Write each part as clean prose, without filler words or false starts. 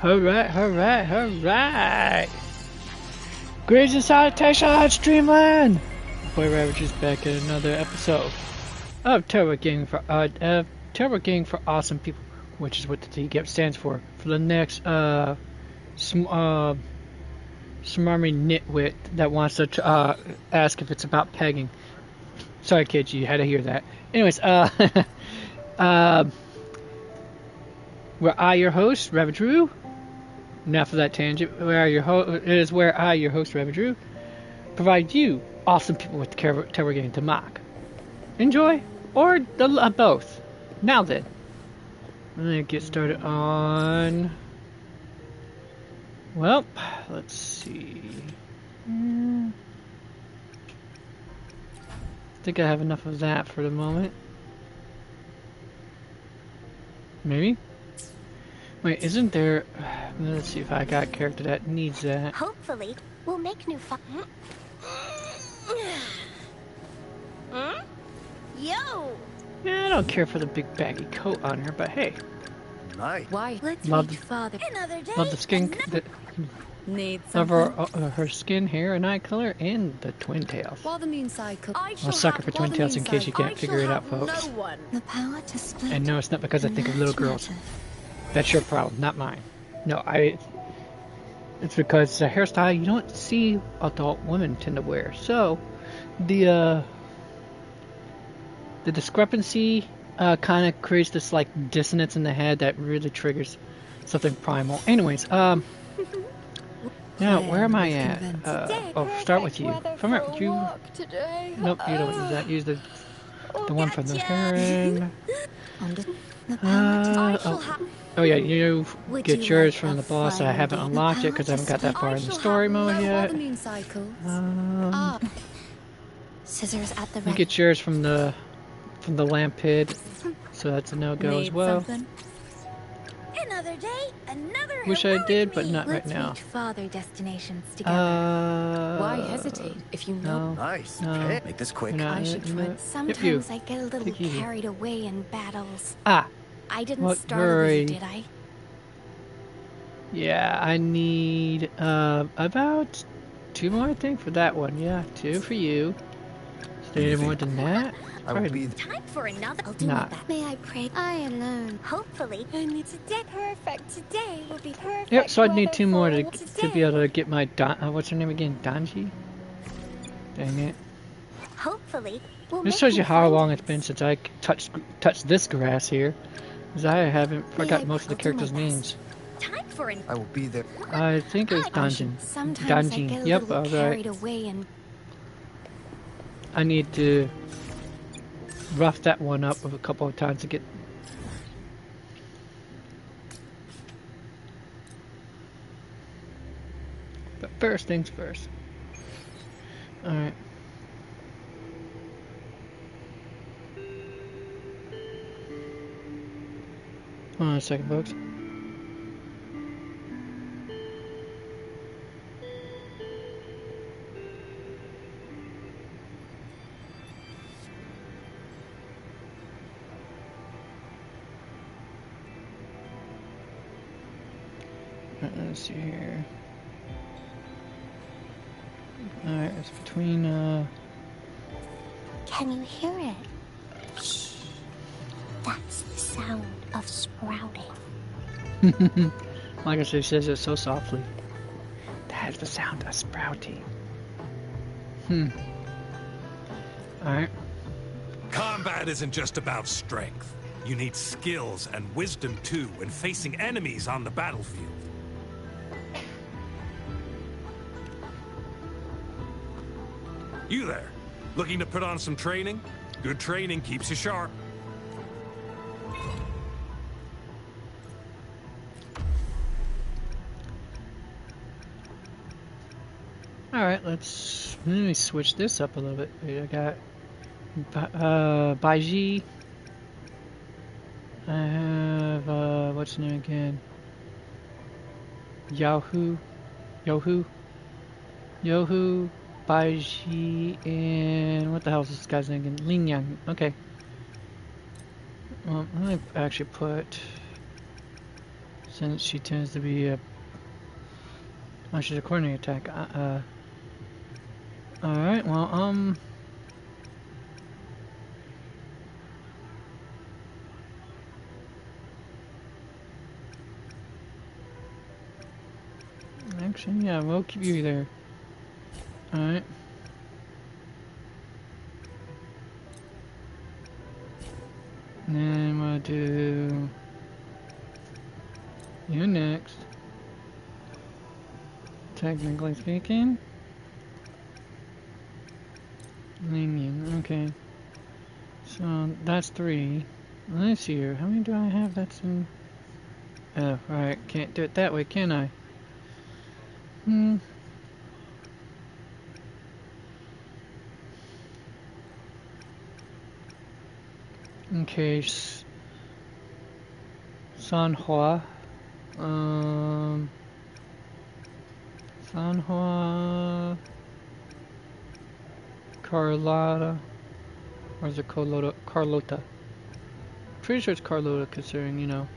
Alright, alright, alright. Greetings and salutations, Dreamland! Boy Ravage is back in another episode of Terror Gang for Awesome People, which is what the TGAP stands for the next smarmy nitwit that wants to ask if it's about pegging. Sorry, kids, you had to hear that. Anyways, where I, your host, Ravage Roo. Enough of that tangent. It is where I, your host, Ravage Roo, provide you awesome people with the Terror Gang to mock, enjoy, or both. Now then, I'm gonna get started on. Well, let's see. I think I have enough of that for the moment. Maybe. Wait, isn't there... Let's see if I got a character that needs that. Hopefully, we'll make new fun. Yo! Yeah, I don't care for the big baggy coat on her, but hey. Nice. Why? Let's love reach father. Another day. Love the skin... Love her skin, hair, and eye color, and the twin tails. While the moon cycle, I'm a sucker for twin tails in case you can't figure it out, folks. The power to split. And no, it's not because I think of little girls. That's your problem, not mine. No, it's because it's a hairstyle you don't see adult women tend to wear. So, the discrepancy kind of creates this like dissonance in the head that really triggers something primal. Anyways, now where am I at? Start with you. From where you? Nope, you don't use that. Use the one from the heron. Oh yeah, you get yours from the boss. I haven't unlocked it because I haven't got that far in the story mode yet. Scissors at the You get yours from the lamp pit, so that's a no-go as well. Another day, another. Wish I did, but not right now. Father destinations together. Why hesitate if you know? Nice. No. Okay. Make this quick. I should try. Sometimes I get a little carried away in battles. I didn't What start worry. with you, did I? Yeah, I need about 2 more, I think, for that one. Yeah, 2 for you. Stay more than that? I will be Time for another. I'll do Nah. my best. May I pray? I alone. Hopefully. And it's a day. Perfect. Today will be perfect. Yep, so I'd need 2 more to be able to get my what's her name again? Donji? Dang it. Hopefully. This shows you how long it's been since I touched this grass here. Because I haven't forgot most of the characters' names. Time for an. I will be there. I think it was Dungeon. Sometimes I Dungeon. get a Yep, little alright. carried away in. I need to rough that one up a couple of times to get. But first things first. Alright. Hold on a second, folks. Let's see here. Alright, it's between, Can you hear it? Shh. That's the sound of sprouting. like I said, she says it so softly. That's the sound of sprouting. Alright. Combat isn't just about strength. You need skills and wisdom too when facing enemies on the battlefield. You there, looking to put on some training? Good training keeps you sharp. Alright, let me switch this up a little bit. I got Baiji. I have what's the name again? Yohu, Baiji, and what the hell is this guy's name again? Lin Yang. Okay. Well, I'm gonna actually put since she tends to be a... Oh, she's a coordinated attack. Alright, well, actually, yeah, we'll keep you there. Alright. And then we'll do you next. Technically speaking. Lenient, okay. So that's 3. Let's see here. How many do I have that's in... Oh, right. Can't do it that way, can I? Okay, Sanhua. Sanhua. Carlotta. Or is it Carlota? Carlota. Pretty sure it's Carlota, considering, you know.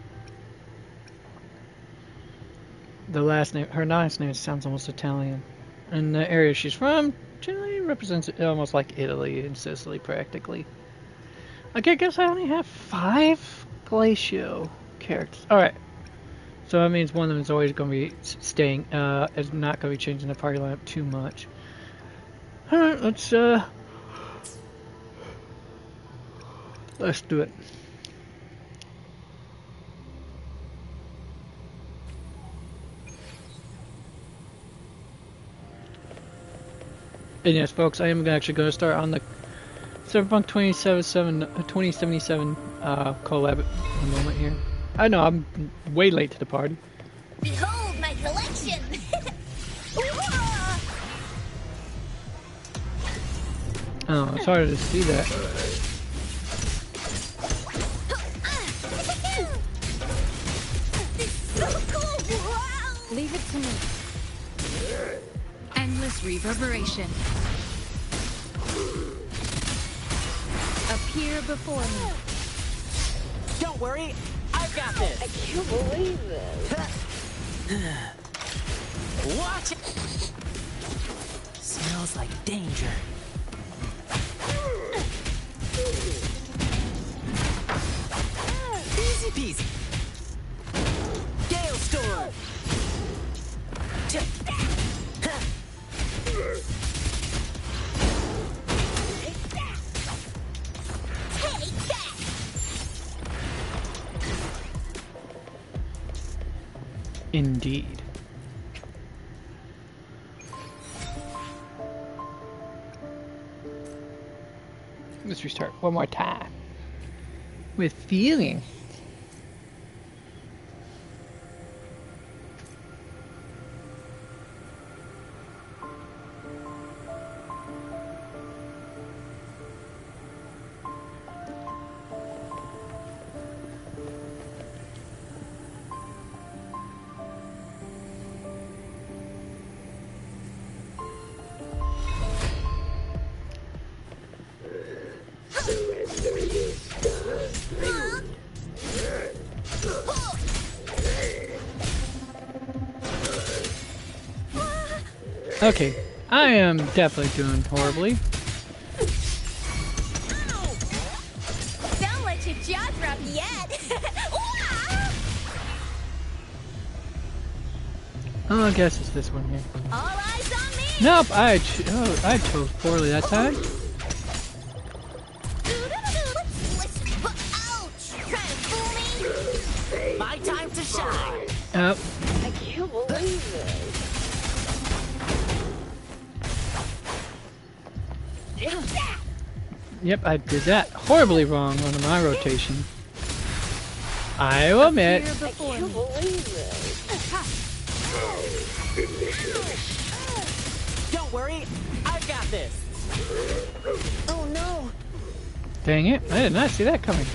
The last name, her last name sounds almost Italian. And the area she's from generally represents almost like Italy and Sicily, practically. Okay, I guess I only have 5 Glacio characters. Alright. So that means one of them is always going to be staying, is not going to be changing the party lineup too much. Alright, let's do it. And yes, folks, I am actually going to start on the Cyberpunk 2077 collab in a moment here. I know, I'm way late to the party. Behold my collection! Oh, it's harder to see that. So cool! Wow! Leave it to me. Endless reverberation. Appear before me. Don't worry, I've got this. I can't believe this. Watch it. Smells like danger. Easy peasy. Gale storm. Indeed. Let's restart one more time. With feeling. Okay, I am definitely doing horribly. Ow! Don't let your jaw drop yet! Oh, I guess it's this one here. All eyes on me! Nope, I chose poorly that time. Ouch! Trying to fool me? My time to shine. Yep. I can't believe this. Yep, I did that horribly wrong on my rotation. I will admit. I can't believe this. Don't worry, I've got this. Oh no! Dang it, I did not see that coming.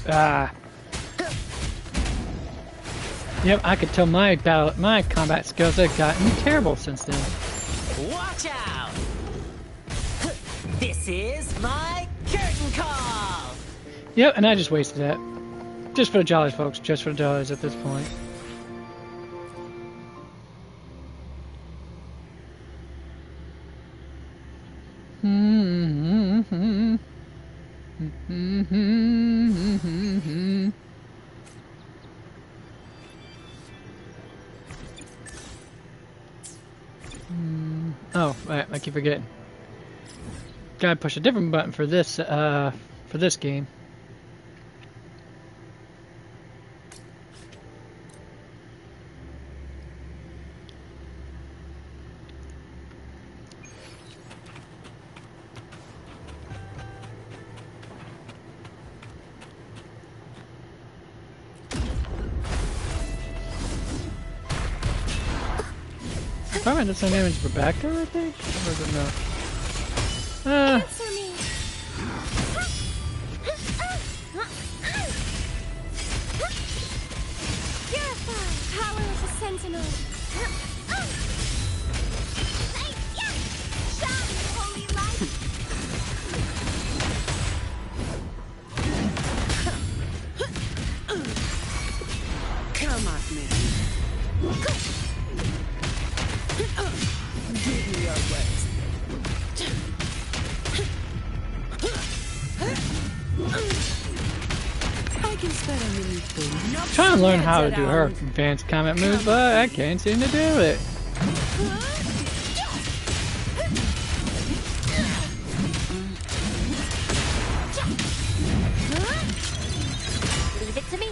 Ah. Yep, I could tell my combat skills have gotten terrible since then. Watch out! This is my curtain call. Yep, and I just wasted that. Just for the jollies, folks. Just for the jollies at this point. Oh, right, I keep forgetting. Gotta push a different button for this game. Probably the same damage for Rebecca, I think? Or is it no? Answer me. Purify. Power of the Sentinel. Shine, holy light. Come at me. Give me your worst. I can spare a minute to Trying to learn how to do her advanced combat moves, but I can't seem to do it. Leave it to me.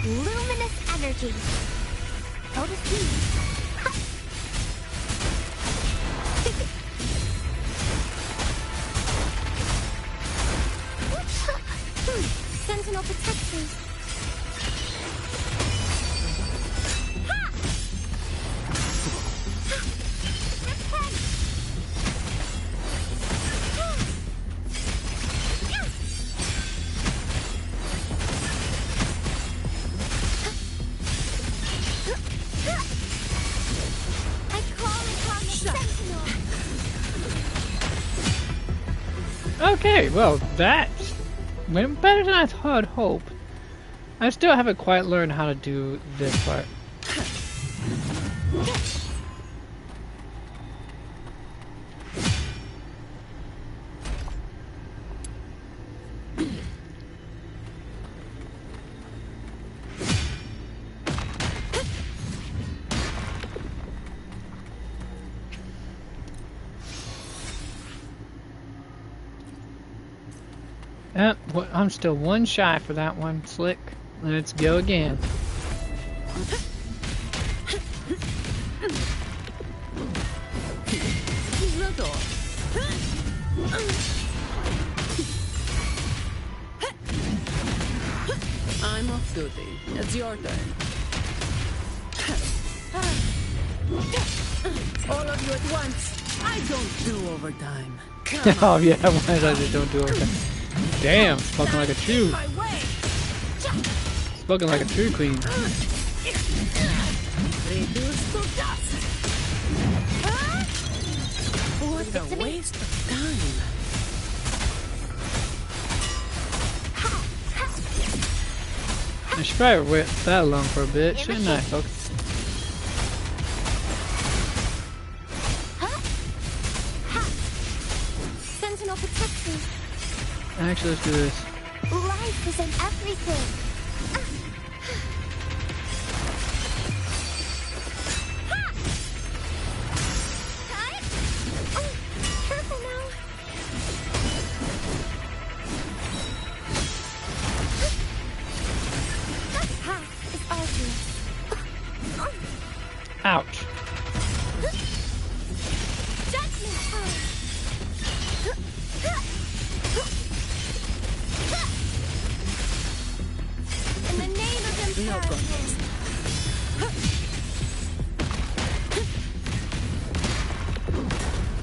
Luminous energy. So to speak. Sentinel protection. I call upon the Sentinel. Okay, well, that went better than I had hoped. I still haven't quite learned how to do this part. Well, I'm still one shy for that one, Slick. Let's go again. I'm off duty. It's your turn. All of you at once. I don't do overtime. Come Oh yeah, why did I just don't do it? Damn, spoken like a true. my way. Spoken like a true queen. Reduce to dust. What a waste of time. I should probably wait that alone for a bit, shouldn't I, folks? Sentinel protection. Actually, let's do this. Life is in everything. Careful now. That path is arduous. Ouch. Judgment time. In the name of imperative.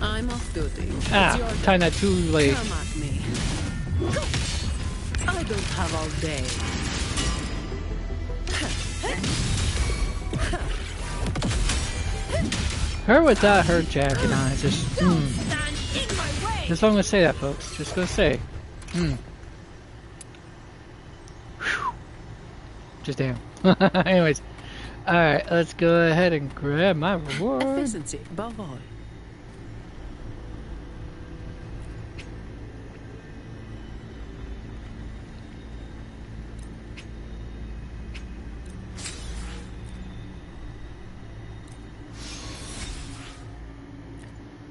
I'm off duty. It's Ah, your time that too late. Come at me. I don't have all day. Her without her jacket on is just, Just all I'm gonna say that, folks. Just gonna say. Whew. Just damn. Anyways. Alright, let's go ahead and grab my reward. Efficiency above all.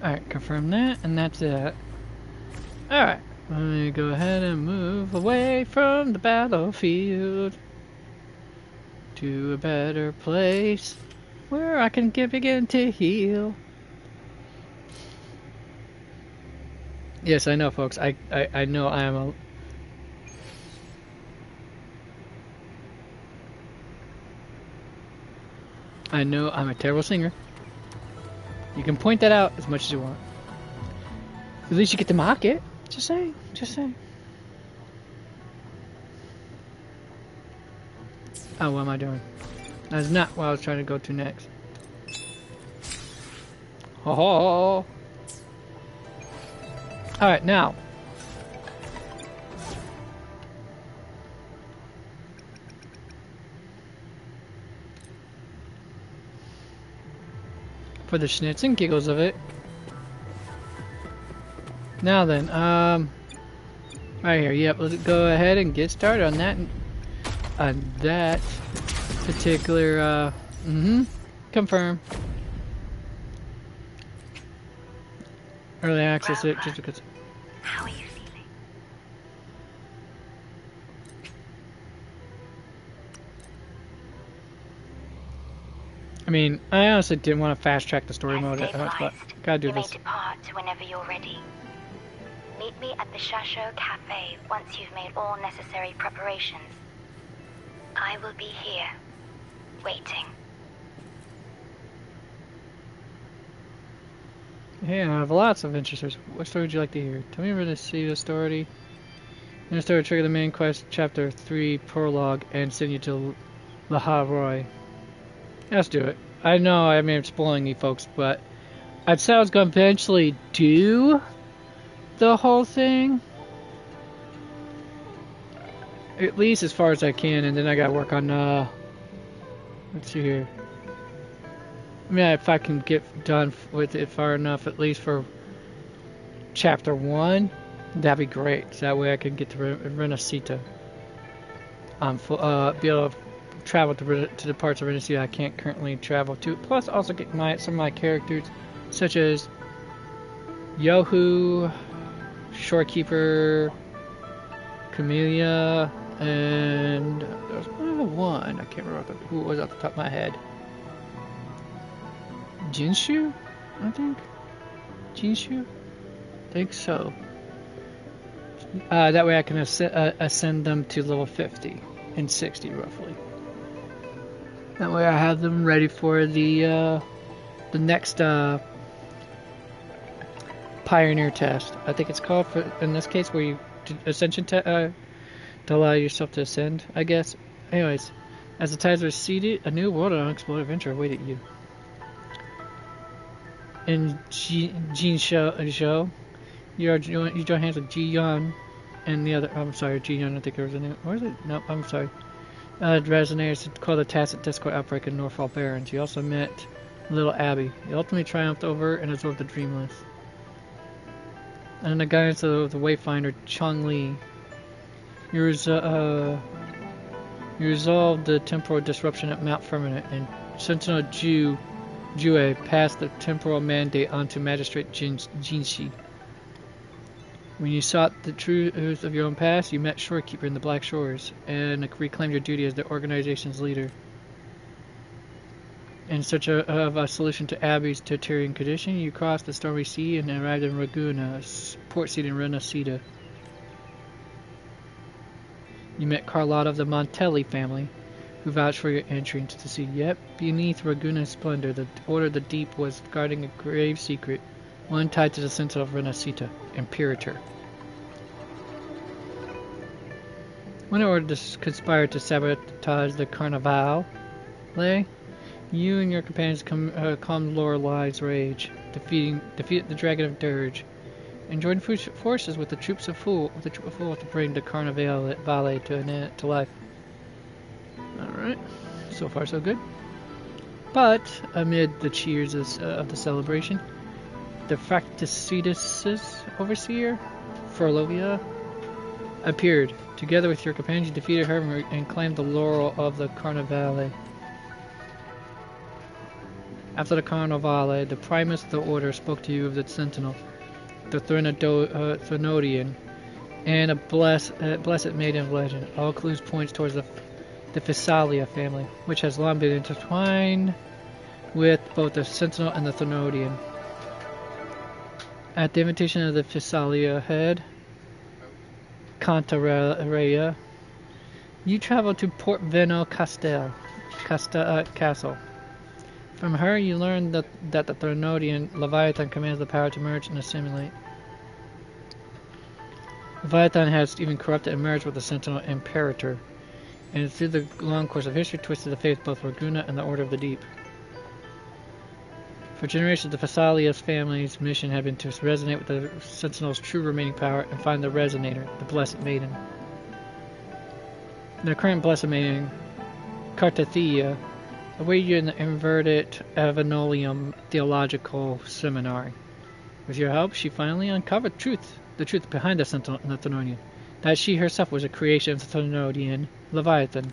Alright, confirm that, and that's it. Alright, let me go ahead and move away from the battlefield to a better place where I can begin to heal. Yes, I know, folks. I know I am I know I'm a terrible singer. You can point that out as much as you want. At least you get to mock it. Just saying. Just saying. Oh, what am I doing? That's not what I was trying to go to next. Oh. Alright, now. For the schnitz and giggles of it. Now then, right here, yep, let's go ahead and get started on that particular, confirm. Early access it just because. How are you feeling? I mean, I honestly didn't want to fast track the story mode, Stay but advised. gotta do You may this. depart whenever you're ready. Meet me at the Chachot Cafe once you've made all necessary preparations. I will be here, waiting. Hey, I have lots of interests. What story would you like to hear? Tell me where to see the story. In the story, trigger the main quest, chapter 3, prologue, and send you to Le Havre. Let's do it. I know I may be spoiling you folks, but I'd say I was going to eventually do the whole thing. At least as far as I can, and then I gotta work on, let's see here. I mean, if I can get done with it far enough, at least for chapter 1, that'd be great. So that way I can get to Renacita. Be able to travel to the parts of Renacita I can't currently travel to. Plus, also get some of my characters, such as Yohu, Shorekeeper, Camellia, and there's one. I can't remember who it was off the top of my head. Jinshu, I think. Jinshu, I think so. That way I can ascend them to level 50 and 60 roughly. That way I have them ready for the next Pioneer test. I think it's called for in this case, where you ascension to allow yourself to ascend, I guess. Anyways, as the tides receded, a new world of unexplored adventure awaited you. In Jinsho, you join hands with Ji Yun and the other. I'm sorry, Ji Yun. I think there was a name. Where is it? No, I'm sorry. Resonators to call the Tacit Discord outbreak in Norfall Barrens. You also met Little Abby. You ultimately triumphed over and absorbed the Dreamless. Under the guidance of the Wayfinder Chong Li, you resolved the temporal disruption at Mount Firmament, and Sentinel Jue passed the temporal mandate onto Magistrate Jinshi. When you sought the truth of your own past, you met Shorekeeper in the Black Shores, and reclaimed your duty as the organization's leader. In search of a solution to Abby's Tertiary condition, you crossed the stormy sea and arrived in Raguna, a port city in Renacita. You met Carlotta of the Montelli family, who vouched for your entry into the sea. Yet, beneath Raguna's splendor, the Order of the Deep was guarding a grave secret, one tied to the center of Renacita, Imperator. When the Order conspired to sabotage the Carnival, You and your companions calmed Lorelai's rage, defeated the Dragon of Dirge, and joined forces with the troops of Fool to bring the Carnivale to life. Alright, so far so good. But, amid the cheers of the celebration, the Fracticitus overseer, Furlovia, appeared. Together with your companions, you defeated her and claimed the laurel of the Carnivale. After the Carnivale, the Primus of the Order spoke to you of the Sentinel, the Threnodian, and a blessed maiden of legend. All clues points towards the Physalia family, which has long been intertwined with both the Sentinel and the Threnodian. At the invitation of the Physalia head, Cantareya, you traveled to Port Veno Castle. From her, you learned that the Threnodian Leviathan commands the power to merge and assimilate. Leviathan has even corrupted and merged with the Sentinel Imperator, and through the long course of history twisted the faith of both Laguna and the Order of the Deep. For generations, the Physalia family's mission had been to resonate with the Sentinel's true remaining power and find the Resonator, the Blessed Maiden. The current Blessed Maiden, Cartathea, awaited you in the inverted Avenolium Theological Seminary. With your help, she finally uncovered the truth behind the Sentinel and the Threnodian, that she herself was a creation of the Threnodian Leviathan.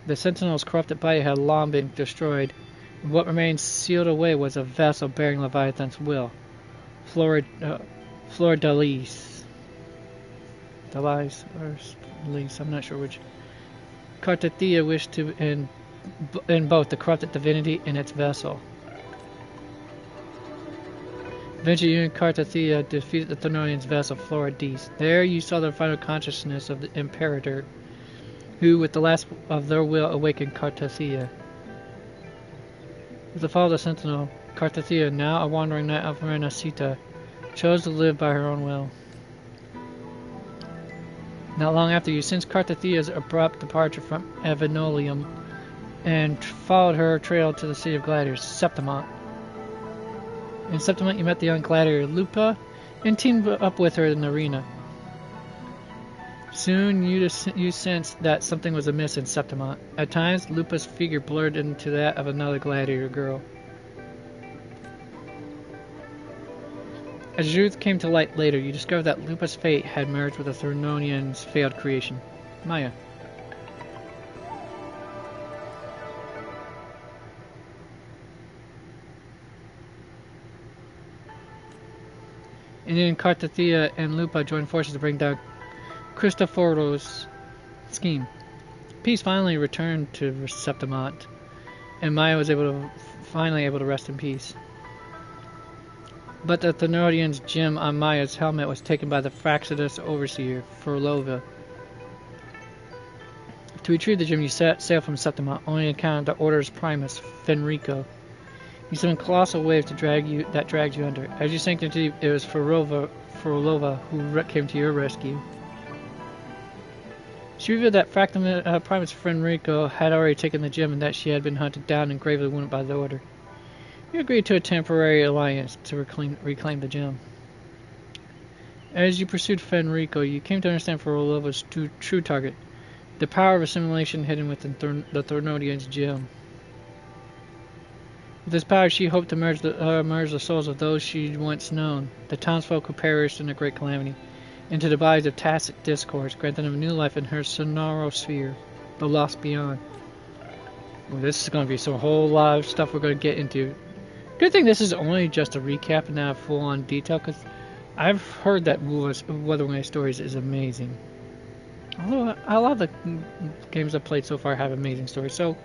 The Sentinel's corrupted body had long been destroyed, and what remained sealed away was a vessel bearing Leviathan's will, Flordelis. Delis, or Elise, I'm not sure which. Cartathea wished to in both the corrupted divinity and its vessel. Eventually, you and Cartathea defeated the Threnodian's vessel, Floridis. There, you saw the final consciousness of the Imperator, who, with the last of their will, awakened Cartathea. With the fall of the Sentinel, Cartathea, now a wandering knight of Renacita, chose to live by her own will. Not long after, you sensed Cartathea's abrupt departure from Avenolium and followed her trail to the city of gladiators, Septimont. In Septimont, you met the young gladiator Lupa and teamed up with her in the arena. Soon, you sensed that something was amiss in Septimont. At times, Lupa's figure blurred into that of another gladiator girl. As truth came to light later, you discovered that Lupa's fate had merged with the Threnodian's failed creation, Maya. And then Cartathea and Lupa joined forces to bring down Cristoforo's scheme. Peace finally returned to Septimont, and Maya was finally able to rest in peace. But the Threnodian's gem on Maya's helmet was taken by the Fracticitus overseer, Furlova. To retrieve the gem, you set sail from Septimont, only to encounter the Order's Primus, Fenrico. You summoned colossal waves that dragged you under. As you sank into deep, it was Furlova who came to your rescue. She revealed that Primus Fenrico had already taken the gem and that she had been hunted down and gravely wounded by the Order. You agreed to a temporary alliance to reclaim the gem. As you pursued Fenrico, you came to understand Furlova's true target, the power of assimilation hidden within the Threnodian's gem. With this power, she hoped to merge the souls of those she'd once known, the townsfolk who perished in a great calamity, into the bodies of tacit discourse, granting them new life in her sonorosphere, the lost beyond. Well, this is going to be a whole lot of stuff we're going to get into. Good thing this is only just a recap and not full-on detail, because I've heard that Wuthering Stories is amazing. Although a lot of the games I've played so far have amazing stories. So,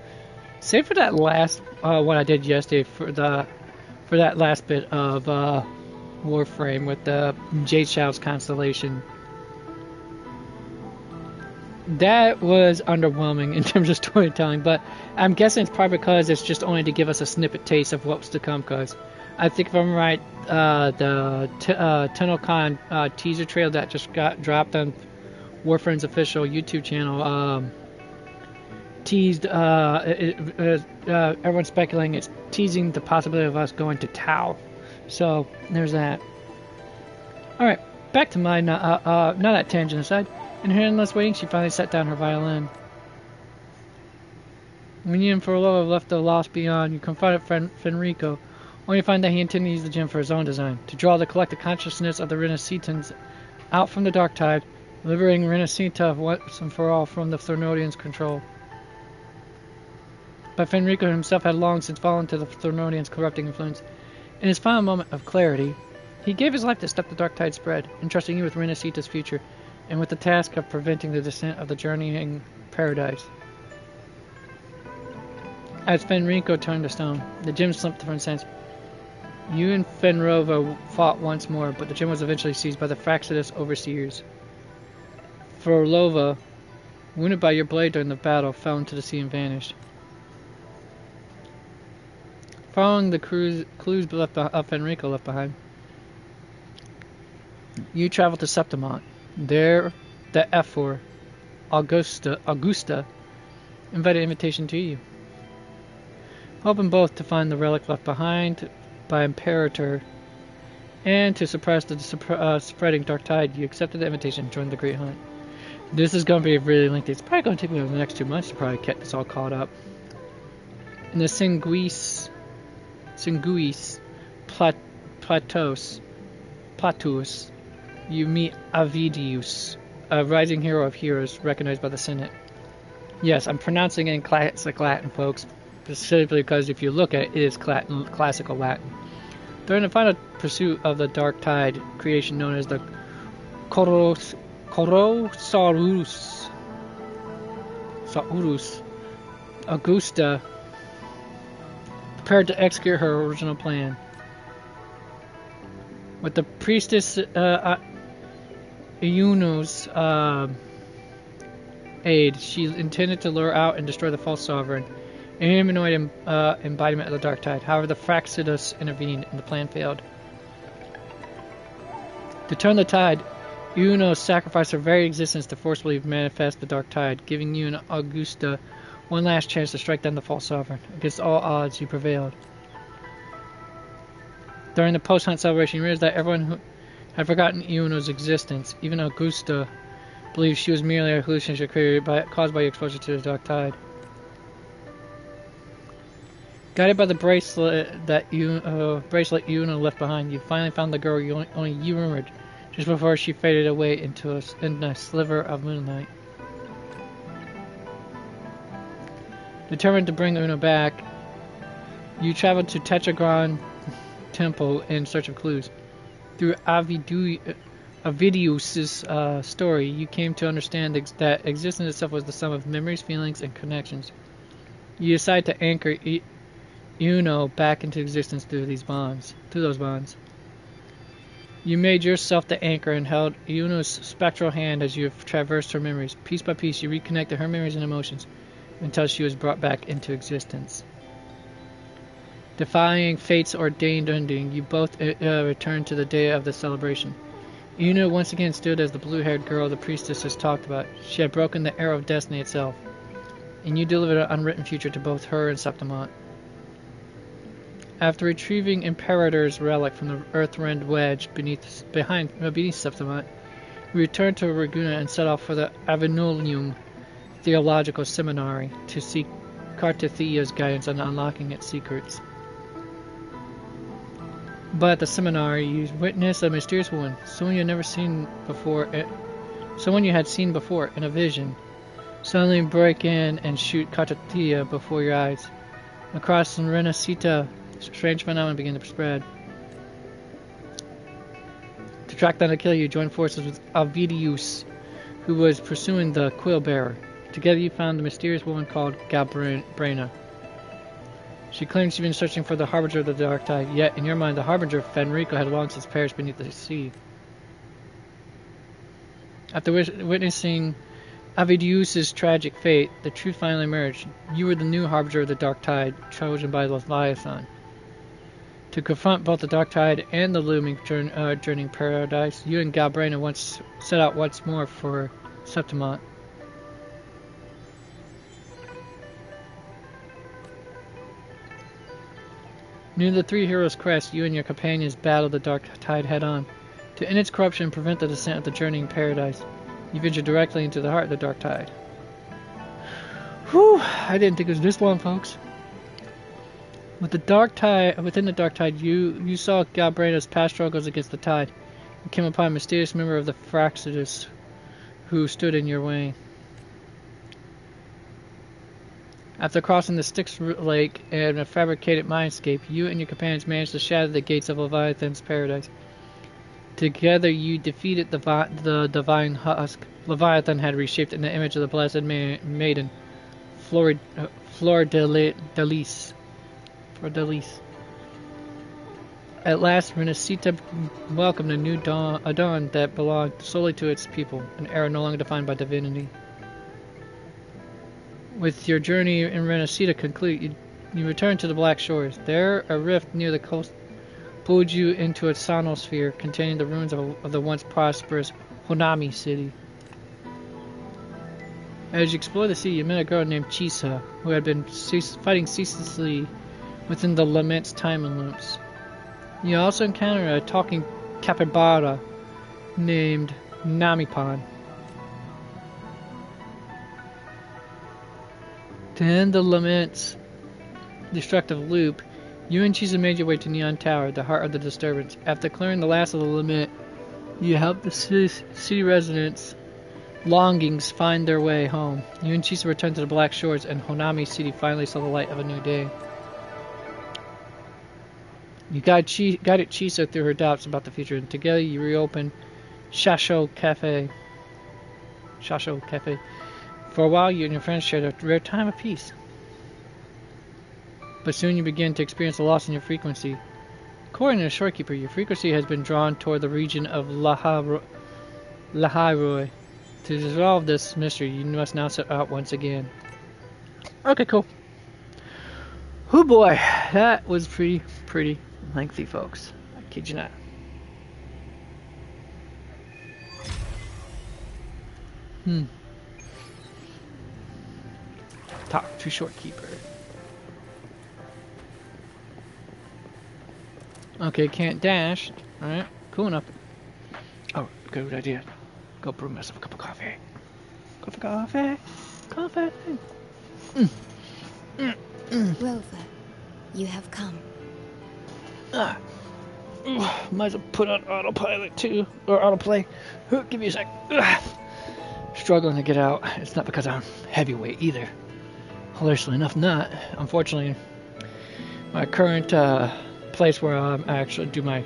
save for that last one I did yesterday for that last bit of Warframe with the Jade Shadow's Constellation. That was underwhelming in terms of storytelling, but I'm guessing it's probably because it's just only to give us a snippet taste of what's to come, because I think if I'm right, the TennoCon teaser trailer that just got dropped on Warframe's official YouTube channel teased, everyone's speculating it's teasing the possibility of us going to Tau. So, there's that. Alright, back to my, not that tangent aside. In her endless waiting, she finally set down her violin. When you and Forlova left the Lost Beyond, you confronted Fenrico, only to find that he intended to use the gem for his own design, to draw the collective consciousness of the Renacitans out from the Dark Tide, liberating Renacita once and for all from the Thornodians' control. But Fenrico himself had long since fallen to the Thornodians' corrupting influence. In his final moment of clarity, he gave his life to stop the Dark Tide spread, entrusting you with Renacita's future, and with the task of preventing the descent of the journeying paradise. As Fenrico turned to stone, the gem slipped from his hands. You and Fenrova fought once more, but the gem was eventually seized by the Fraxidus overseers. Forlova, wounded by your blade during the battle, fell into the sea and vanished. Following the clues Fenrico left behind, you traveled to Septimont. There, the F4, Augusta, invited an invitation to you. Hoping both to find the relic left behind by Imperator and to suppress the spreading Dark Tide, you accepted the invitation and joined the Great Hunt. This is going to be really lengthy. It's probably going to take me over the next 2 months to probably get this all caught up. In the Singuis Plateaus, you meet Avidius, a rising hero of heroes recognized by the Senate. Yes, I'm pronouncing it in classic Latin, folks, specifically because if you look at it, it is classical Latin. During the final pursuit of the Dark Tide creation known as the Corosaurus, Augusta prepared to execute her original plan. With the priestess Iuno's aid, she intended to lure out and destroy the false sovereign, an humanoid embodiment of the Dark Tide. However, the Fraxidus intervened and the plan failed. To turn the tide, Iuno sacrificed her very existence to forcibly manifest the Dark Tide, giving you and Augusta one last chance to strike down the false sovereign. Against all odds, you prevailed. During the post-hunt celebration, you realized that everyone had forgotten Iuno's existence. Even Augusta believed she was merely a hallucination caused by your exposure to the Dark Tide. Guided by the bracelet that Iuno left behind, you finally found the girl only you remembered, just before she faded away into a sliver of moonlight. Determined to bring Uno back, you traveled to Tetragran Temple in search of clues. Through Avidius' story, you came to understand that existence itself was the sum of memories, feelings, and connections. You decided to anchor Uno back into existence through those bonds. You made yourself the anchor and held Uno's spectral hand as you traversed her memories. Piece by piece, you reconnected her memories and emotions until she was brought back into existence. Defying fate's ordained ending, you both returned to the day of the celebration. Uno once again stood as the blue-haired girl the priestesses talked about. She had broken the arrow of destiny itself, and you delivered an unwritten future to both her and Septimont. After retrieving Imperator's relic from the earth-rend wedge beneath Septimont, you returned to Reguna and set off for the Avenolium Theological Seminary to seek Cartathea's guidance on unlocking its secrets. But at the seminary, you witnessed a mysterious woman, someone you had seen before in a vision, suddenly break in and shoot Cartathea before your eyes. Across Renacita, strange phenomena began to spread. To track down and kill you, joined forces with Avidius, who was pursuing the Quill Bearer. Together you found the mysterious woman called Galbrena. She claimed she'd been searching for the Harbinger of the Dark Tide, yet in your mind the Harbinger of Fenrico had long since perished beneath the sea. After witnessing Avidius' tragic fate, the truth finally emerged. You were the new Harbinger of the Dark Tide, chosen by Leviathan. To confront both the Dark Tide and the looming journeying paradise, you and Galbrena set out once more for Septimont. Near the three heroes' crest, you and your companions battle the dark tide head-on. To end its corruption and prevent the descent of the journeying paradise, you venture directly into the heart of the dark tide. Whew! I didn't think it was this long, folks. Within the dark tide, you saw Galbraith's past struggles against the tide. You came upon a mysterious member of the Fraxidus who stood in your way. After crossing the Styx Lake and a fabricated mindscape, you and your companions managed to shatter the gates of Leviathan's paradise. Together, you defeated the divine husk Leviathan had reshaped in the image of the blessed maiden, Fleur de Lis. At last, Renacita welcomed a new dawn, a dawn that belonged solely to its people, an era no longer defined by divinity. With your journey in Renacita concluded, you returned to the Black Shores. There, a rift near the coast pulled you into a sonosphere containing the ruins of the once prosperous Honami city. As you explored the city, you met a girl named Chisa, who had been fighting ceaselessly within the Lament's time loops. You also encountered a talking capybara named Namipan. To end the Lament's destructive loop, you and Chisa made your way to Neon Tower, the heart of the disturbance. After clearing the last of the Lament, you helped the city residents' longings find their way home. You and Chisa returned to the Black Shores, and Honami City finally saw the light of a new day. You guided Chisa through her doubts about the future, and together you reopened Shasho Cafe. For a while, you and your friends shared a rare time of peace. But soon you begin to experience a loss in your frequency. According to the Shorekeeper, your frequency has been drawn toward the region of Lahairoi. To resolve this mystery, you must now set out once again. Okay, cool. Oh boy, that was pretty lengthy, folks. I kid you not. Talk to Shorekeeper. Okay, can't dash. Alright, cool enough. Oh, good idea. Go brew myself a cup of coffee. Coffee. Rover, you have come. Might as well put on autopilot too, or autoplay. Give me a sec. Struggling to get out. It's not because I'm heavyweight either. Hilariously enough, not. Unfortunately, my current place where I actually do my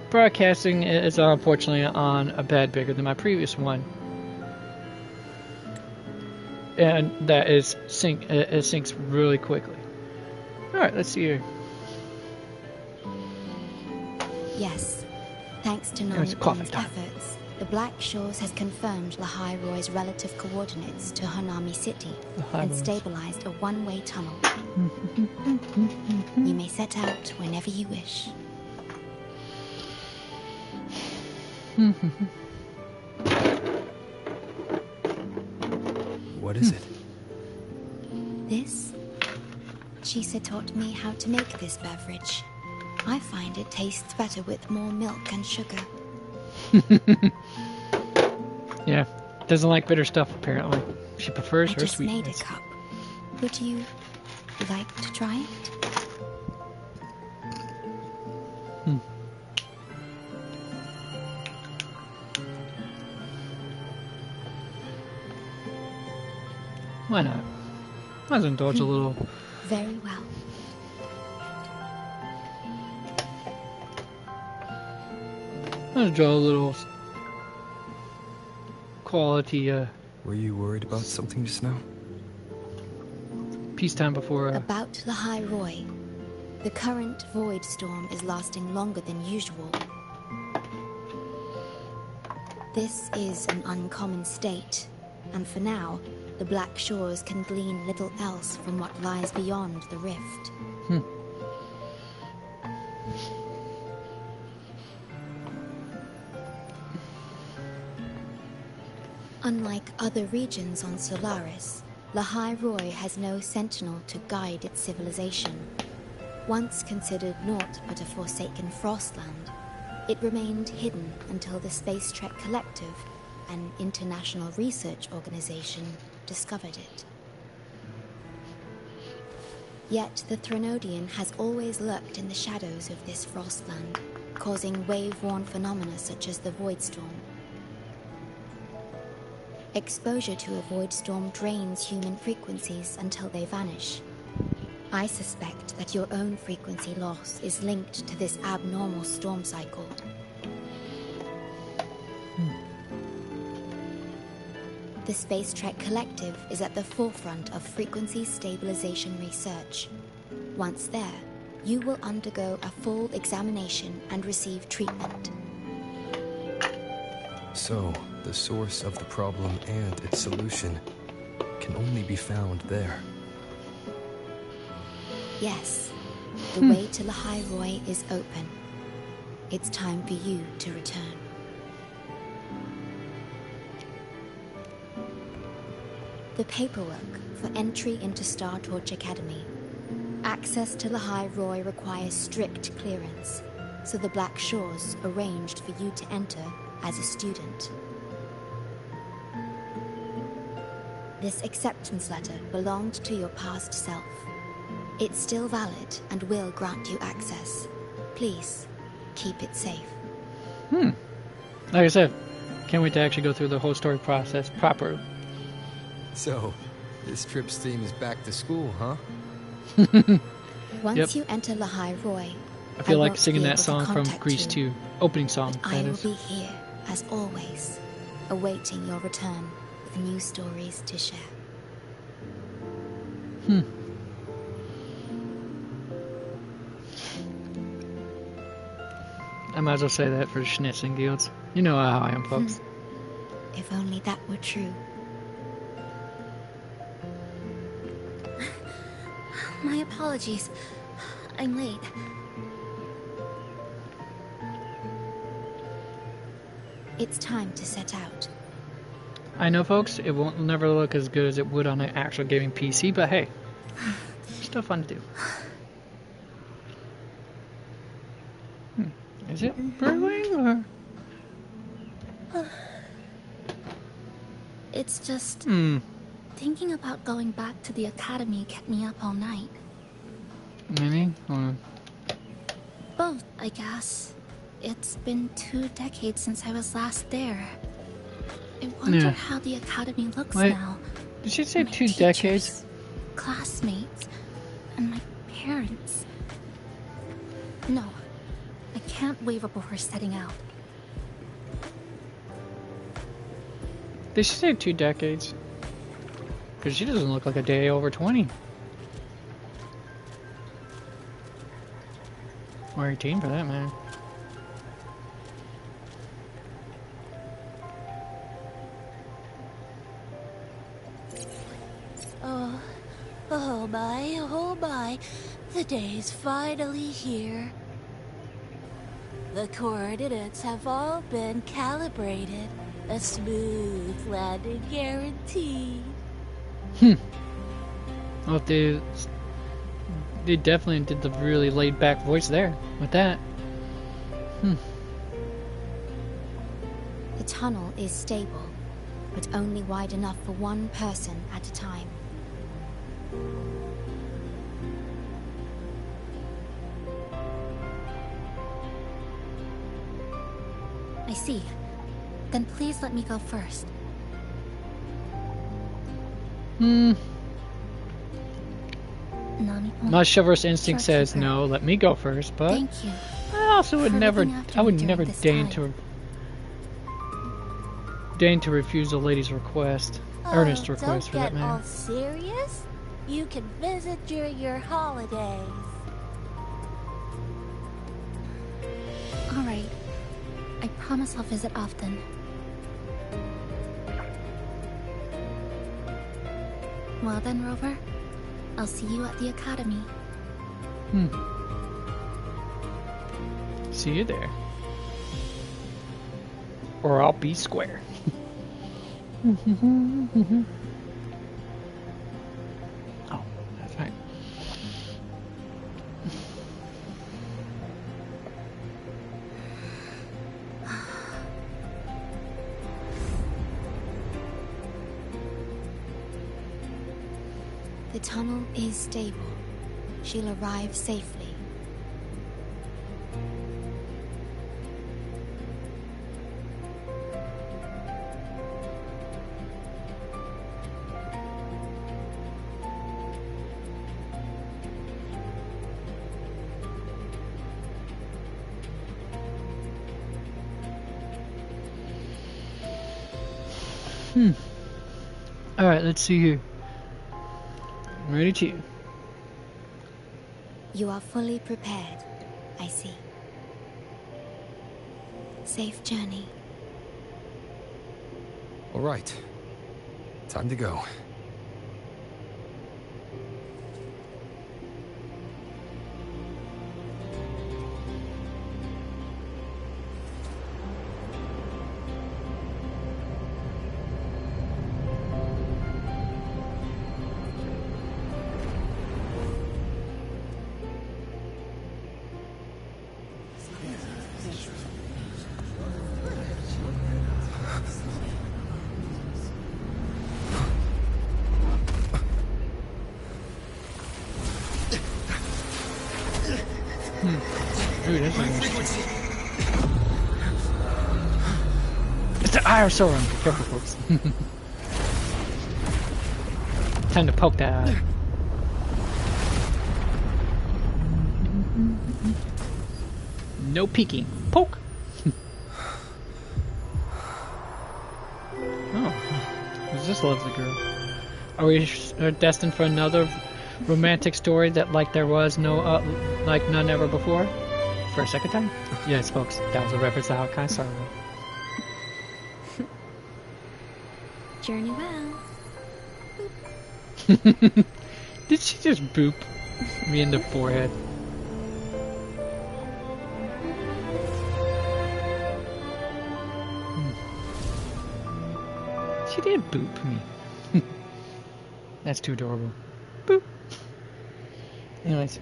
broadcasting is unfortunately on a bed bigger than my previous one, and that is it sinks really quickly. All right, let's see here. Yes, thanks to Namipan's efforts, the Black Shores has confirmed Lahairoi's relative coordinates to Honami City and stabilized a one-way tunnel. You may set out whenever you wish. What is it? This? Chisa taught me how to make this beverage. I find it tastes better with more milk and sugar. Yeah, doesn't like bitter stuff apparently. She prefers her sweetness. I sweetness. just made a cup. Would you like to try it? Why not? Let's indulge a little. Very well. Let's draw a little quality. Were you worried about something just now? Peacetime before. About Lahairoi. The current void storm is lasting longer than usual. This is an uncommon state, and for now, the Black Shores can glean little else from what lies beyond the rift. Unlike other regions on Solaris, Lahairoi has no sentinel to guide its civilization. Once considered naught but a forsaken frostland, it remained hidden until the Space Trek Collective, an international research organization, discovered it. Yet the Threnodian has always lurked in the shadows of this frostland, causing wave-worn phenomena such as the Void Storm. Exposure to a Void Storm drains human frequencies until they vanish. I suspect that your own frequency loss is linked to this abnormal storm cycle. The Space Trek Collective is at the forefront of frequency stabilization research. Once there, you will undergo a full examination and receive treatment. So, the source of the problem and its solution can only be found there. Yes, the way to Lahai Roy is open. It's time for you to return. The paperwork for entry into Star Torch Academy. Access to Lahai Roy requires strict clearance, so the Black Shores arranged for you to enter as a student. This acceptance letter belonged to your past self. It's still valid and will grant you access. Please, keep it safe. Like I said, can't wait to actually go through the whole story process proper. So, this trip's theme is back to school, huh? Once you enter Lahai Roy, I feel like won't singing be that able to song from contact Grease you, 2. Opening song, but I that will is. be here, as always, awaiting your return with new stories to share. I might as well say that for Schnitz and Guilds. You know how I am, folks. If only that were true. My apologies. I'm late. It's time to set out. I know, folks, it won't never look as good as it would on an actual gaming PC, but hey, still fun to do. Is it brewing, or? It's just... Thinking about going back to the academy kept me up all night. Maybe? Both, I guess. It's been 2 decades since I was last there. I wonder how the academy looks now. Did she say My 2 teachers, decades? Classmates, and my parents. No, I can't waver before setting out. Did she say 2 decades? Because she doesn't look like a day over 20. Or 18 for that matter. Oh my, the day's finally here. The coordinates have all been calibrated. A smooth landing guaranteed. Well, they definitely did the really laid back voice there with that. The tunnel is stable, but only wide enough for one person at a time. I see. Then please let me go first. My chivalrous instinct says no, let me go first, but Thank you. I also would for never, looking after I me would during never this deign time. to refuse a lady's request, earnest request for that Don't get all matter. serious. You can visit during your holidays. Alright. I promise I'll visit often. Well then, Rover. I'll see you at the academy. See you there. Or I'll be square. Oh, that's right. The tunnel is stable. She'll arrive safely. Alright, let's see here. I'm ready to. You are fully prepared, I see. Safe journey. All right. Time to go. Ooh, that's nice. It's the Iosaurus. Be careful, folks. Time to poke that eye. No peeking. Poke. Oh, who's this lovely girl? Are we destined for another romantic story that like there was no like none ever before? For a second time? Yes, folks, that was a reference to how it kind of started. Journey well. Did she just boop me in the forehead? She did boop me. That's too adorable. Boop. Anyways.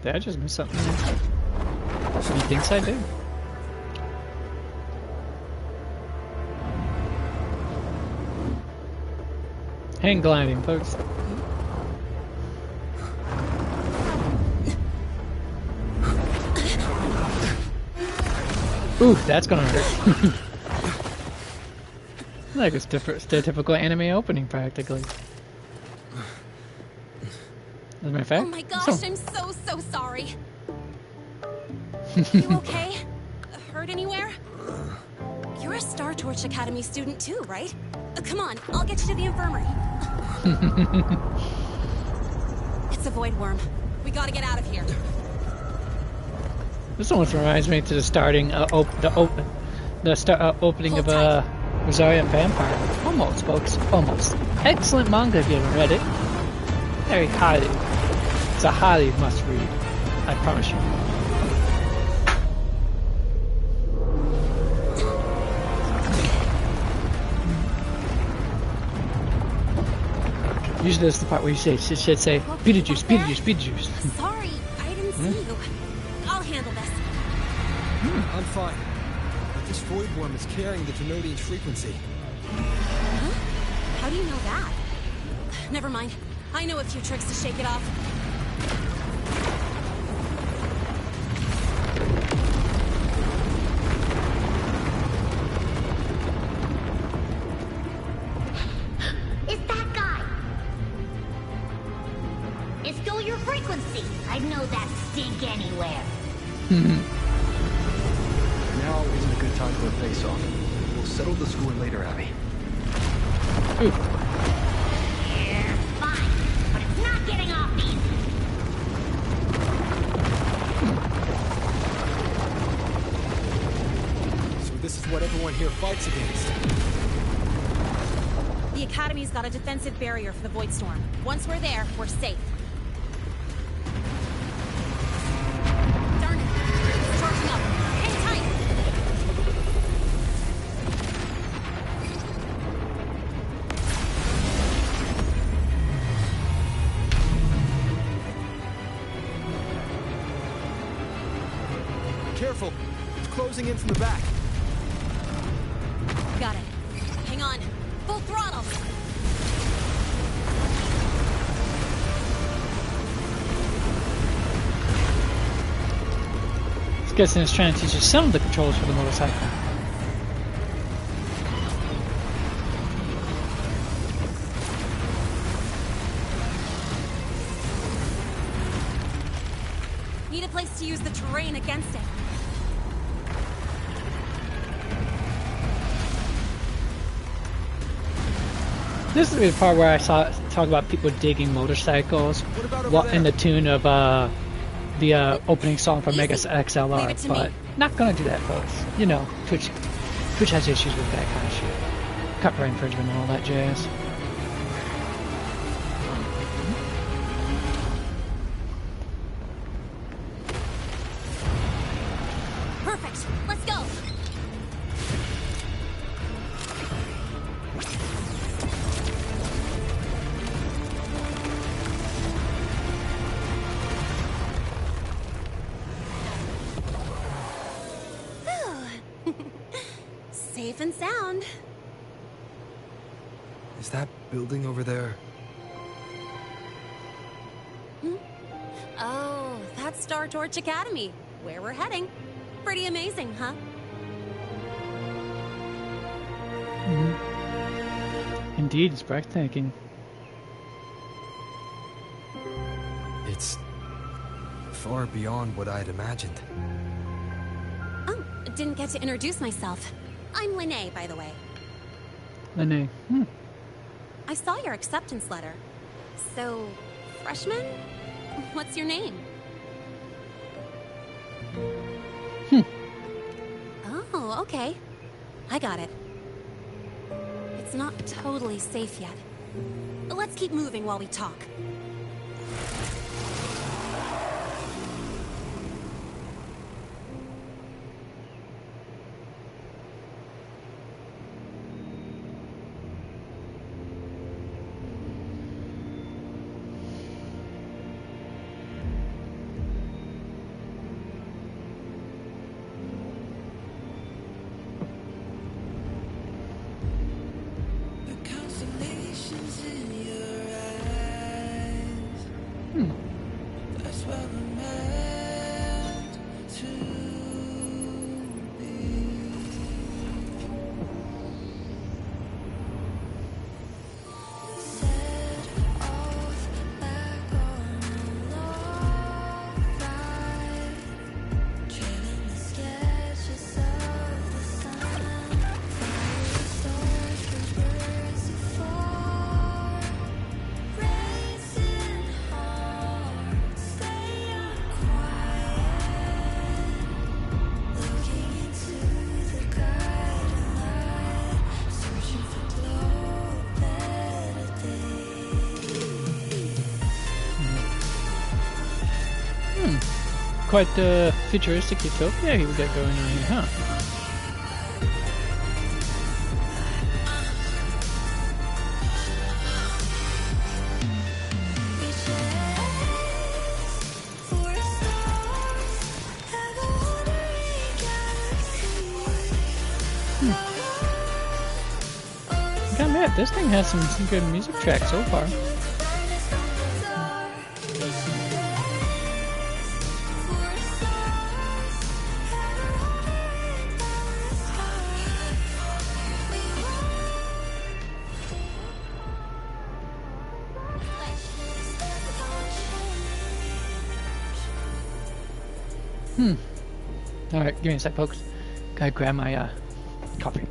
Did I just miss something? He thinks I did. Hang gliding, folks. Ooh, that's gonna hurt. Like a typical anime opening, practically. As a matter of fact, oh my gosh, I'm so sorry. You okay? Hurt anywhere? You're a Star Torch Academy student too, right? Come on, I'll get you to the infirmary. It's a void worm. We gotta get out of here. This almost reminds me to the starting, opening of Rosaria Vampire. Almost, folks, almost. Excellent manga if you haven't read it. Very highly. It's a highly must read. I promise you. Usually that's the part where you should say, Beetlejuice, Beetlejuice, Beetlejuice. Sorry, I didn't see you. I'll handle this. I'm fine. But this void worm is carrying the Genodian frequency. Huh? How do you know that? Never mind. I know a few tricks to shake it off. It's that guy! It's still your frequency. I'd know that stink anywhere. Now isn't a good time for a face-off. We'll settle the score later, Abby. Ooh. Yeah, fine. But it's not getting off easy. So this is what everyone here fights against. The Academy's got a defensive barrier for the Void Storm. Once we're there, we're safe. Darn it. It's charging up. Hang tight. Careful! It's closing in from the back. Got it. Hang on. Full throttle. This guy is trying to teach you some of the controls for the motorcycle. Need a place to use the terrain against it. This is the part where I saw talk about people digging motorcycles, in the tune of the opening song from Mega XLR, but not gonna do that, folks. You know, Twitch has issues with that kind of shit, copyright infringement and all that jazz. Perfect. Let's go. Safe and sound. Is that building over there? Oh, that's Star Torch Academy, where we're heading. Pretty amazing, huh? Indeed, it's breathtaking. It's far beyond what I'd imagined. Oh, didn't get to introduce myself. I'm Lene, by the way. Lene. I saw your acceptance letter. So, freshman? What's your name? Oh, okay. I got it. It's not totally safe yet. But let's keep moving while we talk. Quite the futuristic utopia we got going on here, huh? God, man, this thing has some good music tracks so far. Alright, give me a sec, folks. Gotta grab my coffee.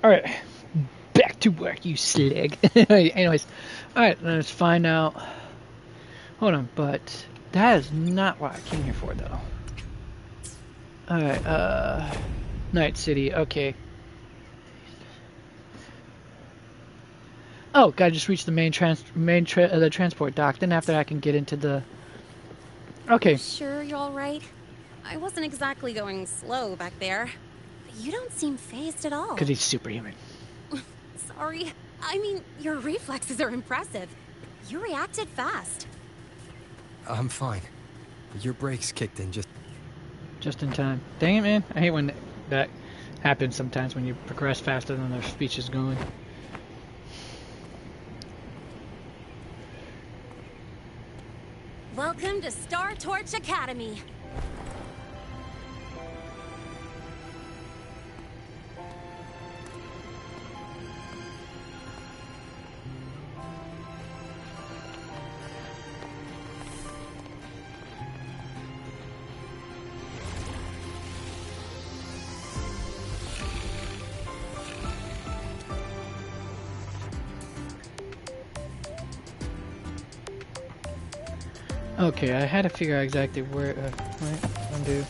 Alright, back to work, you slag. Anyways, alright, let's find out. Hold on, but that is not what I came here for, though. Alright, Night City, okay. Oh, gotta just reach the main transport dock. Then after I can get into the... Okay. Sure you're alright? I wasn't exactly going slow back there. But you don't seem phased at all. Because he's superhuman. Sorry. I mean, your reflexes are impressive. You reacted fast. I'm fine. Your brakes kicked in just in time. Dang it, man. I hate when that happens sometimes when you progress faster than their speech is going. Welcome to Star Torch Academy. Okay, I had to figure out exactly where. Right, undo.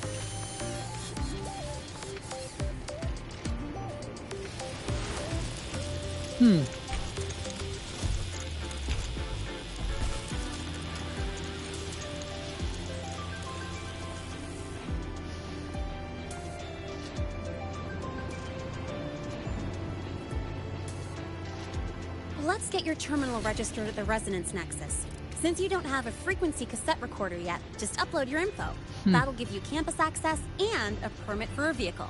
Let's get your terminal registered at the Resonance Nexus. Since you don't have a frequency cassette recorder yet, just upload your info. That'll give you campus access and a permit for a vehicle.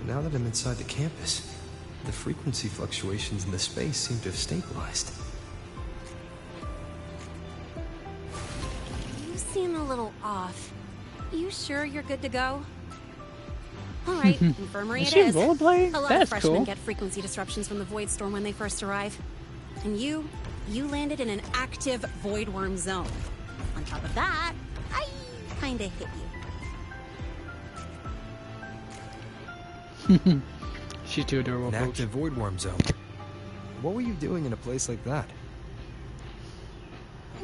Now that I'm inside the campus, the frequency fluctuations in the space seem to have stabilized. You seem a little off. You sure you're good to go? Alright, infirmary it is. Rollerblading? A lot That's of freshmen cool. get frequency disruptions from the Void Storm when they first arrive. And you landed in an active Void Worm zone. On top of that, I kinda hit you. She's too adorable, An folks. active void worm zone. What were you doing in a place like that?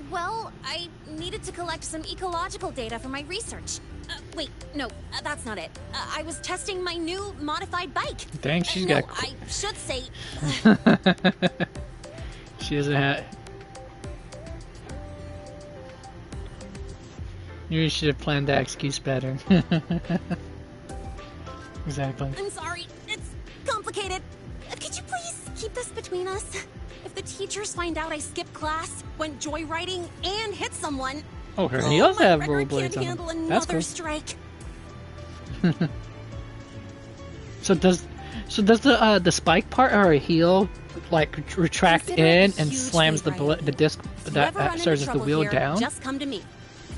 Well, I needed to collect some ecological data for my research. Wait, no, that's not it. I was testing my new modified bike. Dang, she's no, got... I should say... She doesn't have... You should have planned that excuse better. Exactly. I'm sorry, it's complicated. Could you please keep this between us? If the teachers find out I skipped class, went joyriding, and hit someone... Oh, he does have rollerblades rollerblades on handle him. another That's cool. strike. So does the spike part or a heel like retract Consider it a in and huge slams favor, the disc If you ever run that into serves as the trouble wheel here, down? Just come to me.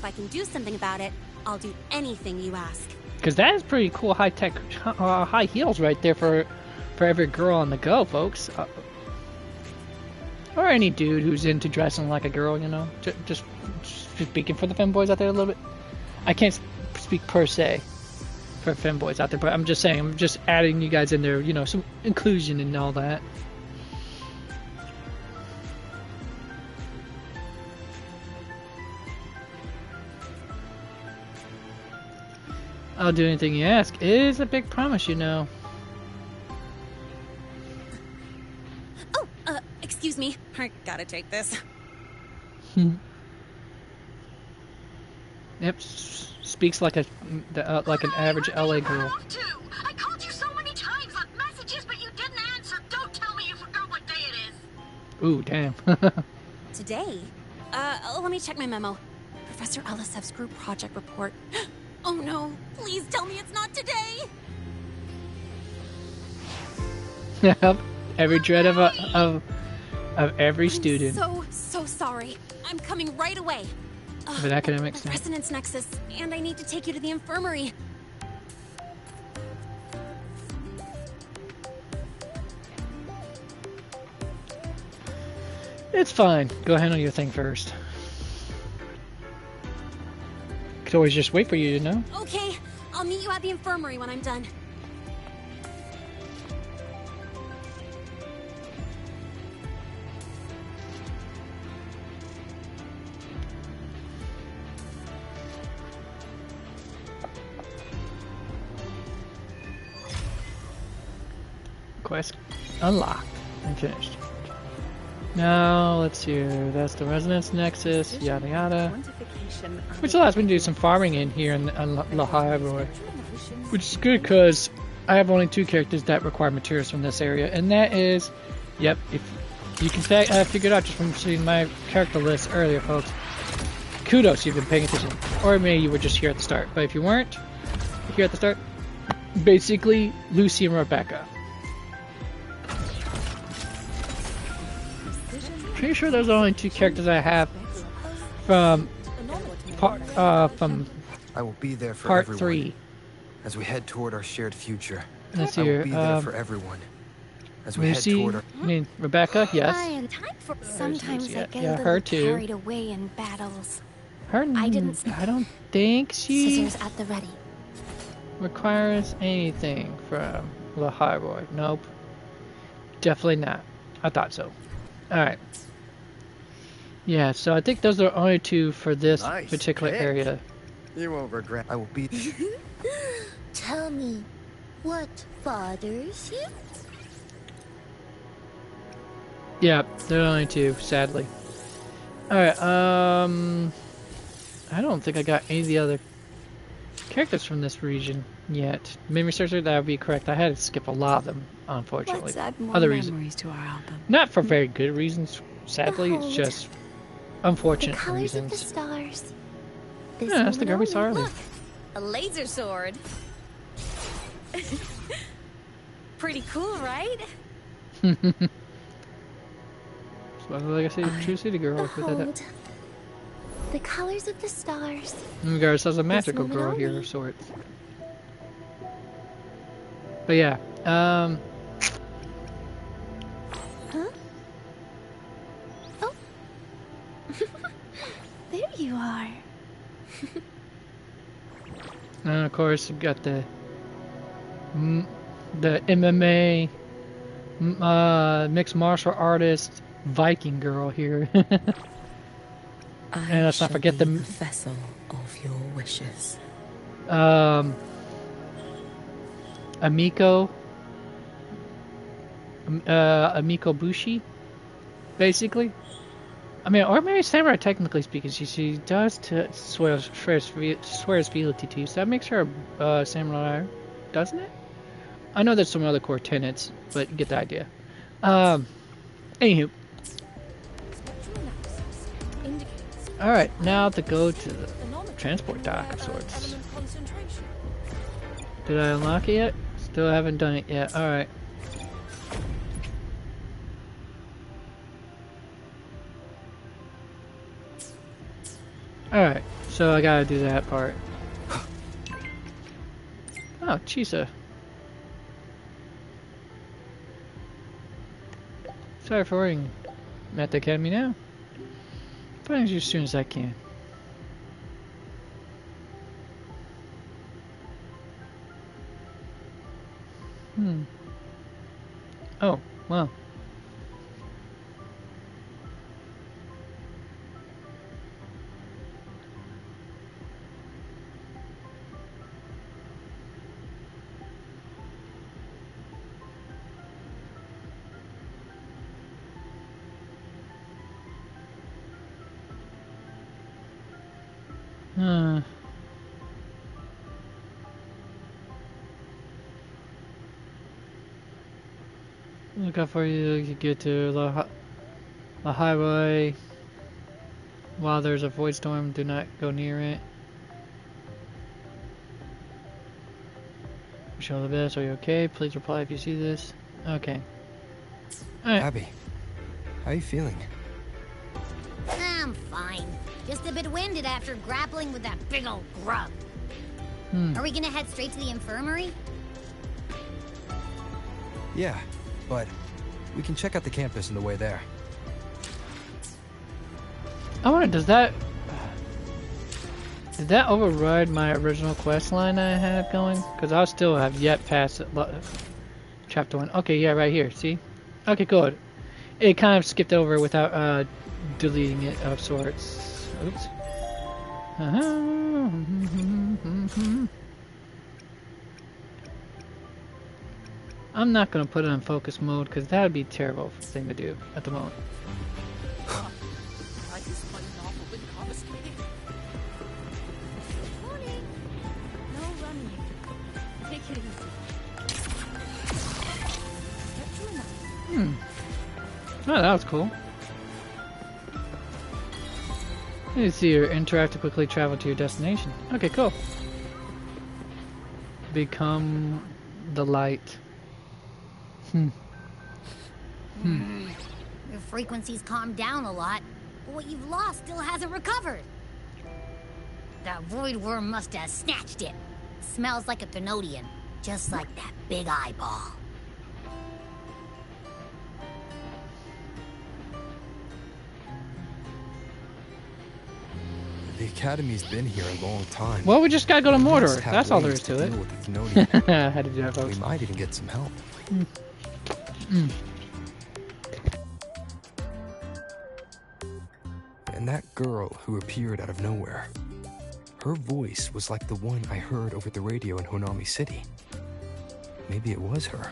if I can do something about it, I'll do anything you ask. Because that is pretty cool, high-tech, high heels right there for every girl on the go, folks. Or any dude who's into dressing like a girl, you know. Just speaking for the femboys out there a little bit. I can't speak per se for femboys out there, but I'm just saying, I'm just adding you guys in there, you know, some inclusion and all that. I'll do anything you ask. It is a big promise, you know. Oh, excuse me. I gotta take this. Yep, speaks like an average LA girl. I called you so many times, left messages, but you didn't answer. Don't tell me you forgot what day it is. Ooh, damn. Today? Let me check my memo. Professor Elisev's group project report. Oh no, please tell me it's not today! Yep, every dread of every student. So sorry. I'm coming right away. Of an academic the Resonance Nexus, and I need to take you to the infirmary. It's fine. Go handle your thing first. Could always just wait for you, you know? Okay, I'll meet you at the infirmary when I'm done. Quest unlocked and finished. Now, let's see here. That's the Resonance Nexus, yada yada. Which allows me to do some farming in here in La Hyrule. Which is good because I have only 2 characters that require materials from this area. And that is, yep, if you can figure it out just from seeing my character list earlier, folks. Kudos, you've been paying attention. Or maybe you were just here at the start. But if you weren't here at the start, basically Lucy and Rebecca. Pretty sure those are only 2 characters I have from I will be there for part everyone. 3. As we head toward our shared future. Let's I see will here. be there for everyone. As we head toward our... I mean, Rebecca, yes. Sometimes I get yeah, a her little too. carried away in battles. Her, I don't think she Scissors at the ready. requires anything from La Hyrule. Nope. Definitely not. I thought so. Alright. Yeah, so I think those are only 2 for this particular area. You won't regret. I will be... Tell me, what bothers you? Yeah, there are only 2, sadly. Alright, I don't think I got any of the other characters from this region yet. Memory searcher, that would be correct. I had to skip a lot of them, unfortunately. Let's add more other memories to our album. Not for very good reasons, sadly. Behold, It's just unfortunate the colors reasons. of the stars. This Yeah, that's the girl we saw earlier. Look, a laser sword. Pretty cool, right? So, like I said, true city girl. Behold, the colors of the stars. We got ourselves a magical moment girl here only. of sorts. But yeah, Huh? Oh. There you are. and of course you got the MMA mixed martial artist Viking girl here. And let's not forget the vessel of your wishes. Amiko Bushi, basically. I mean, or maybe Samurai, technically speaking. She does swears fealty to you, so that makes her Samurai, doesn't it? I know there's some other core tenets, but you get the idea. Anywho. Alright, now to go to the transport dock of sorts. Did I unlock it yet? Still haven't done it yet. Alright. Alright, So I gotta do that part. Oh, Chisa. Sorry for waiting. I'm at the academy now. Find you as soon as I can. Oh, well. Look out for you to get to the highway. While there's a void storm, do not go near it. Wish you all the best. Are you okay? Please reply if you see this. Okay. Alright. Abby, how are you feeling? I'm fine. Just a bit winded after grappling with that big old grub. Are we gonna head straight to the infirmary? Yeah, but we can check out the campus on the way there. I wonder, did that override my original quest line I had going? Because I still have yet past chapter 1. Okay, yeah, right here, see? Okay, good. It kind of skipped over without deleting it of sorts. Oops. I'm not going to put it on focus mode because that would be a terrible thing to do at the moment. Morning. No running. Take it easy. Oh, that was cool. You see your interact to quickly travel to your destination. Okay, cool. Become the light. Your frequency's calmed down a lot, but what you've lost still hasn't recovered. That void worm must have snatched it. Smells like a Thenodian, just like that big eyeball. The Academy's been here a long time. Well, we just gotta go to Mordor. Must have That's all there ways is to it. deal with the Thenodian. I had to do that, folks. We might even get some help. And that girl who appeared out of nowhere. Her voice was like the one I heard over the radio in Honami City. Maybe it was her.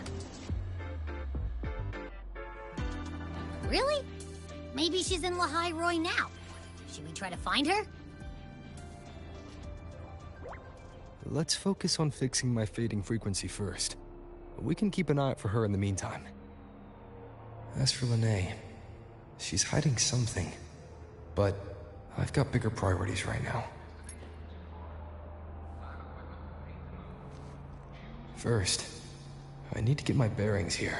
Really? Maybe she's in Lahai Roy now. Should we try to find her? Let's focus on fixing my fading frequency first. We can keep an eye out for her in the meantime. As for Lene, she's hiding something. But I've got bigger priorities right now. First, I need to get my bearings here.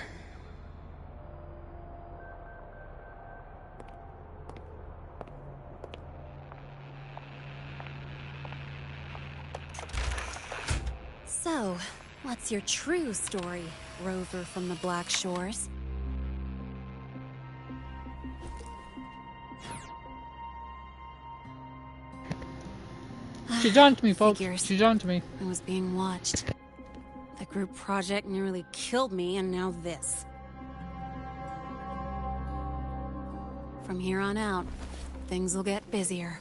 So, what's your true story, rover from the Black Shores? She's on to me, folks. Figures. She's on to me. I was being watched. The group project nearly killed me, and now this. From here on out, things will get busier.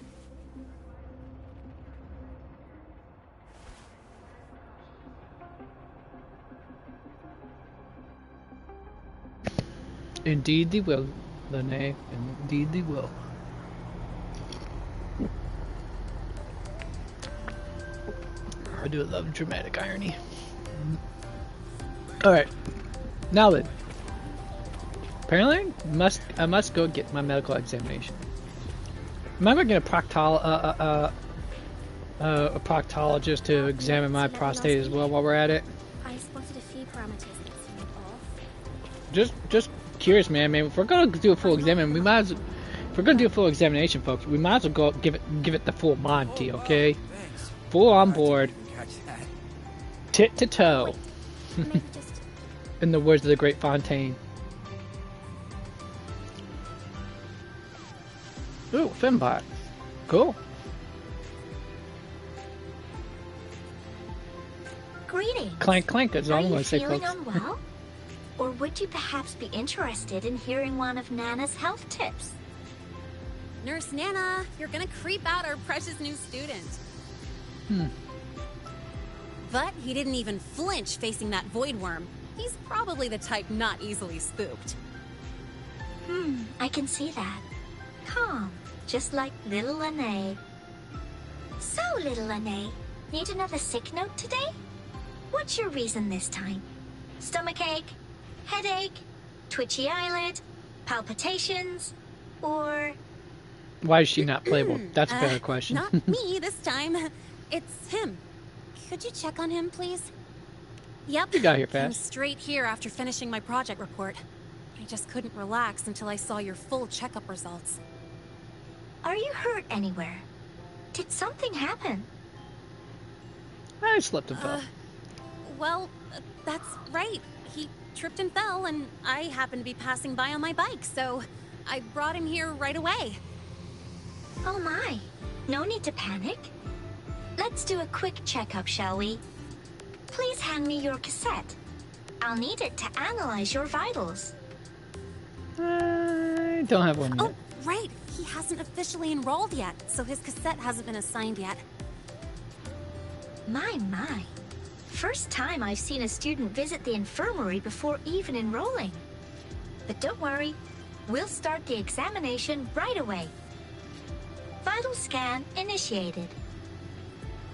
Indeed they will, Lene. Indeed they will. I do love dramatic irony. Alright. Now then. Apparently, I must go get my medical examination. Remember getting a proctologist to examine my prostate as well while we're at it? I spotted a few parameters that seemed off. Just curious, man. I mean, if we're gonna do a full exam, we might as, if we're gonna do a full examination, folks, we might as well go give it the full Monty, okay? Full on board, tit to toe. In the words of the great Fontaine. Ooh, Fembot. Cool. Greetings. Clank clank is all I'm going to say, Are you folks. feeling unwell? Or would you perhaps be interested in hearing one of Nana's health tips? Nurse Nana, you're gonna creep out our precious new student. But he didn't even flinch facing that void worm. He's probably the type not easily spooked. I can see that. Calm, just like little Lene. So, little Lene, need another sick note today? What's your reason this time? Stomachache? Headache? Twitchy eyelid? Palpitations? Or... Why is she not playable? That's a better question. Not me this time. It's him. Could you check on him, please? Yep. You got here Came fast. straight here after finishing my project report. I just couldn't relax until I saw your full checkup results. Are you hurt anywhere? Did something happen? I slept and fell. Well, that's right. He tripped and fell, and I happened to be passing by on my bike, so I brought him here right away. Oh my. No need to panic. Let's do a quick checkup, shall we? Please hand me your cassette. I'll need it to analyze your vitals. I don't have one yet. Oh, right. He hasn't officially enrolled yet, so his cassette hasn't been assigned yet. My. First time I've seen a student visit the infirmary before even enrolling. But don't worry, we'll start the examination right away. Vital scan initiated.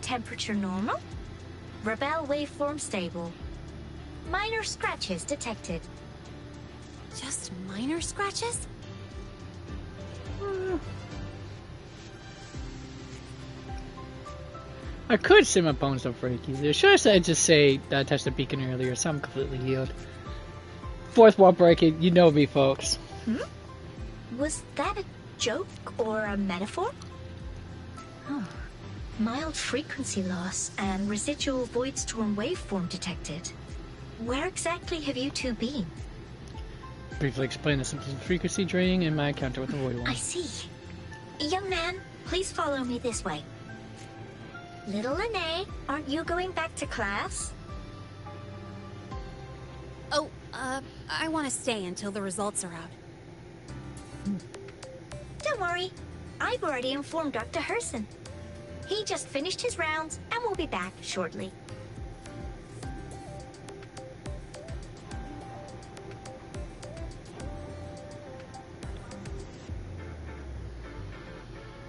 Temperature normal. Rebel waveform stable. Minor scratches detected. Just minor scratches? I could say my bones don't break easy. Should I said just say that I touched the beacon earlier, so I'm completely healed. Fourth wall breaking, you know me, folks. Was that a joke or a metaphor? Oh. Mild frequency loss and residual void storm waveform detected. Where exactly have you two been? Briefly explain the symptoms of frequency draining and my encounter with the void one. I see. Young man, please follow me this way. Little Lene, aren't you going back to class? Oh, I want to stay until the results are out. Don't worry. I've already informed Dr. Herson. He just finished his rounds and will be back shortly.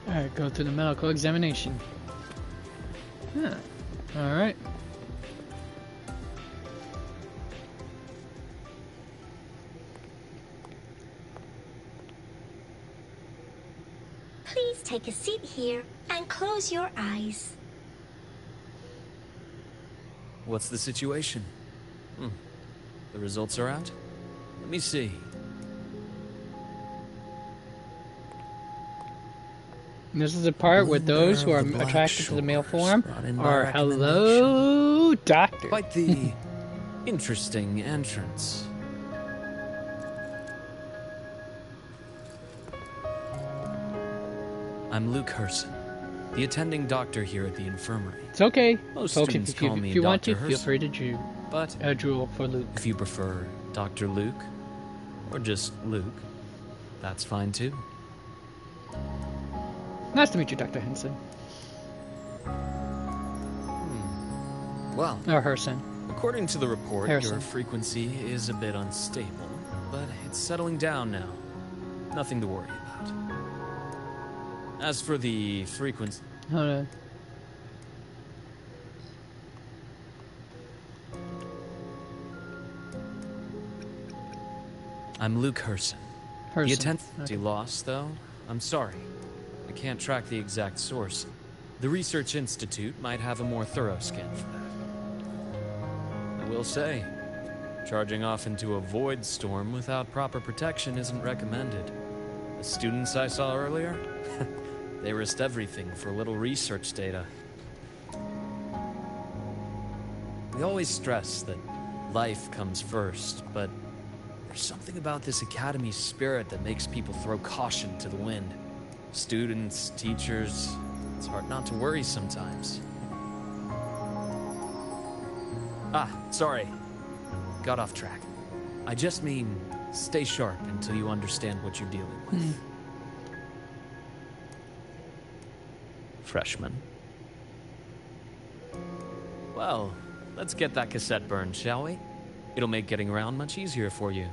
Alright, go through the medical examination. Huh. Alright. Please take a seat here and close your eyes. What's the situation? The results are out? Let me see. This is the part where those who are attracted to the male form are hello, doctor. Quite the interesting entrance. I'm Luke Herson, the attending doctor here at the infirmary. It's okay. Most Folks, students if call me you want to, Dr. feel Herson, free to drool. But drool for Luke. If you prefer Dr. Luke, or just Luke, that's fine too. Nice to meet you, Dr. Henson. Well, or Herson. According to the report, Harrison. your frequency is a bit unstable, but it's settling down now. Nothing to worry about. As for the frequency... Hold on. I'm Luke Herson. Herson. The attendance loss, though, I'm sorry. I can't track the exact source. The Research Institute might have a more thorough scan for that. I will say, charging off into a void storm without proper protection isn't recommended. The students I saw earlier? They risked everything for a little research data. We always stress that life comes first, but there's something about this academy spirit that makes people throw caution to the wind. Students, teachers, it's hard not to worry sometimes. Ah, sorry. Got off track. I just mean, stay sharp until you understand what you're dealing with. Freshman. Well, let's get that cassette burned, shall we? It'll make getting around much easier for you.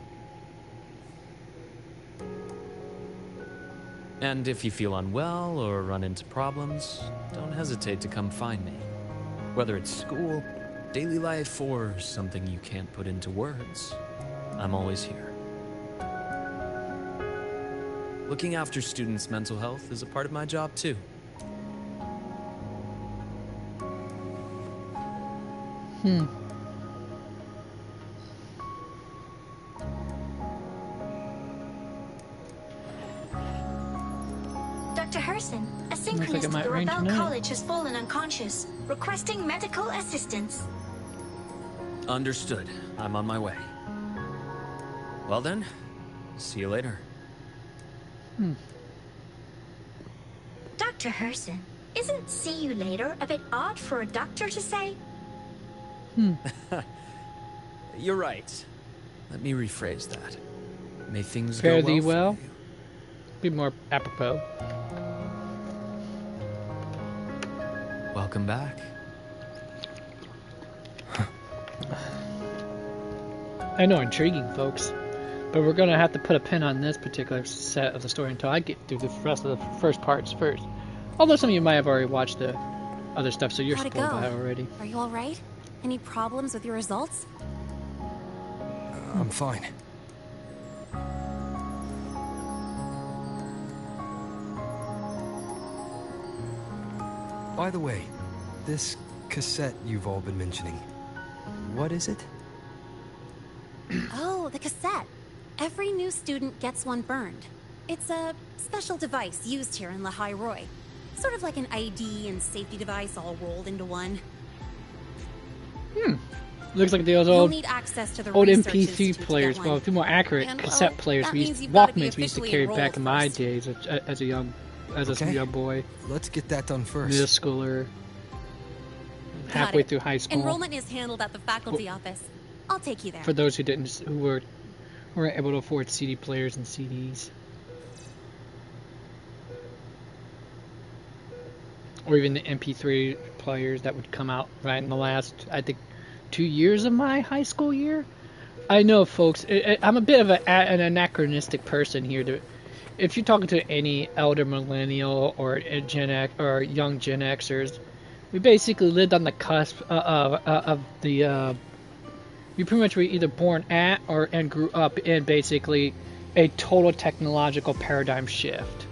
And if you feel unwell or run into problems, don't hesitate to come find me. Whether it's school, daily life, or something you can't put into words, I'm always here. Looking after students' mental health is a part of my job, too. Dr. Herson, a synchronist at the Rebel College has fallen unconscious, requesting medical assistance. Understood. I'm on my way. Well then, see you later. Dr. Herson, isn't see you later a bit odd for a doctor to say? You're right. Let me rephrase that. May things Fare go thee well. well. Be more apropos. Welcome back. I know, intriguing, folks. But we're gonna have to put a pin on this particular set of the story until I get through the rest of the first parts first. Although some of you might have already watched the other stuff, so you're How'd it spoiled go? by it already. Are you all right? Any problems with your results? I'm fine. By the way, this cassette you've all been mentioning, what is it? Oh, the cassette. Every new student gets one burned. It's a special device used here in La High Roy. Sort of like an ID and safety device all rolled into one. Looks like those You'll old need access to the old research MP3 institute to get players, one. well, to be more accurate, And, cassette well, players. that We means used, you've gotta be Walkmans we used to officially carry back enrolled in my first. days as a young boy, Let's get that done first. middle schooler, Got halfway it. through high school. Enrollment is handled at the faculty office. I'll take you there. For those who weren't able to afford CD players and CDs, or even the MP3 players that would come out right in the last, I think, 2 years of my high school year. I know, folks, I'm a bit of an anachronistic person here. If you're talking to any elder millennial or a Gen X or young Gen Xers, we basically lived on the cusp of the. We pretty much were either born at and grew up in basically a total technological paradigm shift.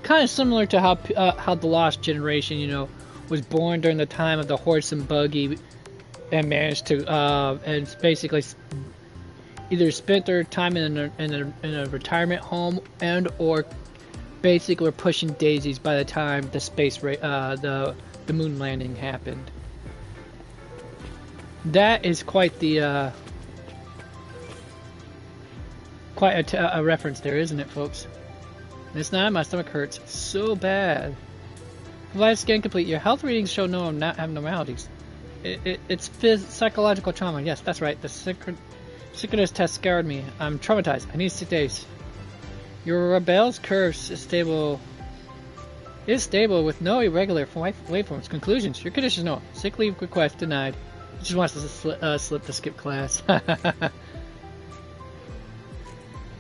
Kind of similar to how the Lost Generation, was born during the time of the horse and buggy, and managed to and basically either spent their time in a retirement home and or basically were pushing daisies by the time the moon landing happened. That is quite the a reference there, isn't it, folks? This night my stomach hurts so bad. Life scan complete. Your health readings show no abnormalities. It's psychological trauma. Yes, that's right. The synchronous test scared me. I'm traumatized. I need 6 days. Your rebel's curve is stable with no irregular waveforms. Conclusions. Your conditions no. Sick leave request denied. He just wants to slip to skip class.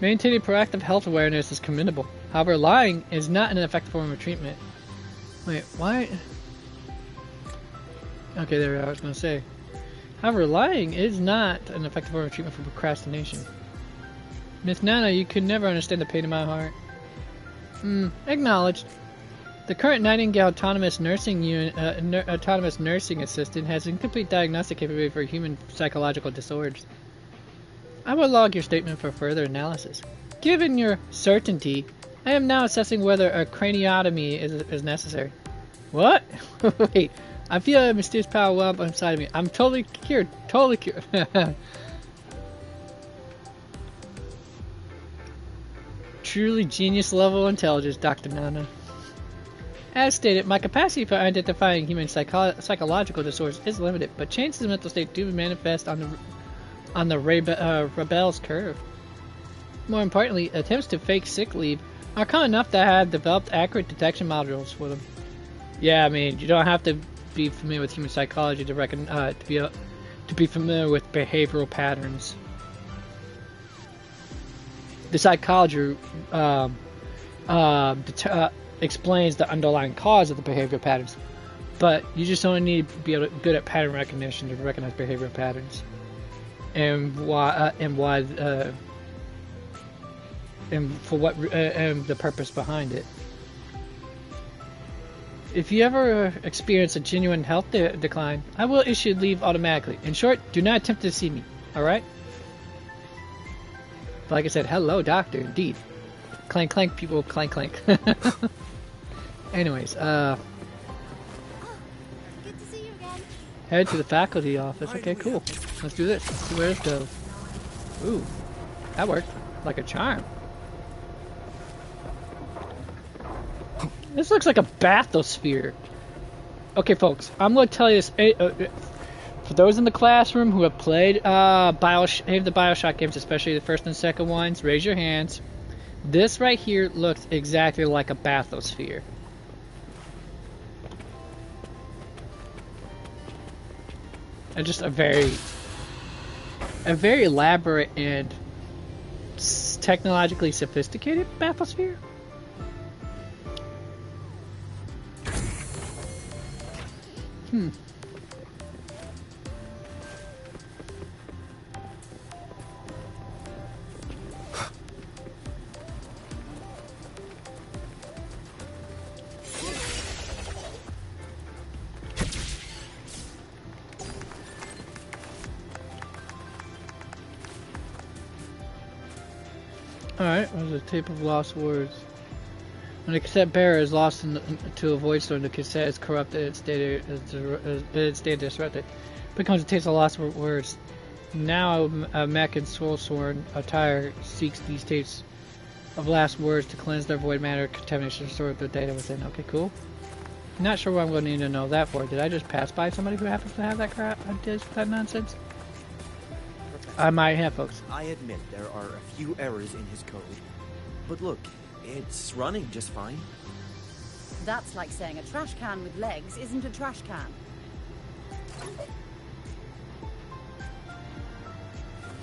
Maintaining proactive health awareness is commendable. However, lying is not an effective form of treatment. Wait, why? Okay, there I was going to say. However, lying is not an effective form of treatment for procrastination. Miss Nana, you could never understand the pain in my heart. Acknowledged. The current Nightingale Autonomous Nursing Assistant has incomplete diagnostic capability for human psychological disorders. I will log your statement for further analysis. Given your certainty I am now assessing whether a craniotomy is necessary. What? Wait, I feel a mysterious power well up inside of me. I'm totally cured. Totally cured. Truly genius level intelligence, Dr. Nana. As stated, my capacity for identifying human psychological disorders is limited, but changes in mental state do manifest on the rebel's curve. More importantly, attempts to fake sick leave are common enough that I have developed accurate detection modules for them. Yeah, I mean, you don't have to be familiar with human psychology to be familiar with behavioral patterns. The psychology explains the underlying cause of the behavioral patterns, but you just only need to be good at pattern recognition to recognize behavioral patterns and the purpose behind it. If you ever experience a genuine health decline, I will issue leave automatically. In short, do not attempt to see me. All right? Like I said, hello, doctor. Indeed. Clank, clank, people. Clank, clank. Anyways, Good to see you again. head to the faculty office. Okay, cool. Let's do this. Let's see where this goes. Ooh, that worked like a charm. This looks like a bathysphere. Okay, folks, I'm going to tell you this. For those in the classroom who have played the Bioshock games, especially the first and second ones, raise your hands. This right here looks exactly like a bathysphere. And just a very elaborate and technologically sophisticated bathysphere. Alright, there's a tape of lost words. When a cassette bearer is lost to a void storm, the cassette is corrupted, its data disrupted. Becomes a tape of lost words. Now a mech in soul-sworn attire seeks these tapes of last words to cleanse their void matter contamination and store the data within. Okay, cool. Not sure what I'm going to need to know that for. Did I just pass by somebody who happens to have that crap? That nonsense? I might have, folks. I admit there are a few errors in his code. But look, it's running just fine. That's like saying a trash can with legs isn't a trash can.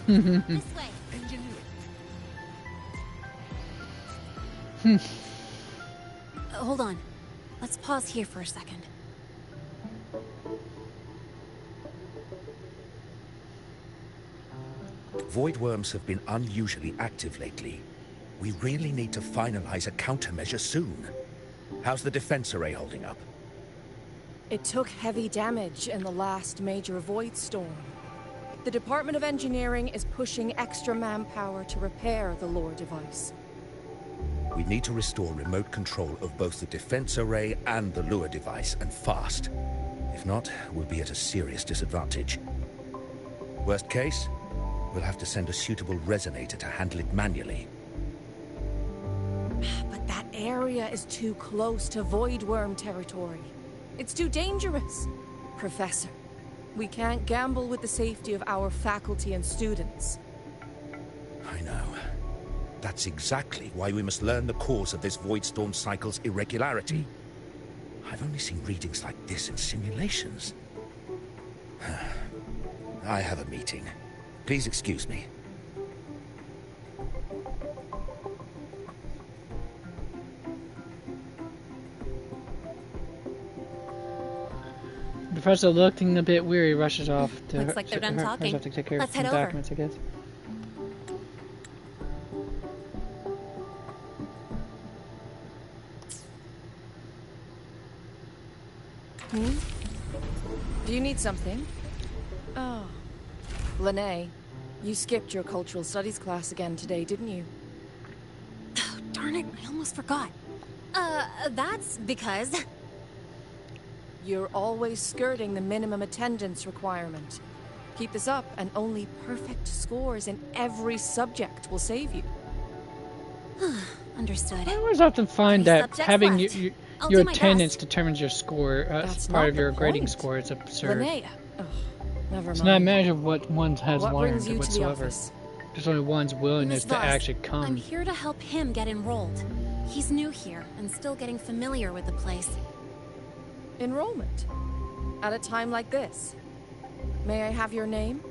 This way. Hold on. Let's pause here for a second. Void worms have been unusually active lately. We really need to finalize a countermeasure soon. How's the defense array holding up? It took heavy damage in the last major void storm. The Department of Engineering is pushing extra manpower to repair the lore device. We need to restore remote control of both the defense array and the lure device, and fast. If not, we'll be at a serious disadvantage. Worst case, we'll have to send a suitable resonator to handle it manually. But that area is too close to void worm territory. It's too dangerous. Professor, we can't gamble with the safety of our faculty and students. I know. That's exactly why we must learn the cause of this void storm cycle's irregularity. I've only seen readings like this in simulations. I have a meeting. Please excuse me. The professor, looking a bit weary, rushes off to Looks like they're done talking. To take care Let's of some head over. documents, I guess. Do you need something? Oh. Lene, you skipped your cultural studies class again today, didn't you? Darn Darn it, I almost forgot. That's because... You're always skirting the minimum attendance requirement. Keep this up, and only perfect scores in every subject will save you. Understood. I always often find that having your my attendance best. determines your score. That's part not of the your grading point. score. It's absurd. Linnea. Ugh, never It's mind. not a measure of what one has What learned brings you to the whatsoever. office? There's only one's willingness Miss to Voss, actually I'm come. here to help him get enrolled. He's new here and still getting familiar with the place. Enrollment? At a time like this? May I have your name?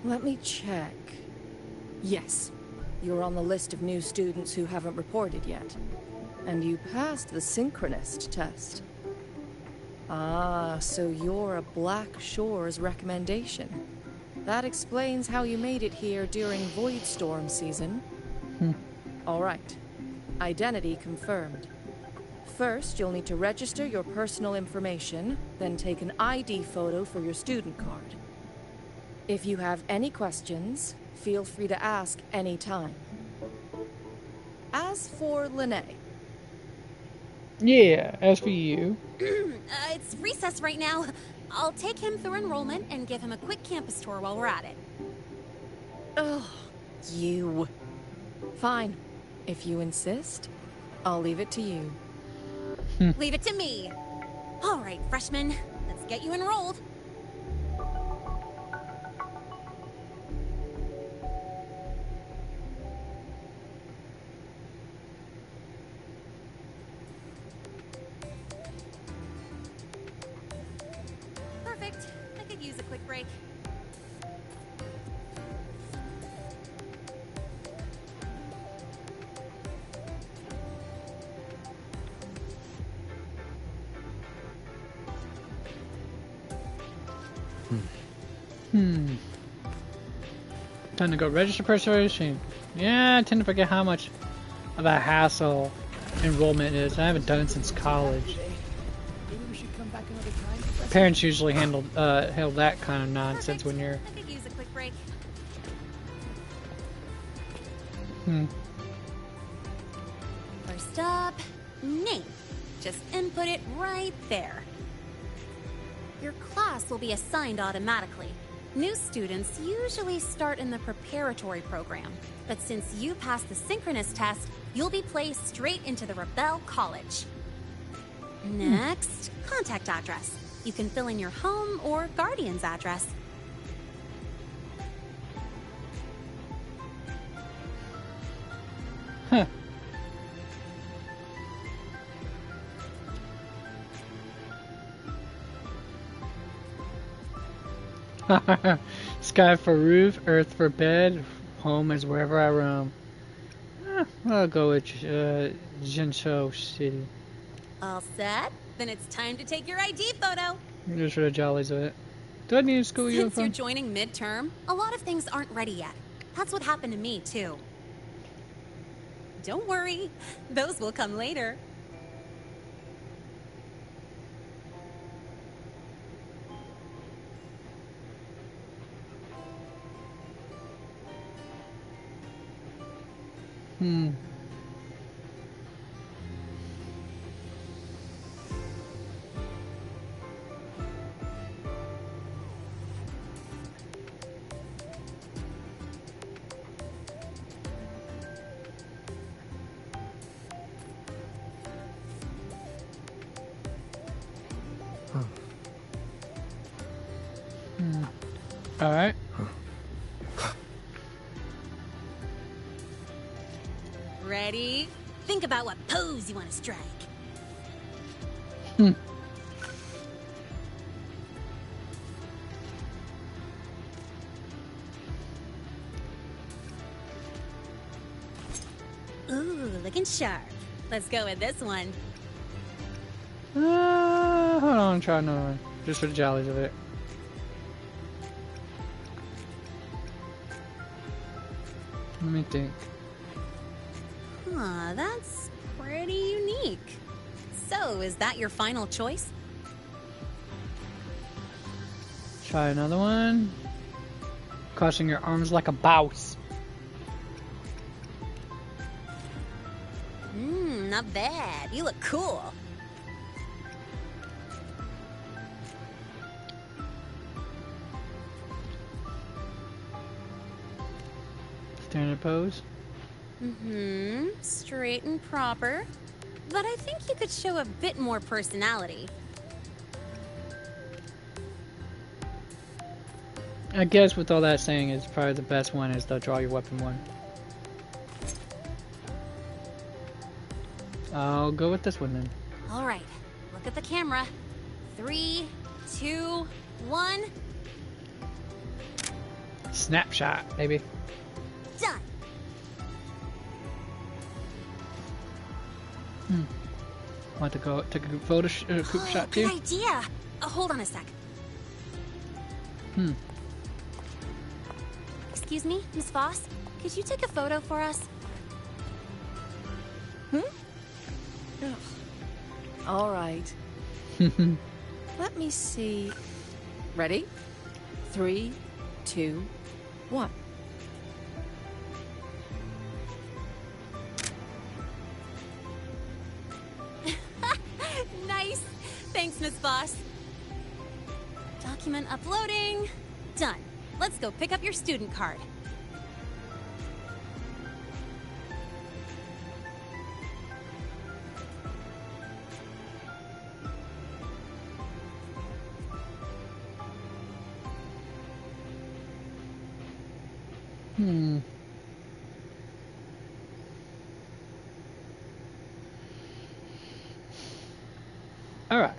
Let me check. Yes, you're on the list of new students who haven't reported yet. And you passed the synchronist test. Ah, so you're a Black Shores recommendation. That explains how you made it here during Void Storm season. All right. Identity confirmed. First, you'll need to register your personal information, then take an ID photo for your student card. If you have any questions, feel free to ask any time. As for Linnea. Yeah, as for you. It's recess right now. I'll take him through enrollment and give him a quick campus tour while we're at it. Oh, you. Fine. If you insist, I'll leave it to you. Leave it to me. All right, freshman, let's get you enrolled. Perfect. I could use a quick break. Time to go register preparation. Yeah, I tend to forget how much of a hassle enrollment is. I haven't done it since college. Parents usually handle that kind of nonsense when you're. I could use a quick break. First up, name. Just input it right there. Your class will be assigned automatically. New students usually start in the preparatory program, but since you passed the synchronous test, you'll be placed straight into the Rebel College. Next, contact address. You can fill in your home or guardian's address. Huh. Sky for roof, earth for bed, home is wherever I roam. I'll go with Jinzhou City. All set? Then it's time to take your ID photo. Just for the jollies of it. Do I need a school Since uniform? you're joining midterm, a lot of things aren't ready yet. That's what happened to me, too. Don't worry, those will come later. All right. Ready? Think about what pose you want to strike. Ooh, looking sharp. Let's go with this one. Hold on, try another one. Just for the jollies of it. Let me think. Huh, that's pretty unique. So, is that your final choice? Try another one. Crossing your arms like a boss. Not bad. You look cool. Standard pose. Straight and proper. But I think you could show a bit more personality. I guess with all that saying, it's probably the best one is the draw your weapon one. I'll go with this one then. All right, look at the camera. 3, 2, 1. Snapshot, baby. Done. Want to go take a group photo group shot too? Good idea. Hold on a sec. Excuse me, Miss Voss. Could you take a photo for us? All right. Let me see. Ready? 3, 2, 1. Nice. Thanks, Miss Voss. Document uploading. Done. Let's go pick up your student card. Alright.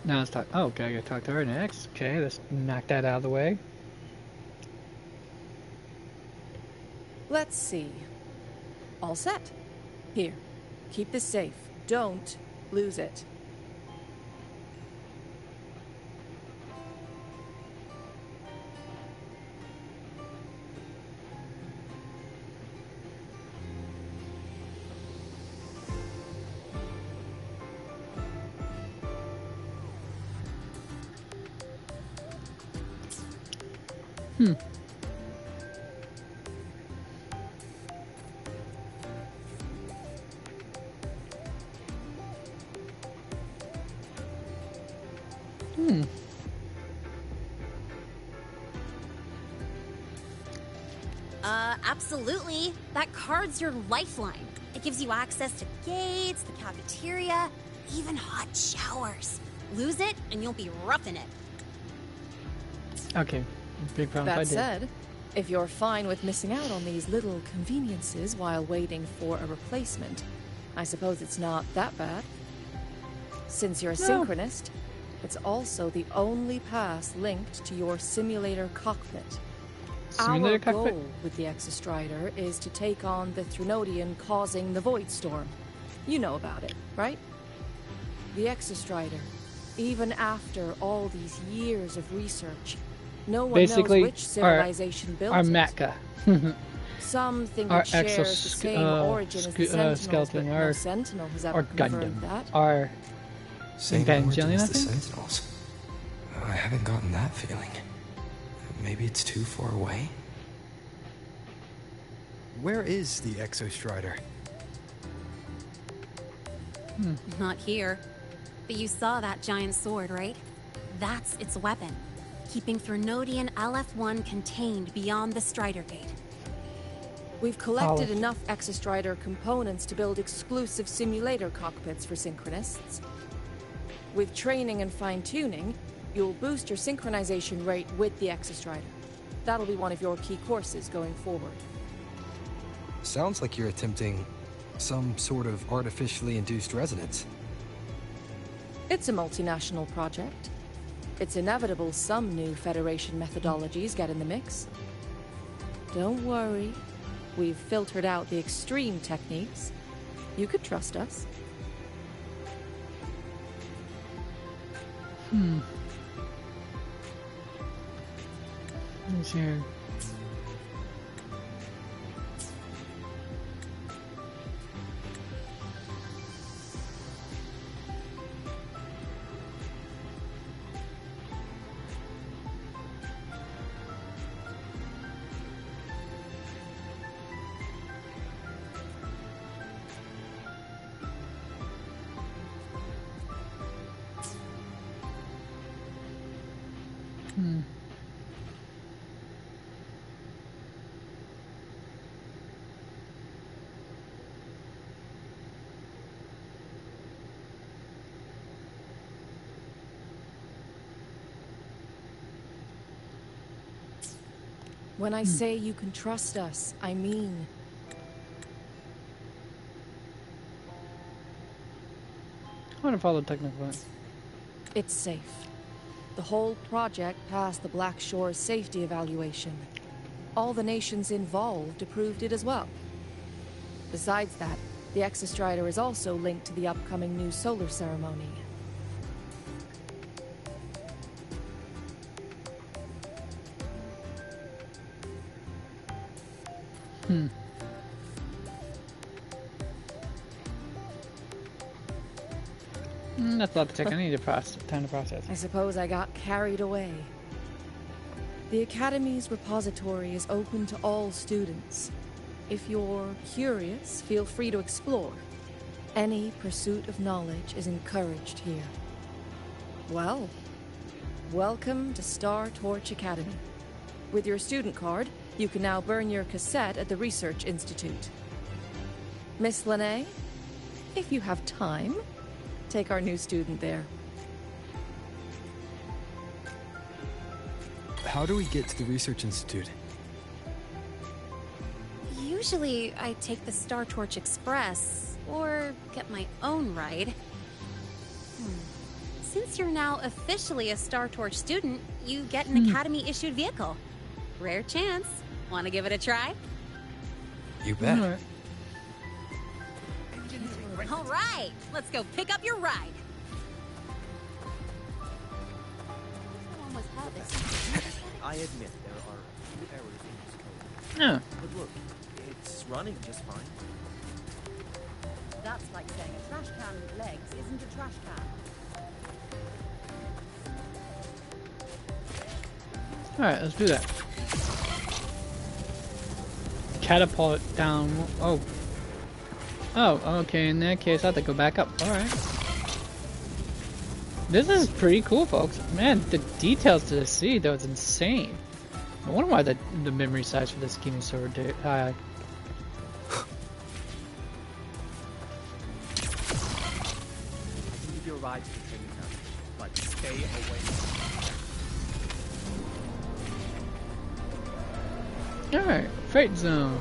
Now let's talk. Oh, okay, I gotta talk to her next. Okay, let's knock that out of the way. Let's see. All set. Here, keep this safe. Don't lose it. Absolutely. That card's your lifeline. It gives you access to gates, the cafeteria, even hot showers. Lose it, and you'll be roughing it. Okay, big problem if I That did. said, if you're fine with missing out on these little conveniences while waiting for a replacement, I suppose it's not that bad. Since you're a synchronist, it's also the only pass linked to your simulator cockpit. Simulator Our cockpit? goal with the Exostrider is to take on the Threnodian causing the Void Storm. You know about it, right? The Exostrider, even after all these years of research, no one Basically, knows which civilization built our it. Mecha. Some think Our it shares the same origin as the Sentinels, skeleton, but our, no Sentinel has ever or confirmed Gundam, that. our Same Evangelion, origin I as the think? Sentinels. I haven't gotten that feeling. Maybe it's too far away? Where is the Exostrider? Not here. But you saw that giant sword, right? That's its weapon, keeping Threnodian LF-1 contained beyond the Strider Gate. We've collected enough Exostrider components to build exclusive simulator cockpits for synchronists. With training and fine-tuning, you'll boost your synchronization rate with the Exostrider. That'll be one of your key courses going forward. Sounds like you're attempting some sort of artificially induced resonance. It's a multinational project. It's inevitable some new Federation methodologies get in the mix. Don't worry. We've filtered out the extreme techniques. You could trust us. Who's here? When I say you can trust us, I mean... I want to follow the technical plan. It's safe. The whole project passed the Black Shore's safety evaluation. All the nations involved approved it as well. Besides that, the Exostrider is also linked to the upcoming new solar ceremony. That's a lot to take. I need to time to process. I suppose I got carried away. The Academy's repository is open to all students. If you're curious, feel free to explore. Any pursuit of knowledge is encouraged here. Well, welcome to Star Torch Academy. With your student card, you can now burn your cassette at the Research Institute. Miss Lene, if you have time, take our new student there. How do we get to the Research Institute? Usually, I take the Star Torch Express, or get my own ride. Since you're now officially a Star Torch student, you get an Academy-issued vehicle. Rare chance. Want to give it a try? You bet. All right, let's go pick up your ride. I admit there are a few errors in this code. Yeah. But look, it's running just fine. That's like saying a trash can with legs isn't a trash can. Alright, let's do that. Catapult down. Oh. Oh, okay, in that case I have to go back up. Alright. This is pretty cool, folks. Man, the details to the sea, though, it's insane. I wonder why the memory size for this game is so high. Give you a ride to the training camp, but stay away. Alright, freight zone.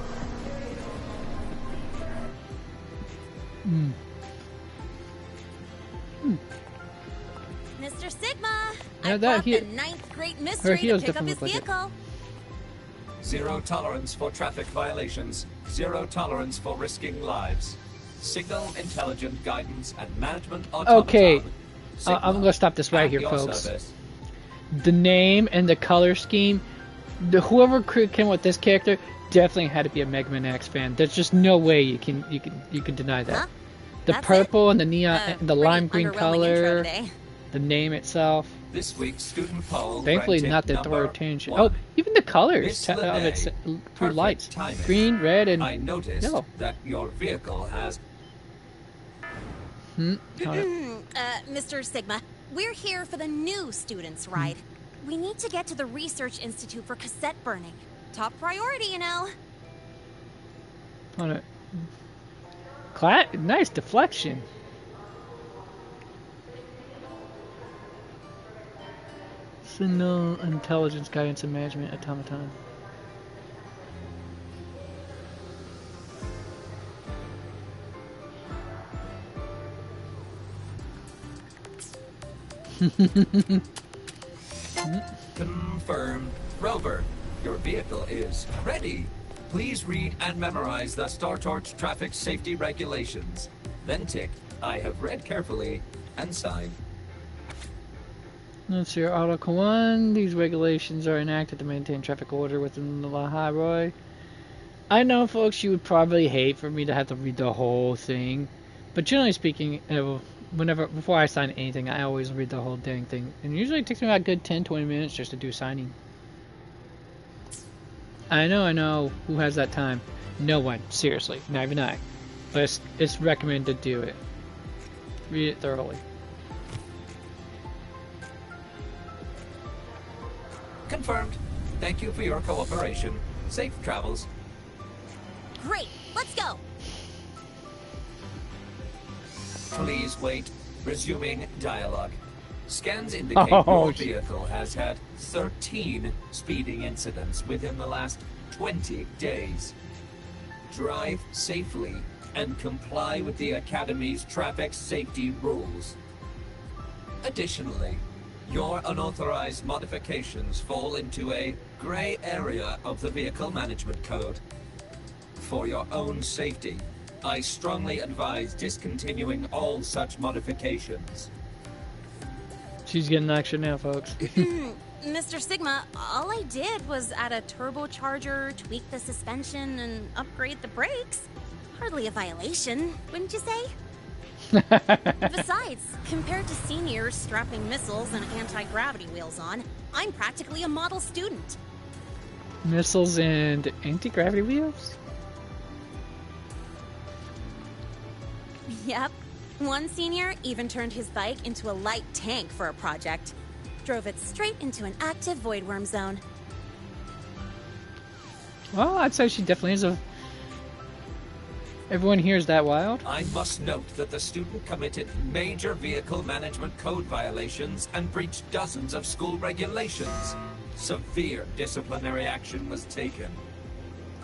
Mr. Sigma, Yeah, I that brought the ninth great mystery to pick up his vehicle. Zero tolerance for traffic violations. Zero tolerance for risking lives. Signal intelligent guidance and management automaton. Okay, I'm gonna stop this right here, folks. Service. The name and the color scheme, whoever came with this character definitely had to be a Mega Man X fan. There's just no way you can deny that. Huh? The That's purple and the neon, and the lime green underwhelming color, intro today. the name itself. This week's student poll. Thankfully, ranked not to number throw attention. 1. Oh, even the colors Miss of Lene, its through perfect lights: timing. green, red, and I noticed yellow. that your vehicle has. Mr. Sigma, we're here for the new students' ride. We need to get to the Research Institute for cassette burning. Top priority, you know. On it. Nice deflection. Signal intelligence guidance and management automaton. Confirmed. Rover, your vehicle is ready. Please read and memorize the Star Torch traffic safety regulations. Then tick, I have read carefully, and sign. That's your Article 1. These regulations are enacted to maintain traffic order within the highway. I know, folks, you would probably hate for me to have to read the whole thing, but generally speaking, before I sign anything, I always read the whole dang thing. And usually it takes me about a good 10-20 minutes just to do signing. I know, who has that time? No one, seriously, not even I. But it's recommended to do it. Read it thoroughly. Confirmed. Thank you for your cooperation. Safe travels. Great, let's go. Please wait. Resuming dialogue. Scans indicate your vehicle has had 13 speeding incidents within the last 20 days. Drive safely and comply with the Academy's traffic safety rules. Additionally, your unauthorized modifications fall into a gray area of the Vehicle Management Code. For your own safety, I strongly advise discontinuing all such modifications. She's getting action now, folks. Mr. Sigma, all I did was add a turbocharger, tweak the suspension, and upgrade the brakes. Hardly a violation, wouldn't you say? Besides, compared to seniors strapping missiles and anti-gravity wheels on, I'm practically a model student. Missiles and anti-gravity wheels? Yep. One senior even turned his bike into a light tank for a project. Drove it straight into an active voidworm zone. Well, I'd say she definitely is a... Everyone here is that wild? I must note that the student committed major Vehicle Management Code violations and breached dozens of school regulations. Severe disciplinary action was taken.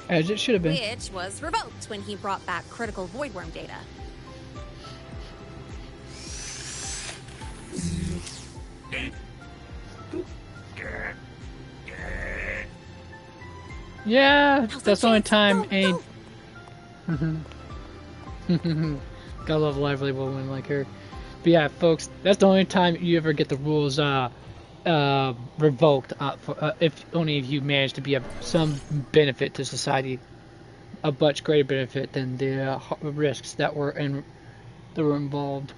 As it should have been. Which was revoked when he brought back critical voidworm data. Yeah, that's the only time a... Gotta love a lively woman like her. But yeah, folks, that's the only time you ever get the rules revoked if only if you manage to be of some benefit to society, a much greater benefit than the risks that were involved.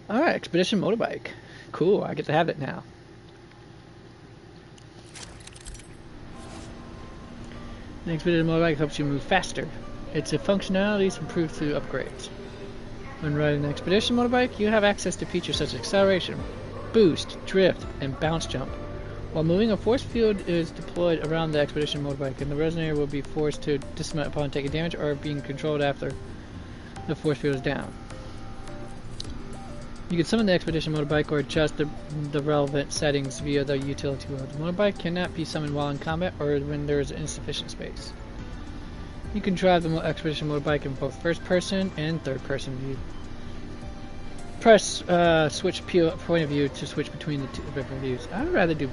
Alright, Expedition Motorbike. Cool, I get to have it now. The Expedition Motorbike helps you move faster. Its functionality is improved through upgrades. When riding the Expedition Motorbike, you have access to features such as acceleration, boost, drift, and bounce jump. While moving, a force field is deployed around the Expedition Motorbike, and the resonator will be forced to dismount upon taking damage or being controlled after the force field is down. You can summon the Expedition Motorbike or adjust the relevant settings via the utility mode. The motorbike cannot be summoned while in combat or when there is insufficient space. You can drive the Expedition Motorbike in both first person and third person view. Press switch point of view to switch between the two different views. I'd rather do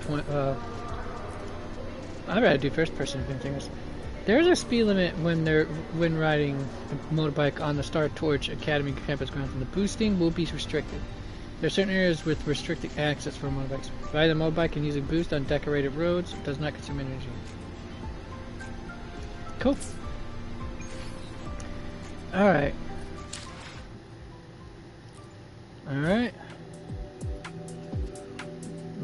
first person if anything else. There is a speed limit when riding a motorbike on the Star Torch Academy campus grounds, and the boosting will be restricted. There are certain areas with restricted access for motorbikes. Riding a motorbike and using boost on decorated roads does not consume energy. Cool. Alright. Alright.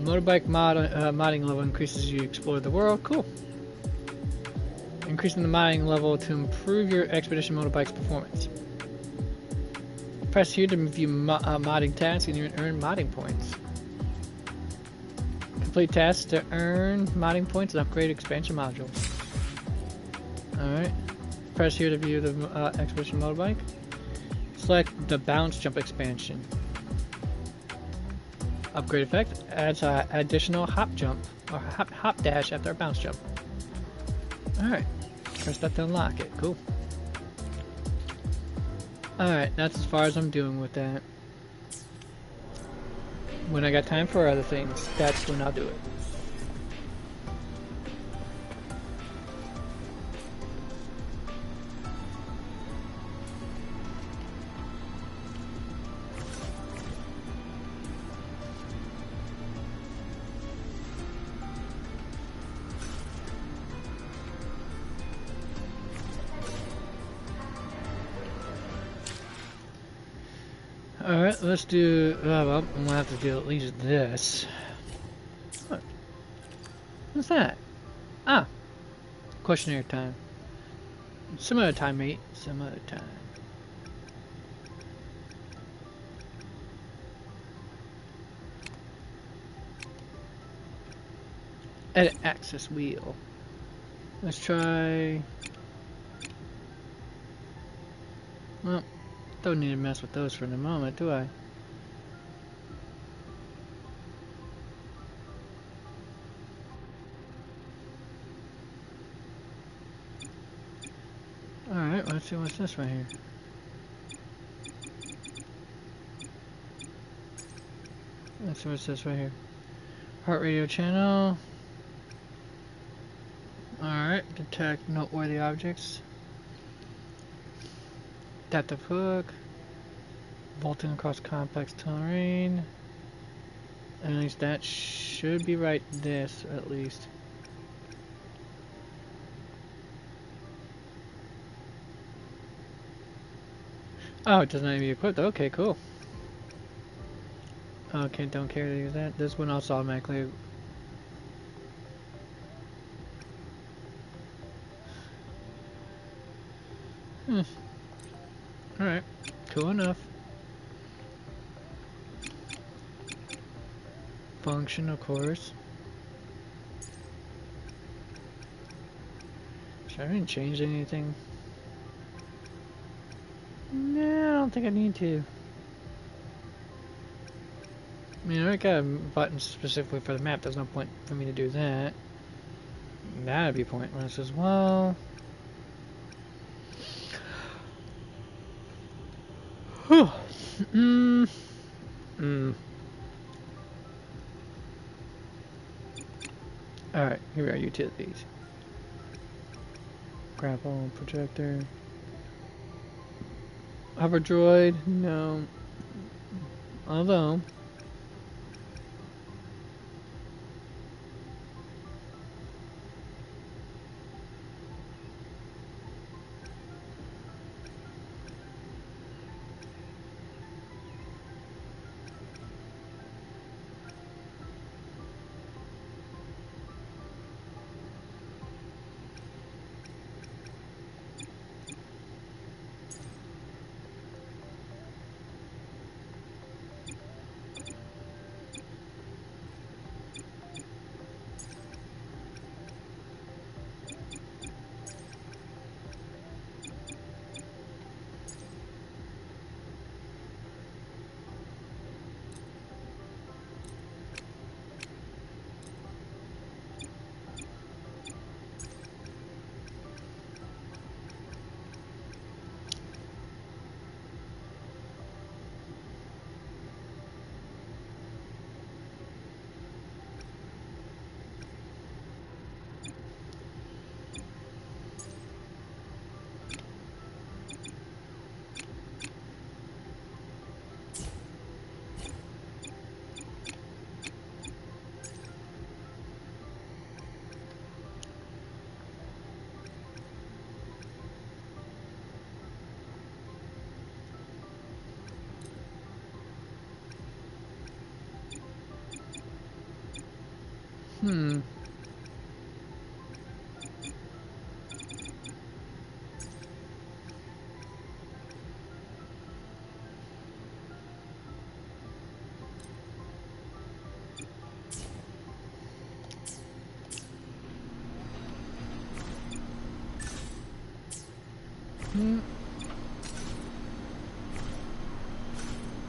Motorbike modding level increases as you explore the world. Cool. Increasing the modding level to improve your Expedition Motorbike's performance. Press here to view modding tasks and you earn modding points. Complete tasks to earn modding points and upgrade expansion modules. Alright. Press here to view the Expedition Motorbike. Select the bounce jump expansion. Upgrade effect adds an additional hop jump or hop dash after a bounce jump. Alright, press that to unlock it. Cool. Alright, that's as far as I'm doing with that. When I got time for other things, that's when I'll do it. Alright, let's do... well, I'm gonna have to do at least this. What? What's that? Ah! Questionnaire time. Some other time, mate. Some other time. Edit access wheel. Let's try... Well, don't need to mess with those for the moment, do I? Alright, let's see what's this right here. Let's see what's this right here. Heart radio channel. Alright, detect noteworthy objects. Depth of hook. Vaulting across complex terrain. At least that should be right. This, at least. Oh, it doesn't have to be equipped. Okay, cool. Okay, don't care to use that. This one also automatically. Alright, cool enough. Function, of course. Should I even change anything? No, I don't think I need to. I mean, I got a button specifically for the map. There's no point for me to do that. That'd be pointless as well. Alright, here we are, utilities. Grapple, projector. Hover droid, no. Although...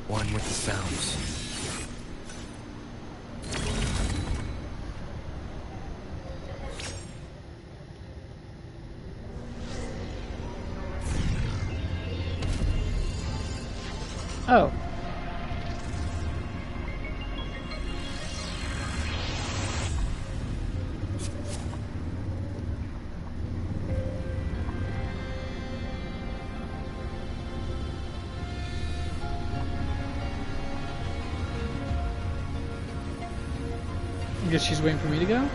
One with the sounds. Oh. I guess she's waiting for me to go?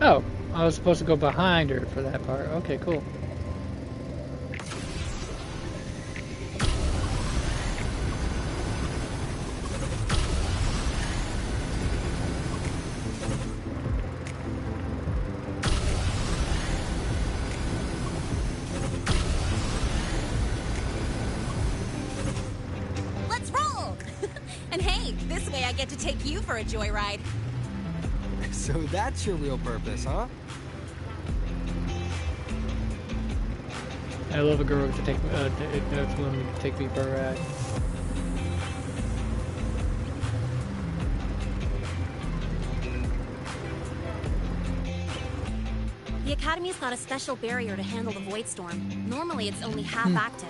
Oh, I was supposed to go behind her for that part. Okay, cool. get to take you for a joyride. So that's your real purpose, huh? I love a girl to take me for a ride. The Academy's got a special barrier to handle the Void Storm. Normally, it's only half active.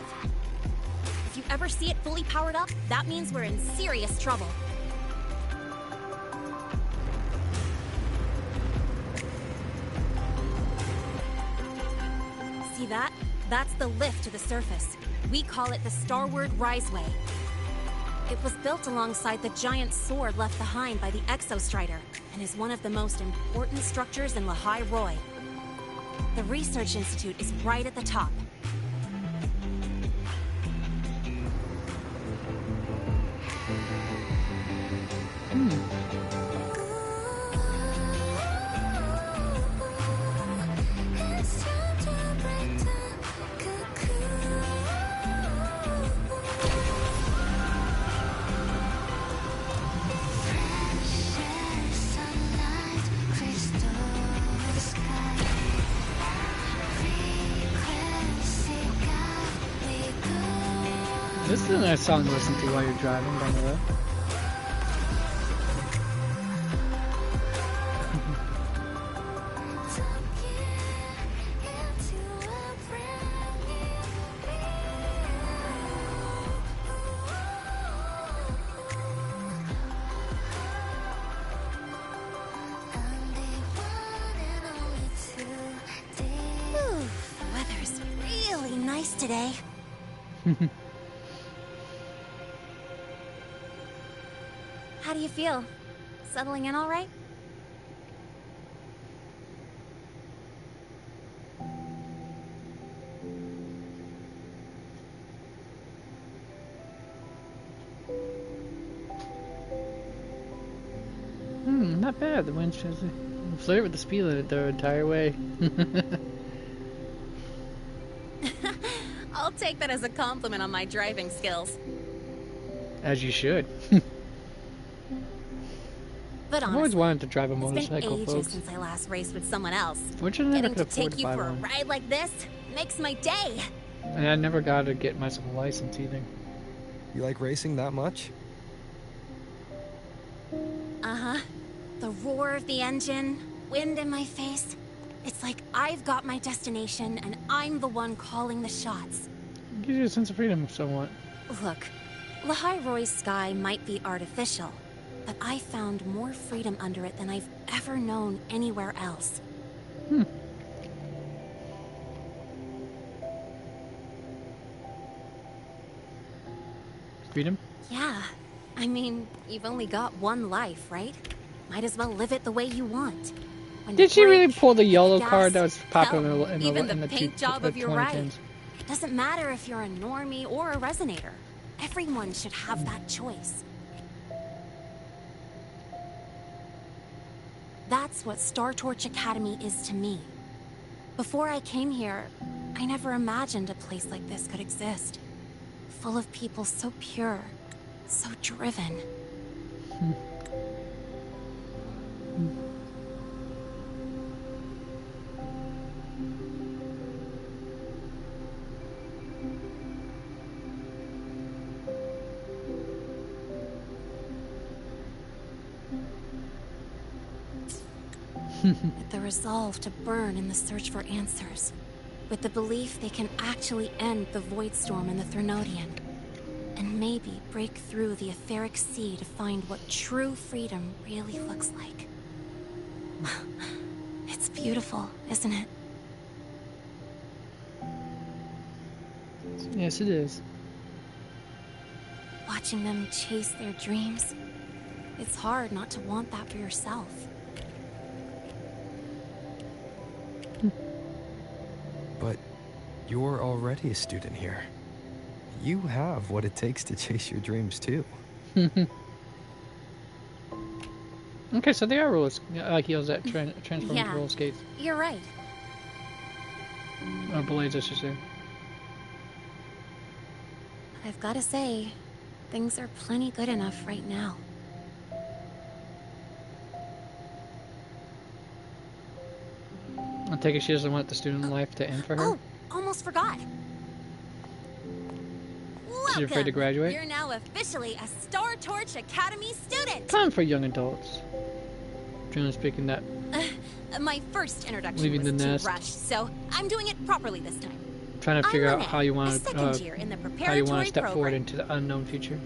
If you ever see it fully powered up, that means we're in serious trouble. See that? That's the lift to the surface. We call it the Starward Riseway. It was built alongside the giant sword left behind by the Exostrider, and is one of the most important structures in Lahai Roi. The Research Institute is right at the top. This is a nice song to listen to while you're driving, by the way. Weather's really nice today. How do you feel? Settling in all right? Not bad. The wind shows flirt with the speed limit the entire way. I'll take that as a compliment on my driving skills. As you should. But I've always wanted to drive a it's motorcycle, been ages folks. since I last raced with someone else. Fortunately, I never Getting could to afford take to you buy for a one. ride like this makes my day. And I never got to get myself a license either. You like racing that much? Uh-huh. The roar of the engine, wind in my face. It's like I've got my destination and I'm the one calling the shots. It gives you a sense of freedom somewhat. Look, Lahai Roi's sky might be artificial, but I found more freedom under it than I've ever known anywhere else. Freedom? Yeah. I mean, you've only got one life, right? Might as well live it the way you want. When Did you she really brake, pull the yellow gas, card that was popular hell, in even the the paint job of your 2010s? ride? It doesn't matter if you're a normie or a resonator. Everyone should have that choice. That's what Star Torch Academy is to me. Before I came here, I never imagined a place like this could exist. Full of people so pure, so driven. With the resolve to burn in the search for answers. With the belief they can actually end the Void Storm and the Threnodian. And maybe break through the etheric sea to find what true freedom really looks like. It's beautiful, isn't it? Yes, it is. Watching them chase their dreams. It's hard not to want that for yourself. But you're already a student here. You have what it takes to chase your dreams, too. Okay, so they are roller heels that transform into roller skates. You're right. Or blades, I should say. I've got to say, things are plenty good enough right now. I take it she doesn't want the student life to end for her. Oh, almost forgot. She's afraid to graduate. You're now officially a Star Torch Academy student. Time for young adults. Generally speaking, that My first introduction leaving was the too nest. rushed, so I'm doing it properly this time. Trying to figure out Lene, how you a want second to year in the how you want preparatory to step forward program. into the unknown future.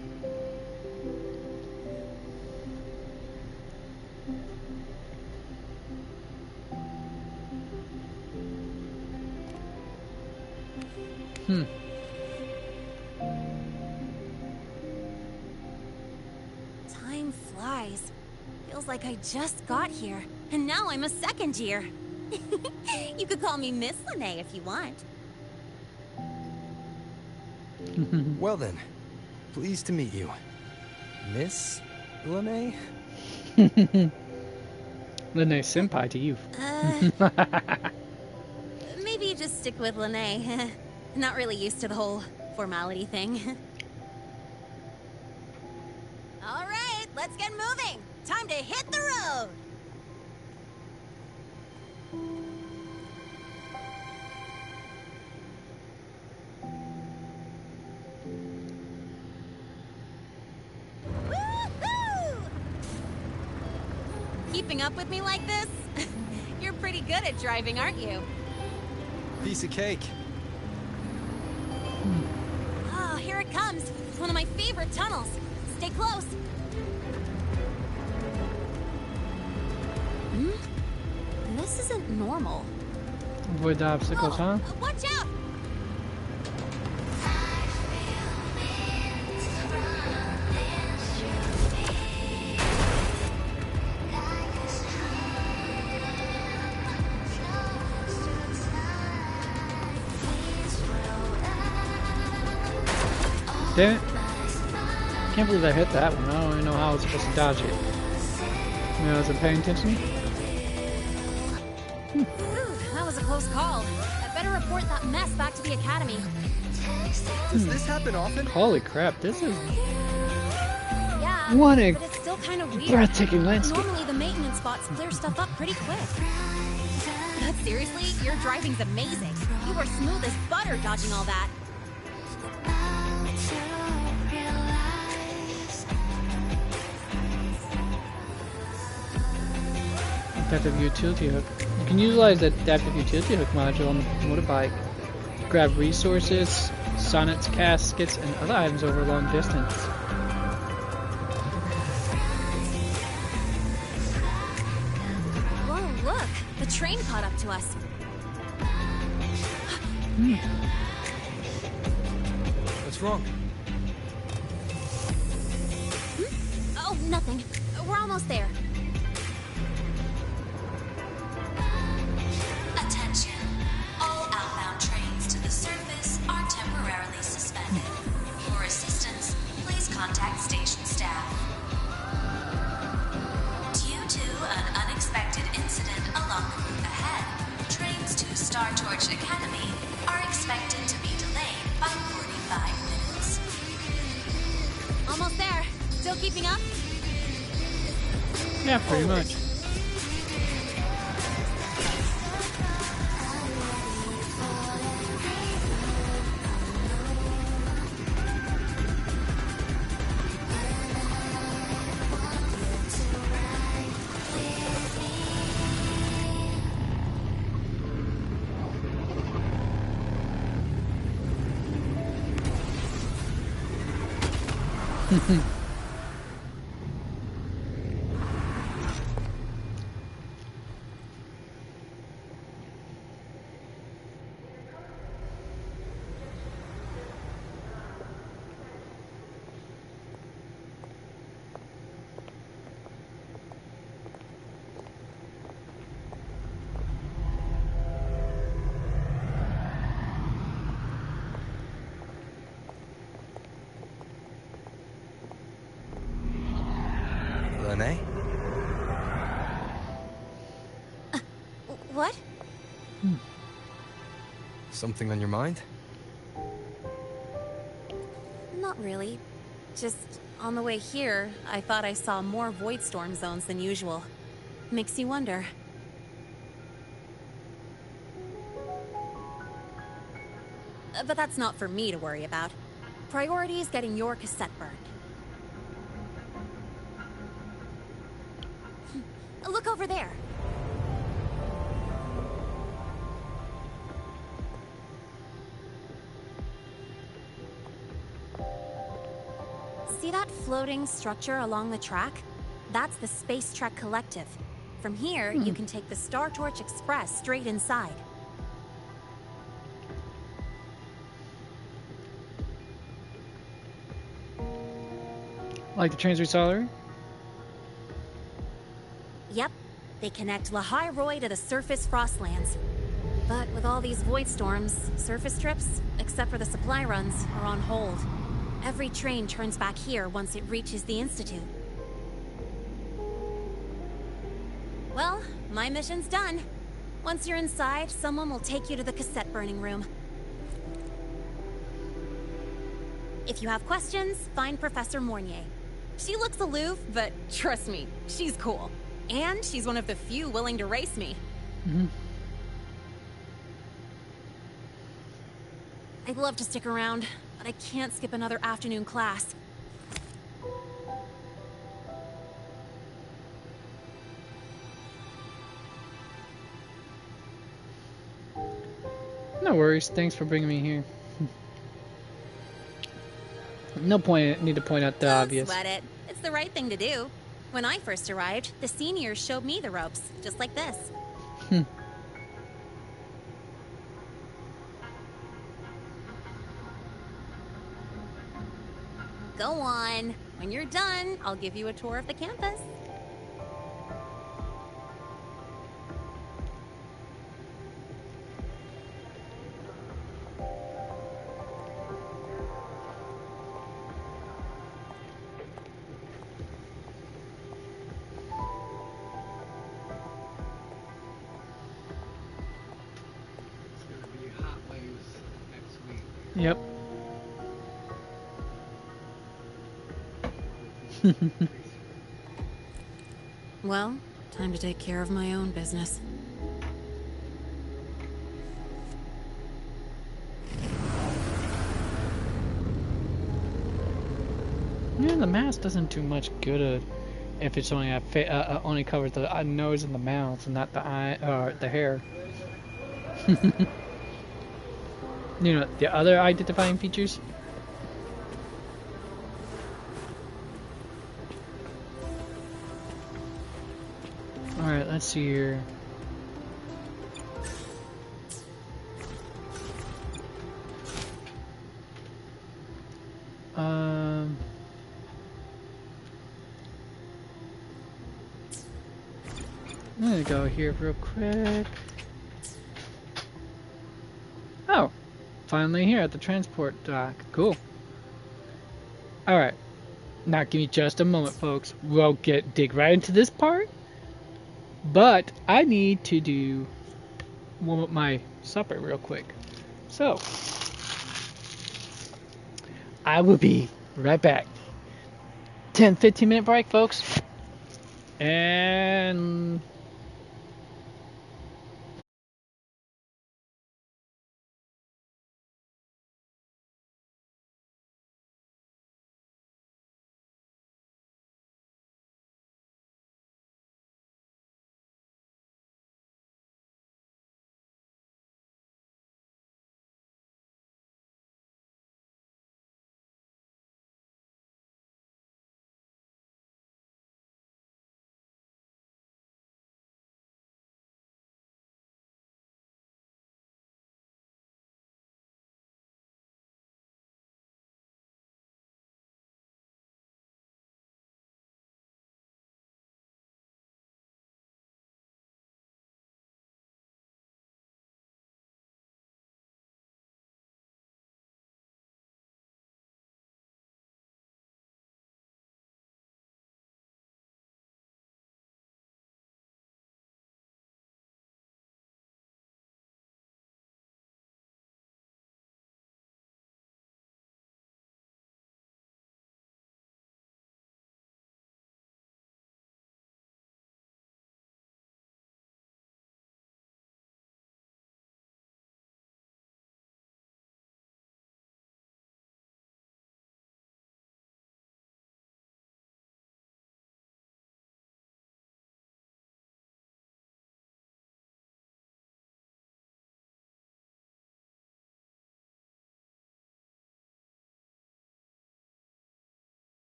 Time flies. Feels like I just got here, and now I'm a second year. You could call me Miss Lene if you want. Well then, pleased to meet you. Miss Lene? Lene senpai to you. Maybe just stick with Lene. Not really used to the whole formality thing. All right, let's get moving. Time to hit the road. Woohoo! Keeping up with me like this? You're pretty good at driving, aren't you? Piece of cake. Oh, here it comes. It's one of my favorite tunnels. Stay close. This isn't normal. Avoid the obstacles, huh? Watch out! Damn it. Can't believe I hit that one. I don't even know how I was supposed to dodge it. Maybe I wasn't paying attention. Ooh, that was a close call. I better report that mess back to the academy. Does this happen often? Holy crap, this is Yeah, what a but it's still kind of weird. breathtaking landscape. Normally the maintenance spots clear stuff up pretty quick. But seriously, your driving's amazing. You were smooth as butter dodging all that. Adaptive utility hook. You can utilize the adaptive utility hook module on the motorbike to grab resources, sonnets, caskets, and other items over a long distance. Whoa, look! The train caught up to us. What's wrong? Oh, nothing. We're almost there. Attention. All outbound trains to the surface are temporarily suspended. For assistance, please contact station staff. Due to an unexpected incident along the route ahead, trains to Star Torch Academy are expected to be delayed by 45 minutes. Almost there. Still keeping up? Yeah, pretty much. Lene? What? Something on your mind? Not really. Just on the way here, I thought I saw more void storm zones than usual. Makes you wonder. But that's not for me to worry about. Priority is getting your cassette burned. Look over there. See that floating structure along the track? That's the Space Trek Collective. From here, you can take the Star Torch Express straight inside. Like the trains we saw earlier? Yep, they connect Lahai Roy to the surface Frostlands. But with all these void storms, surface trips, except for the supply runs, are on hold. Every train turns back here once it reaches the Institute. Well, my mission's done. Once you're inside, someone will take you to the cassette burning room. If you have questions, find Professor Mornier. She looks aloof, but trust me, she's cool. And she's one of the few willing to race me. I'd love to stick around, but I can't skip another afternoon class. No worries. Thanks for bringing me here. No point. Need to point out the obvious. Sweat it. It's the right thing to do. When I first arrived, the seniors showed me the ropes, just like this. Go on. When you're done, I'll give you a tour of the campus. Yep. Well, time to take care of my own business. Yeah, the mask doesn't do much good if it's only only covers the nose and the mouth, and not the eye or the hair. You know, the other identifying features. Alright, let's see here. I'm gonna go here real quick. Oh, finally here at the transport dock. Cool. Alright. Now give me just a moment, folks. We'll dig right into this part. But I need to warm up my supper real quick. So I will be right back. 10-15 minute break, folks. And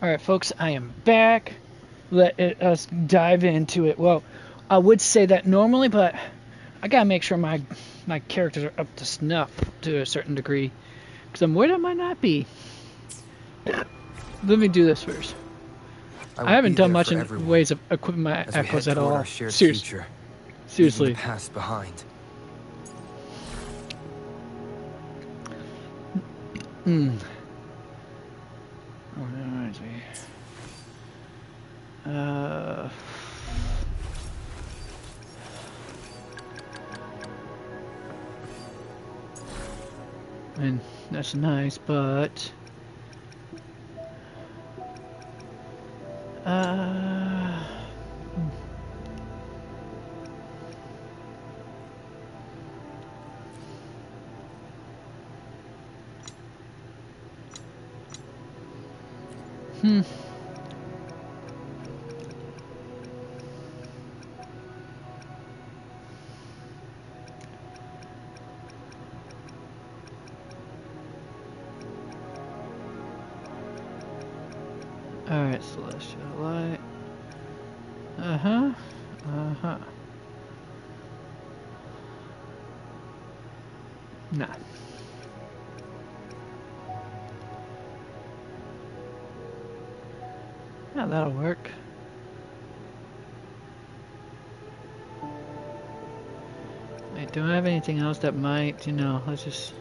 Alright, folks, I am back. Let us dive into it. Well, I would say that normally, but I gotta make sure my characters are up to snuff to a certain degree. Because I'm worried I might not be. Let me do this first. I haven't done much in ways of equipping my echoes at all. Seriously. Leaving the past behind. Hmm. Oh, that reminds me. And that's nice, but alright, celestial light. Nah. Yeah, that'll work. Wait, do I have anything else that might, let's just...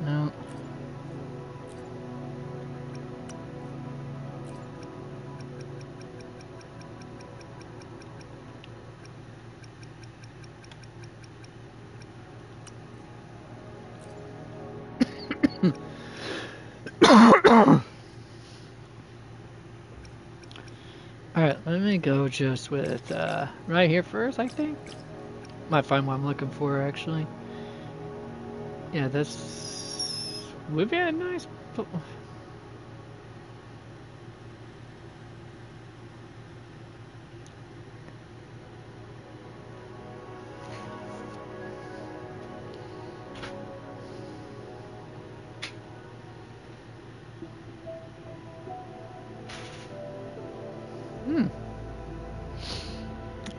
No. Alright, let me go just with, right here first, I think. Might find what I'm looking for, actually. Yeah, this would be a nice...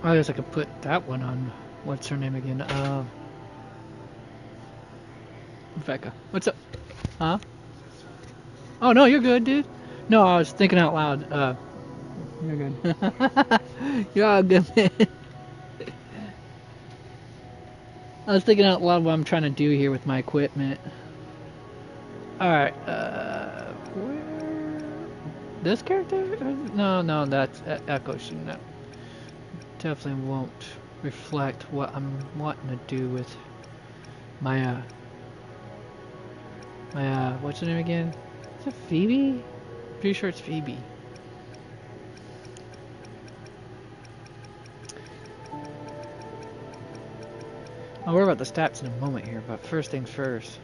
I guess I could put that one on. What's her name again? Becca. What's up? Huh? Oh no, you're good, dude. No, I was thinking out loud. You're good. You're all good, man. I was thinking out loud what I'm trying to do here with my equipment. Alright, where... This character? No, that's Echo. No. Definitely won't reflect what I'm wanting to do with my, what's her name again? Is it Phoebe? Pretty sure it's Phoebe. I'll worry about the stats in a moment here, but first things first.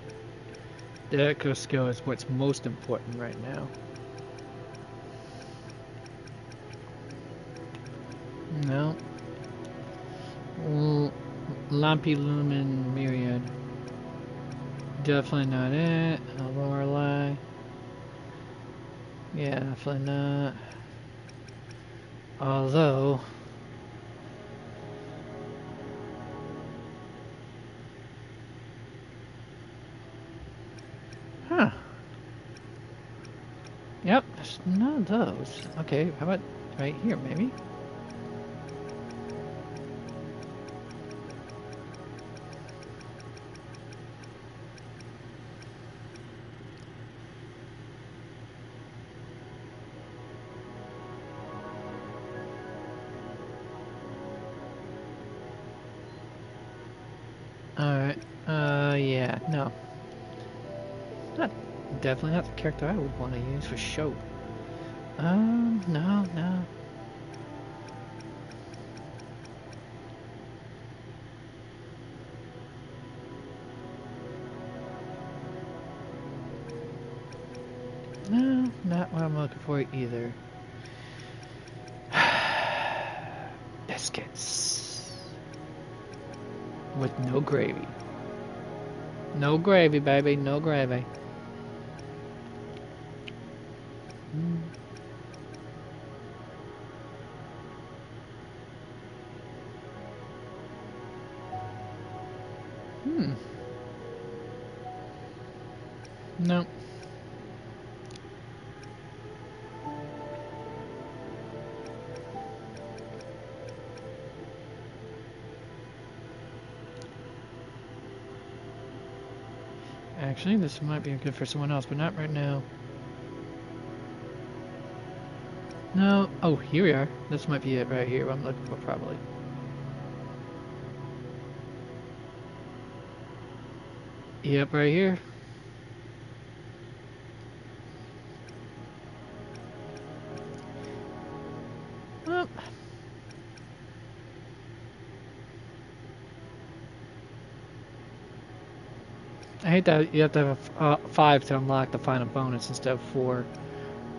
The Echo skill is what's most important right now. No. Lumpy Lumen Myriad. Definitely not it. Lorelei. Yeah, definitely not. Although... Huh. Yep, there's none of those. Okay, how about right here, maybe? Alright, yeah, no. Definitely not the character I would want to use for show. No. No, not what I'm looking for either. This biscuits with no gravy. No gravy, baby, no gravy. No. Actually, this might be good for someone else, but not right now. No. Oh, here we are. This might be it right here. What I'm looking for, probably. Yep, right here. Oh. I hate that you have to have 5 to unlock the final bonus instead of 4.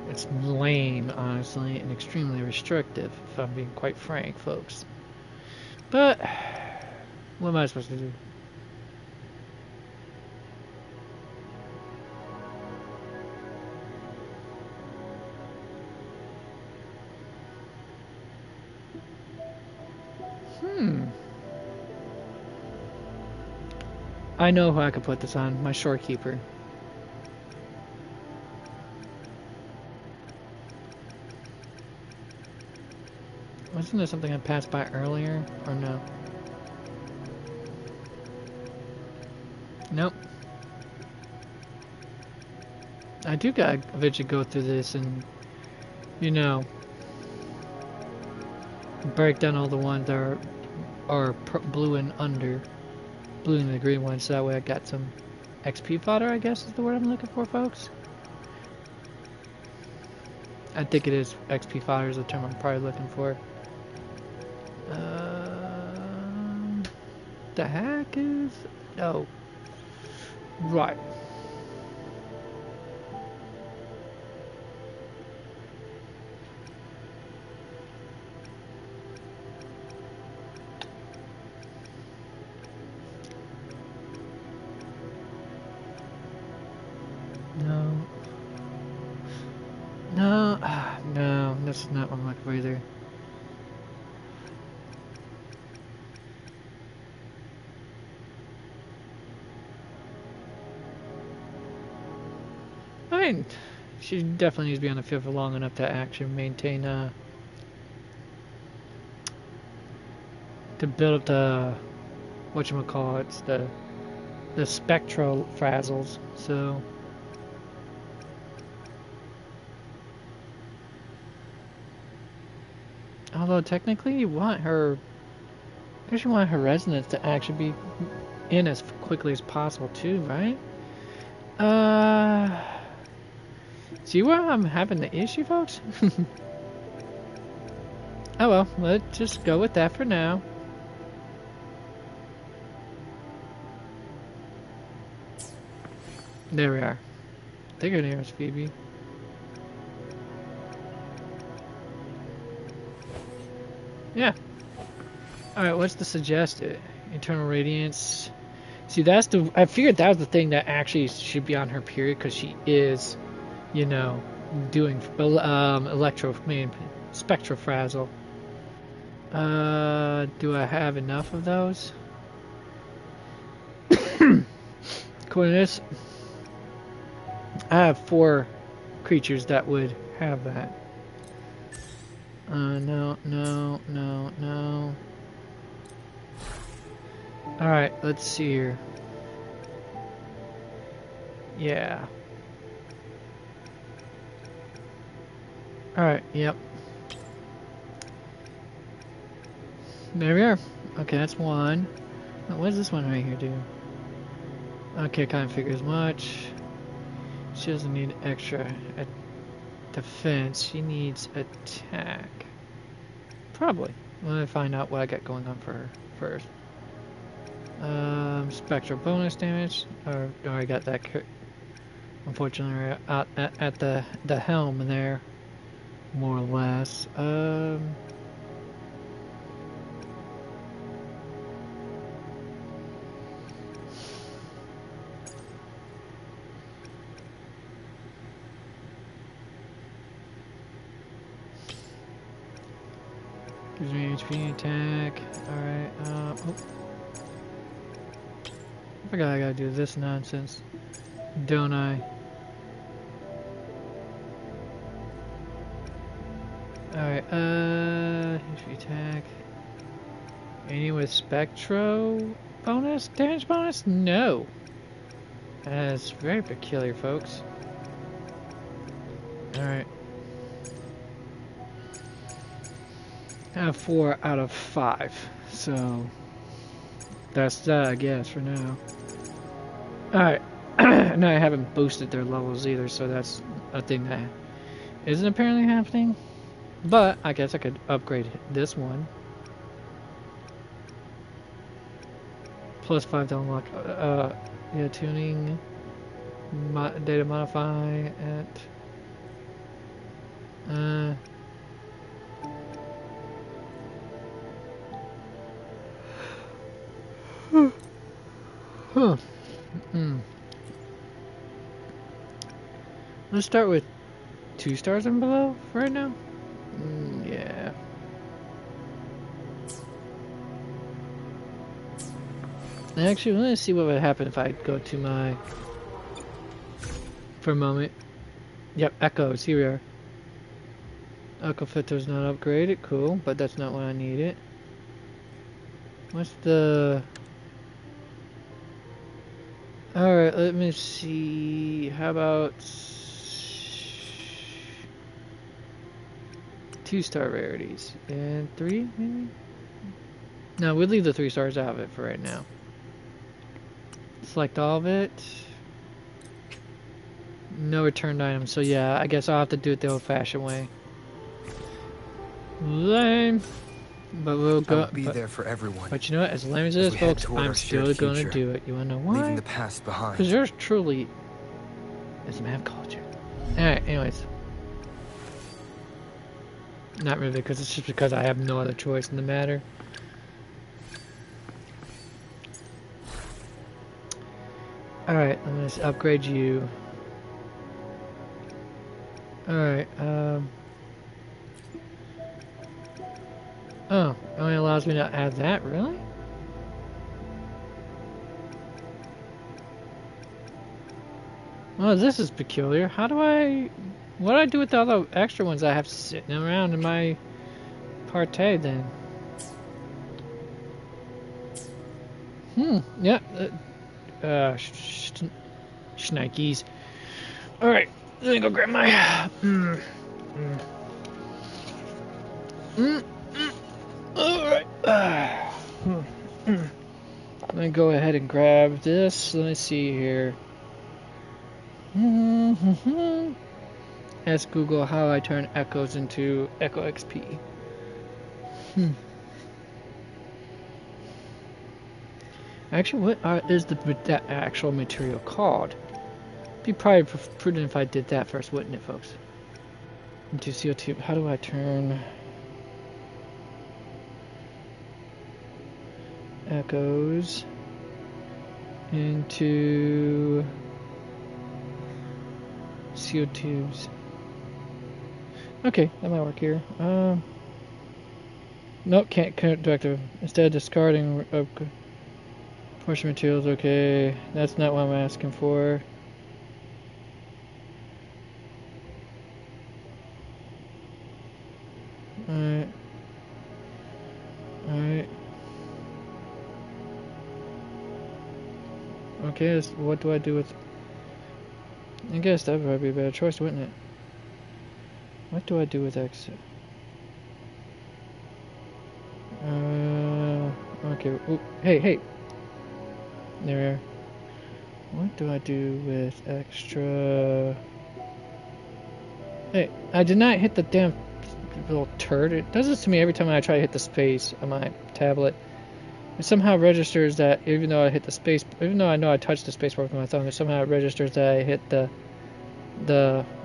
It's lame, honestly, and extremely restrictive, if I'm being quite frank, folks. But, what am I supposed to do? I know who I could put this on, my shorekeeper. Wasn't there something I passed by earlier, or no? Nope. I do gotta eventually go through this and, you know, break down all the ones that are blue and under. Blue and the green ones, so that way I got some XP fodder, I guess is the word I'm looking for, folks. I think it is XP fodder is the term I'm probably looking for. The heck is... Oh. Right. No, that's not what I'm looking for either. I mean, she definitely needs to be on the field for long enough to actually maintain, to build up the, whatchamacallits, the spectral frazzles, so... Although technically you want her, I guess you want her resonance to actually be in as quickly as possible too, right? See where I'm having the issue, folks? Oh well, let's just go with that for now. There we are. I think her name is Phoebe. Yeah. Alright, what's the suggested? Internal radiance. See, that's the... I figured that was the thing that actually should be on her period, because she is, you know, doing spectrofrazzle. Do I have enough of those? According to this, I have 4 creatures that would have that. No. Alright, let's see here. Yeah. Alright, yep. There we are. Okay, that's 1. Now, what does this one right here do? Okay, kind of figure as much. She doesn't need extra defense. She needs attack. Probably. Let me find out what I got going on for her first. Spectral bonus damage. Or I got that. Unfortunately, out at the helm there, more or less. HP attack. Alright, oh. I forgot I gotta do this nonsense. Don't I? Alright, HP attack. Any with Spectro bonus? Damage bonus? No. That's very peculiar, folks. Alright. I have 4 out of 5, so that's that, I guess, for now. Alright. No, I haven't boosted their levels either, so that's a thing that isn't apparently happening. But I guess I could upgrade this one. Plus 5 to unlock, yeah, tuning, data modify, at, huh. Let's start with 2 stars and below right now. Yeah. Actually, let's see what would happen if I go to my... For a moment. Yep, Echoes, here we are. Echo filter's not upgraded, cool, but that's not what I needed. What's the... Alright, let me see... How about... 2-star rarities. And 3, maybe? No, we'll leave the 3 stars out of it for right now. Select all of it. No returned items, so yeah, I guess I'll have to do it the old-fashioned way. Lame. But we'll go. I'll be there for everyone. But you know what? As lame as it is, folks, I'm still gonna do it. You wanna know why? Leaving the past behind. Because there's truly is a map culture. Alright, anyways. Not really, because it's just because I have no other choice in the matter. Alright, I'm gonna upgrade you. Alright, oh, it only allows me to add that, really? Well, this is peculiar. How do I... What do I do with the other extra ones I have sitting around in my partay, then? Yeah. Shnikes. Alright, let me go grab my... Alright. Let me go ahead and grab this. Let me see here. Ask Google how I turn echoes into Echo XP. Actually, what is that actual material called? It'd be probably prudent if I did that first, wouldn't it, folks? Into CO2. How do I turn echoes into CO2s? Okay, that might work here. Nope, can't directive. Instead of discarding portion materials, okay. That's not what I'm asking for. Alright. Alright. Okay, what do I do with... I guess that would probably be a better choice, wouldn't it? What do I do with X? Okay. Ooh, hey! There we are. What do I do with extra... Hey, I did not hit the damn little turd. It does this to me every time I try to hit the space on my tablet. It somehow registers that even though I hit the space, even though I know I touched the space bar with my thumb, it somehow registers that I hit the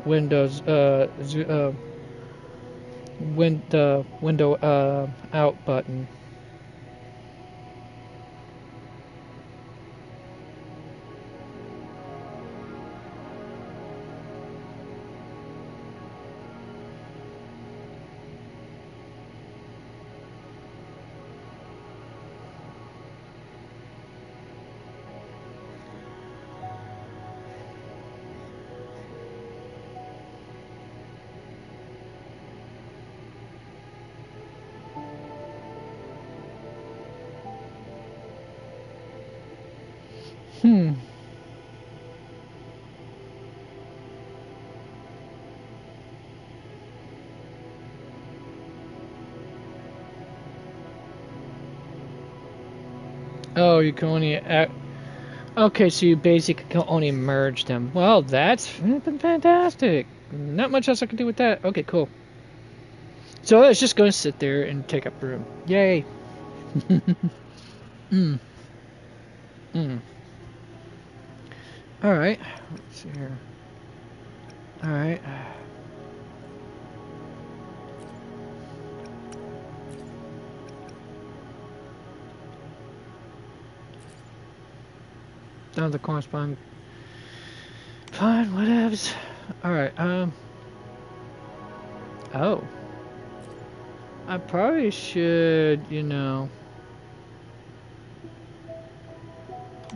Windows window out button. Hmm. Oh, you can only okay, so you basically can only merge them. Well, that's been fantastic. Not much else I can do with that. Okay, cool. So it's just going to sit there and take up room. Yay. Mm. Mm. Alright. Let's see here. Alright. Down the corresponding. Fine, whatevs. Alright, oh. I probably should, you know,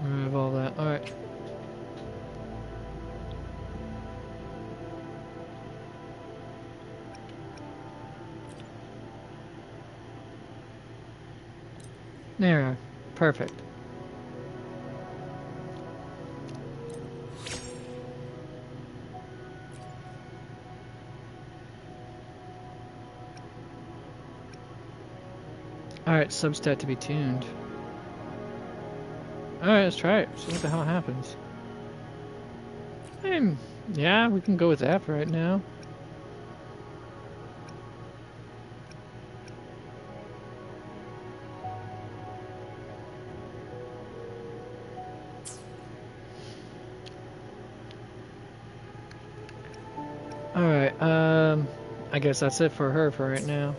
remove all that. Alright. There we are. Perfect. Alright, substat to be tuned. Alright, let's try it. See what the hell happens. Yeah, we can go with that for right now. Alright, I guess that's it for her for right now.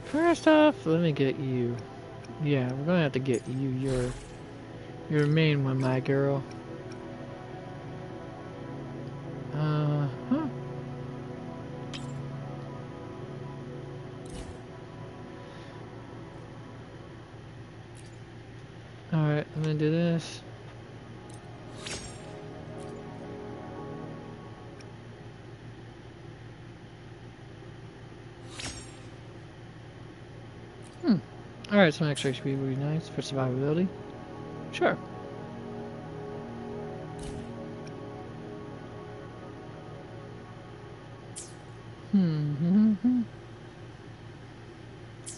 First off, let me get you. Yeah, we're gonna have to get you your main one, my girl. Huh. Alright, I'm gonna do this. Alright, some extra HP would be nice for survivability. Sure.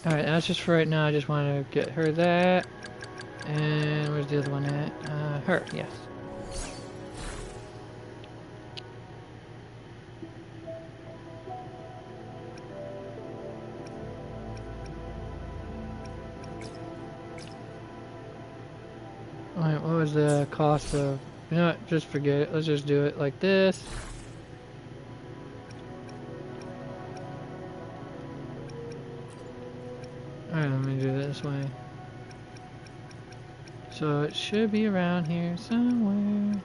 Alright, that's just for right now. I just want to get her that. And where's the other one at? Her, yes. Alright, what was the cost of... You know what, just forget it. Let's just do it like this. Alright, let me do it this way. So it should be around here somewhere.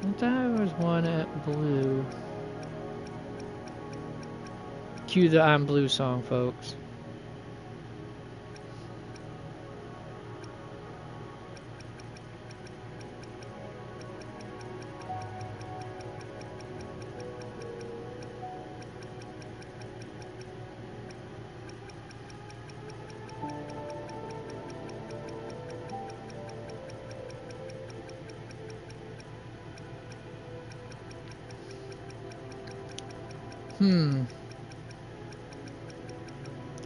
I thought there was one at blue. Cue the I'm Blue song, folks.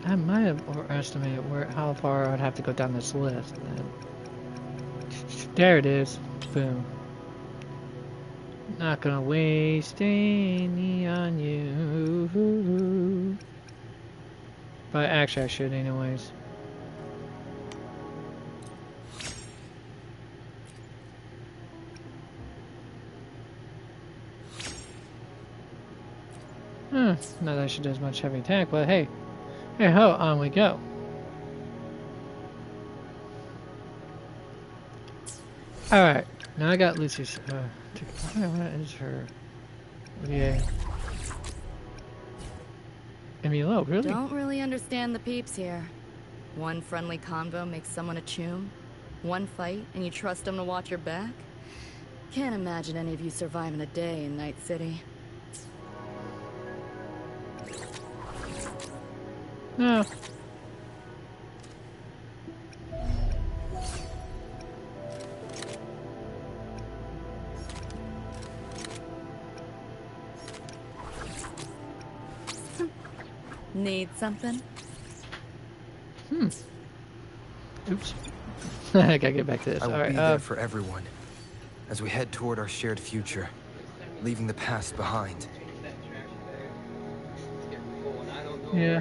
I might have overestimated how far I'd have to go down this list. There it is. Boom. Not gonna waste any on you. But actually I should anyways. Not that I should do as much heavy attack, but hey. Hey ho, on we go. Alright, now I got Lucy's, what is her? Yeah. Emilio, really? Don't really understand the peeps here. One friendly convo makes someone a chum. One fight, and you trust them to watch your back? Can't imagine any of you surviving a day in Night City. No. Need something? Oops. I gotta get back to this. I will Alright, be there for everyone as we head toward our shared future, leaving the past behind. yeah.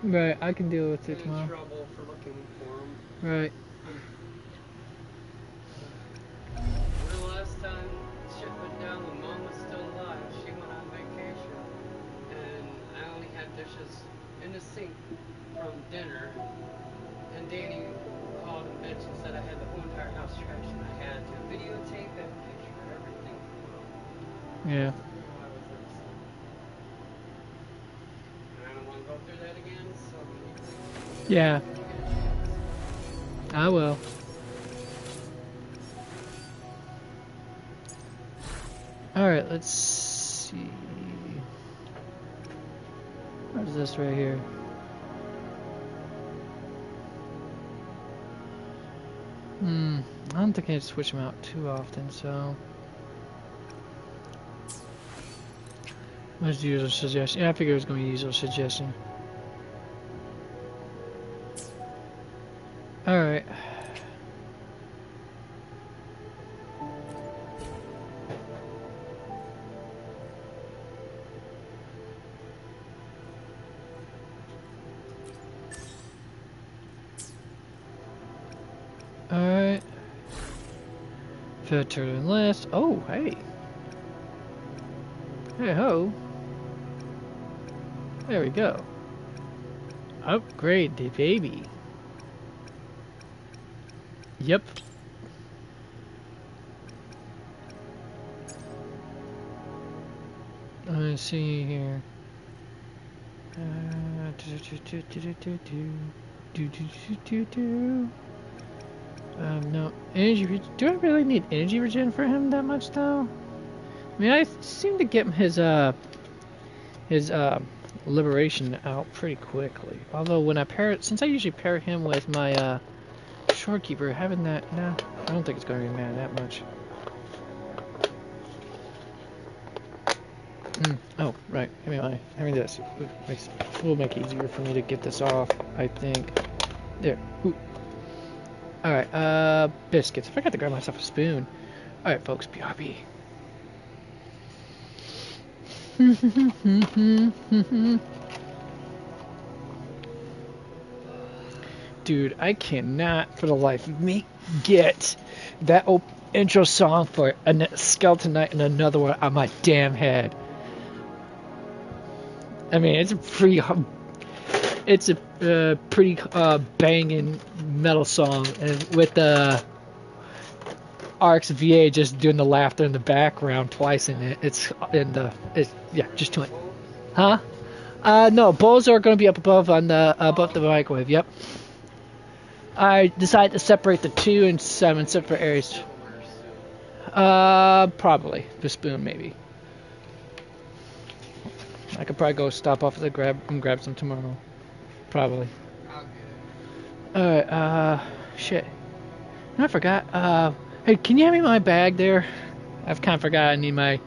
Right, I can deal with it tomorrow. Right. The last time shit went down, when Mom was still alive, she went on vacation, and I only had dishes in the sink from dinner, and Danny called and bitched and said I had the whole entire house trashed, and I had to videotape and picture everything. Yeah. And I don't want to go through that again, so... Yeah. I will. Alright, let's see. Where's this right here? I don't think I switch them out too often, so... Let's use a suggestion. Yeah, I figured I was going to use a suggestion. Alright. Alright. Filter and list. Oh, hey. Hey ho. There we go. Upgrade the baby. Yep. Let's see here. No energy. Do I really need energy regen for him that much though? I mean, I seem to get his liberation out pretty quickly. Although when I pair it, since I usually pair him with my shorekeeper, having that, nah, I don't think it's going to be mad that much. Oh, right. Having this will make it easier for me to get this off, I think. There. Ooh. Alright, biscuits. I forgot to grab myself a spoon. Alright, folks, BRB. Dude, I cannot for the life of me get that intro song for a Skeleton Knight and another one on my damn head. I mean, it's a pretty banging metal song, and with the RXVA just doing the laughter in the background twice in it. Yeah, just doing. Huh? No, bowls are going to be up above above the microwave. Yep. I decided to separate the 2 and 7 separate areas. Probably the spoon maybe. I could probably go stop off at grab some tomorrow. Probably. Alright, shit. I forgot, hey, can you hand me my bag there? I've kind of forgot I need my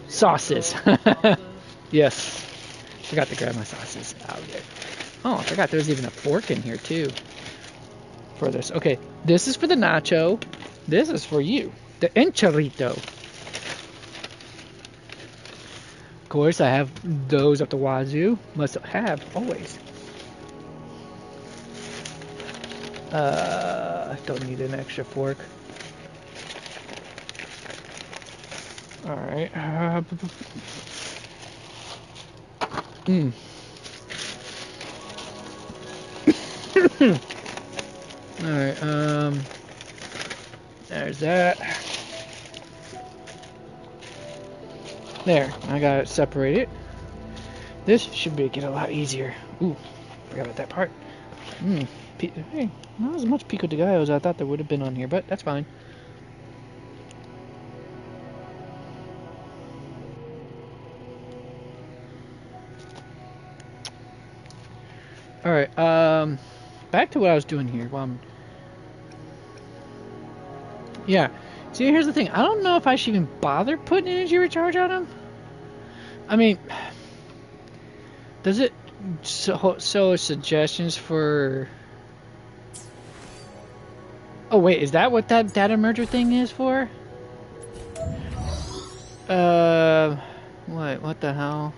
sauces. Yes. Forgot to grab my sauces out of there. Oh, I forgot there was even a fork in here, too. For this. Okay, this is for the nacho. This is for you. The enchilito. Of course, I have those up the wazoo. Must have, always. I don't need an extra fork. Alright. Alright, there's that. There, I got it separated. This should make it a lot easier. Ooh, forgot about that part. Hey, not as much pico de gallo as I thought there would have been on here, but that's fine. Alright, back to what I was doing here. Yeah, see, here's the thing. I don't know if I should even bother putting energy recharge on him. I mean, Does it show suggestions for... Oh wait, is that what that data merger thing is for? What the hell?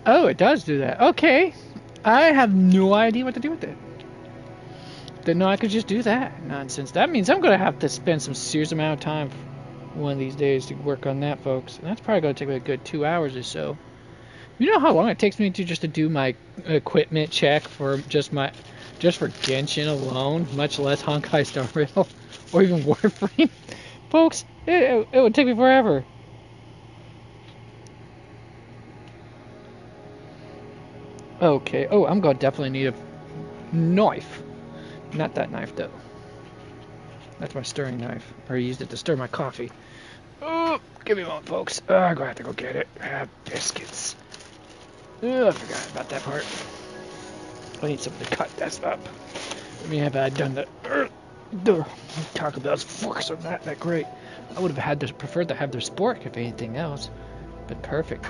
Oh, it does do that. Okay. I have no idea what to do with it. Didn't know I could just do that nonsense. That means I'm going to have to spend some serious amount of time one of these days to work on that, folks. And that's probably going to take me a good 2 hours or so. You know how long it takes me to do my equipment check for just for Genshin alone, much less Honkai Star Rail or even Warframe? Folks, it would take me forever. Okay. Oh, I'm going to definitely need a knife. Not that knife, though. That's my stirring knife. I used it to stir my coffee. Oh, give me a moment, folks. I'm going to have to go get it. Biscuits. Oh, I forgot about that part. I need something to cut that up. I mean, have I done the Taco Bell's forks are not that great. I would have preferred to have their spork if anything else. But perfect.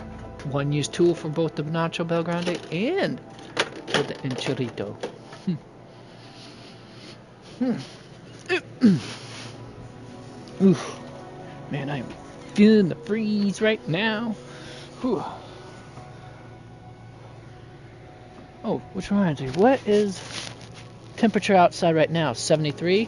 One-use tool for both the Nacho Bel Grande and for the Enchilito. Oof. Man, I am feeling the freeze right now. Whew. Oh, which reminds me, what is temperature outside right now? 73?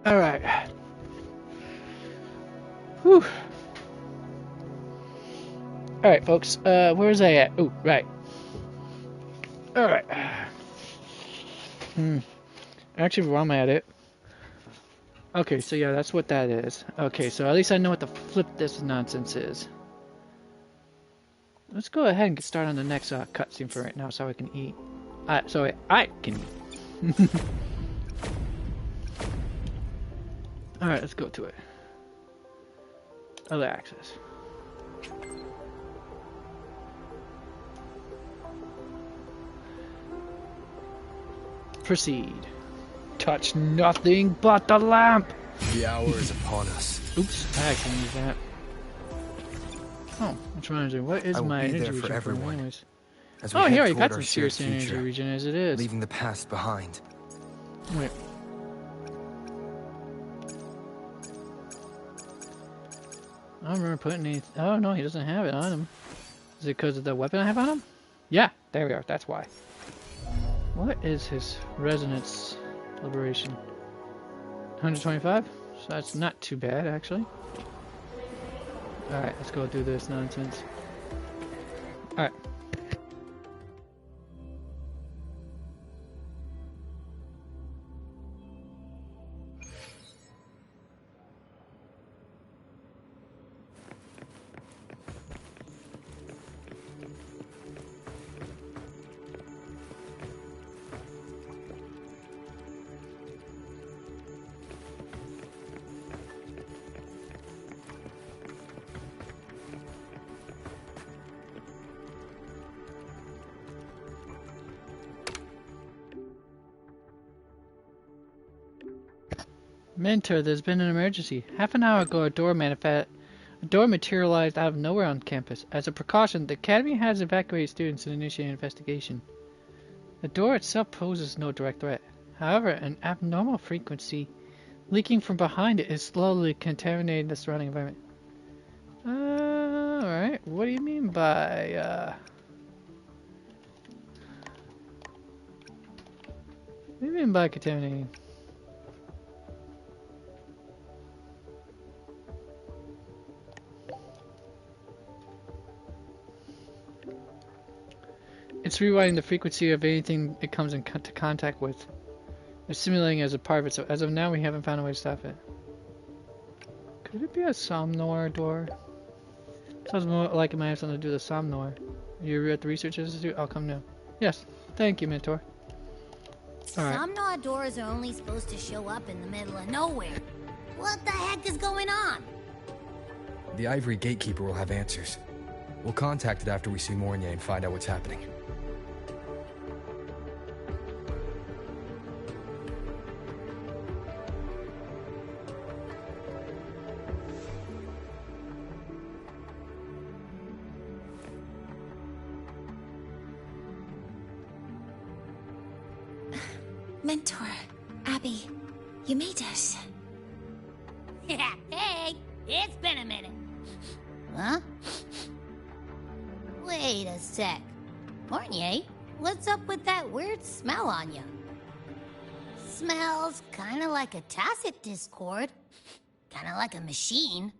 Alright. Whew. Alright, folks. Where's I at? Oh, right. Alright. Actually, while I'm at it. Okay, so yeah, that's what that is. Okay, so at least I know what the flip this nonsense is. Let's go ahead and get started on the next cutscene for right now so I can eat. So I can eat. Alright, let's go to it. Other access. Proceed. Touch nothing but the lamp! The hour is upon us. Oops, I can use that. Oh, which reminds me, what is my energy regen for everyone? anyways? As we Oh, here, head you got toward some our shared serious energy future, regen as it is. leaving the past behind. Wait. I don't remember putting any... Oh, no, he doesn't have it on him. Is it because of the weapon I have on him? Yeah, there we are. That's why. What is his resonance liberation? 125? So that's not too bad, actually. Alright, let's go do this nonsense. Alright. Mentor, there's been an emergency. Half an hour ago, a door materialized out of nowhere on campus. As a precaution, the Academy has evacuated students and initiated an investigation. The door itself poses no direct threat. However, an abnormal frequency leaking from behind it is slowly contaminating the surrounding environment. Alright. What do you mean by, What do you mean by contaminating? It's rewriting the frequency of anything it comes into contact with. It's simulating as a part of it, so as of now we haven't found a way to stop it. Could it be a Somnor door? Sounds more like it might have something to do with the Somnor. You're at the Research Institute? I'll come now. Yes. Thank you, Mentor. Alright. Somnor doors are only supposed to show up in the middle of nowhere. What the heck is going on? The Ivory Gatekeeper will have answers. We'll contact it after we see Mornier and find out what's happening. Mentor, Abby, you made it. Hey, it's been a minute. Huh? Wait a sec. Mornier, what's up with that weird smell on you? Smells kinda like a tacit discord. Kinda like a machine.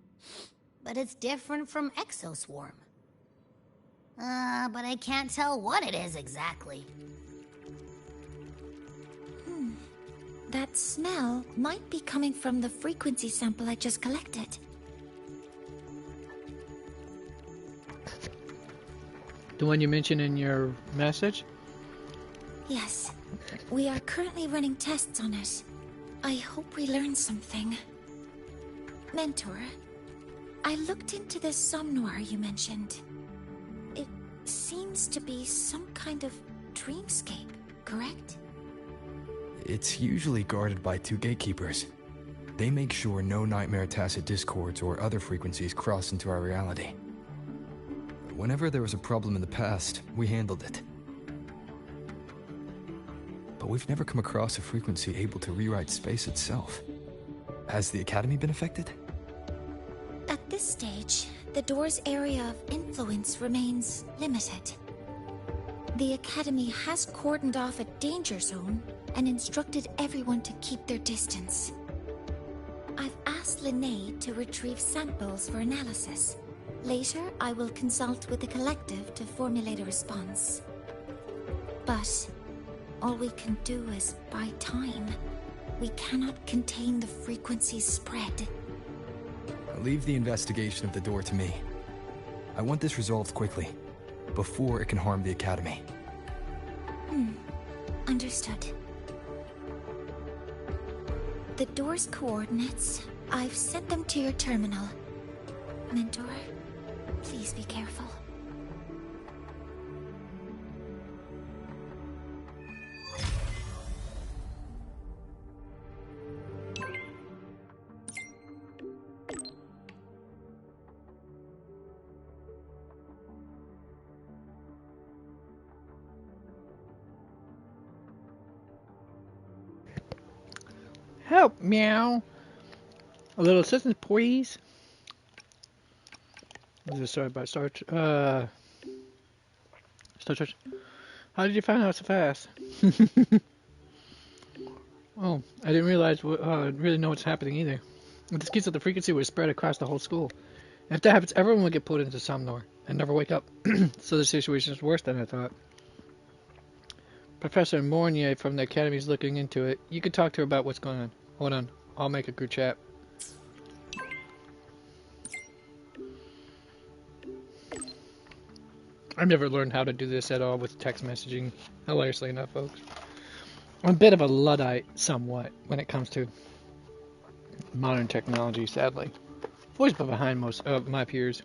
But it's different from Exoswarm. But I can't tell what it is exactly. That smell might be coming from the frequency sample I just collected. The one you mentioned in your message? Yes. We are currently running tests on it. I hope we learn something. Mentor, I looked into this Somnoir you mentioned. It seems to be some kind of dreamscape, correct? It's usually guarded by 2 gatekeepers. They make sure no nightmare tacit discords or other frequencies cross into our reality. Whenever there was a problem in the past, we handled it. But we've never come across a frequency able to rewrite space itself. Has the Academy been affected? At this stage, the door's area of influence remains limited. The Academy has cordoned off a danger zone and instructed everyone to keep their distance. I've asked Linnae to retrieve samples for analysis. Later, I will consult with the collective to formulate a response. But all we can do is buy time. We cannot contain the frequency spread. Leave the investigation of the door to me. I want this resolved quickly, before it can harm the Academy. Understood. The door's coordinates, I've sent them to your terminal. Mentor, please be careful. Help, meow. A little assistance, please. This is started by Star Trek. How did you find out so fast? Oh, I didn't realize, really know what's happening either. With this case of the frequency would spread across the whole school. If that happens, everyone would get pulled into Somnor and never wake up. So the situation is worse than I thought. Professor Mornier from the Academy is looking into it. You could talk to her about what's going on. Hold on, I'll make a group chat. I've never learned how to do this at all with text messaging, hilariously enough, folks. I'm a bit of a Luddite, somewhat, when it comes to modern technology, sadly. Always been behind most of my peers.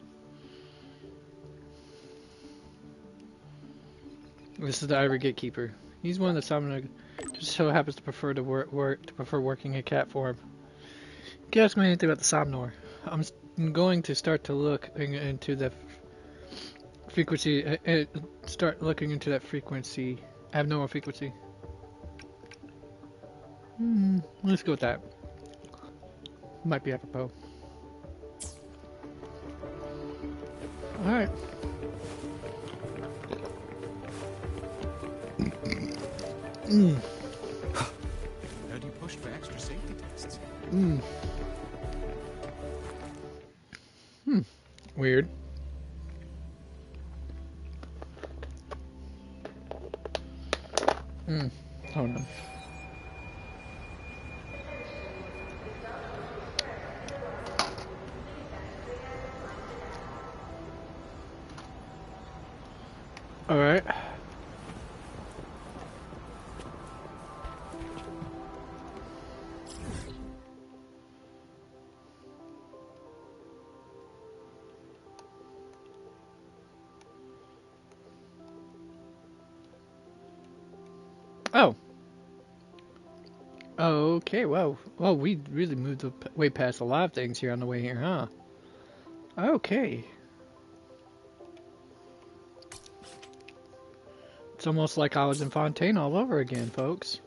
This is the Ivory Gatekeeper. He's one of the Summoner, just so happens to prefer to working in cat form. You can ask me anything about the Somnor. I'm going to start to look into the frequency. Start looking into that frequency, abnormal frequency. Let's go with that. Might be apropos. All right. How do you push for extra safety tests? Weird. Alright. Oh. Oh, okay, well, we really moved way past a lot of things here on the way here, huh? Okay. It's almost like I was in Fontaine all over again, folks.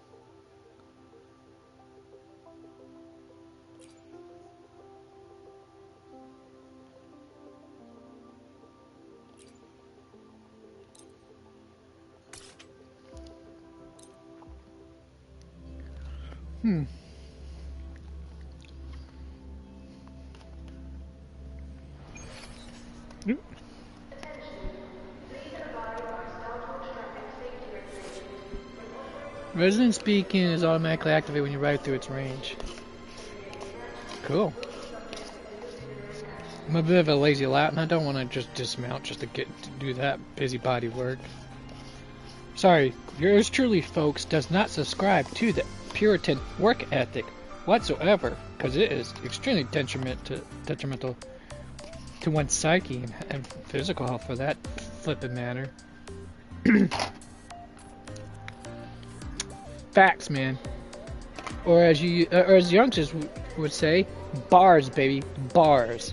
Hmm. Yep. Resident speaking is automatically activated when you ride through its range. Cool. I'm a bit of a lazy lout, and I don't want to just dismount just to do that busybody work. Sorry, yours truly, folks, does not subscribe to the Puritan work ethic whatsoever, because it is extremely detrimental to one's psyche and physical health, for that flippin' matter. Facts, man. Or as youngsters would say, bars, baby, bars.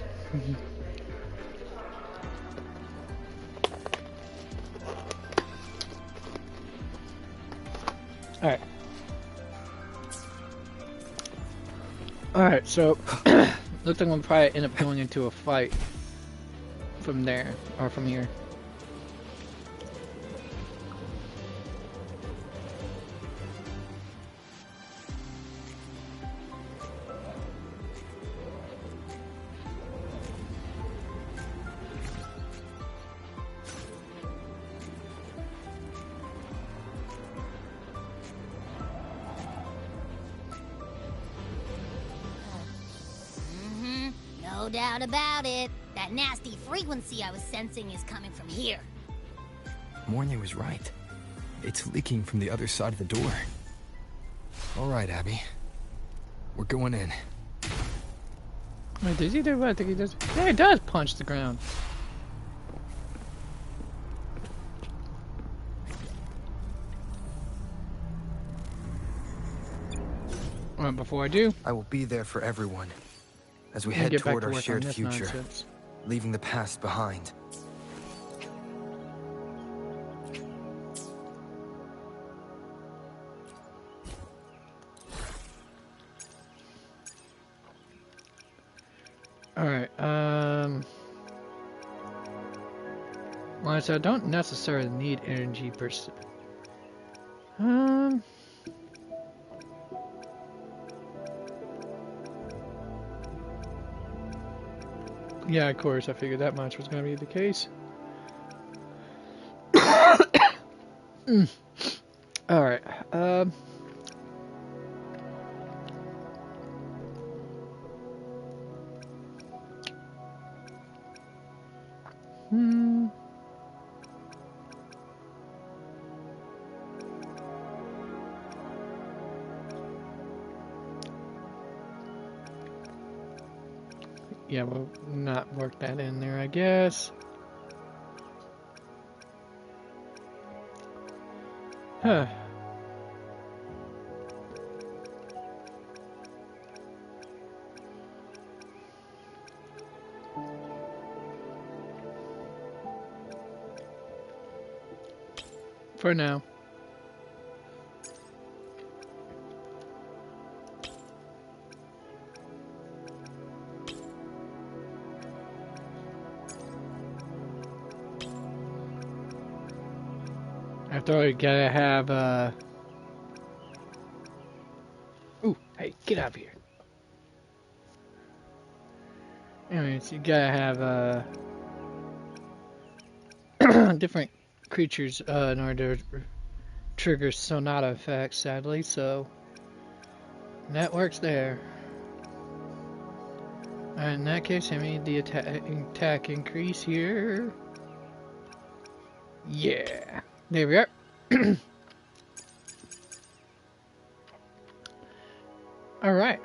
Alright. Alright, so looks like we'll probably end up going into a fight from there, or from here. No doubt about it. That nasty frequency I was sensing is coming from here. Mornay was right. It's leaking from the other side of the door. All right, Abby. We're going in. Wait, does he do what I think he does? Yeah, he does punch the ground. Alright, before I do, I will be there for everyone as we head toward our shared future, leaving the past behind. Alright, well, so I don't necessarily need energy per se. Yeah, of course, I figured that much was going to be the case. Alright, yeah, we'll not work that in there, I guess. Huh. For now. After all, you gotta have, Ooh, hey, get out of here. Anyways, you gotta have, different creatures, in order to trigger Sonata effects, sadly, so that works there. And in that case, I made the attack increase here. Yeah. There we are. All right.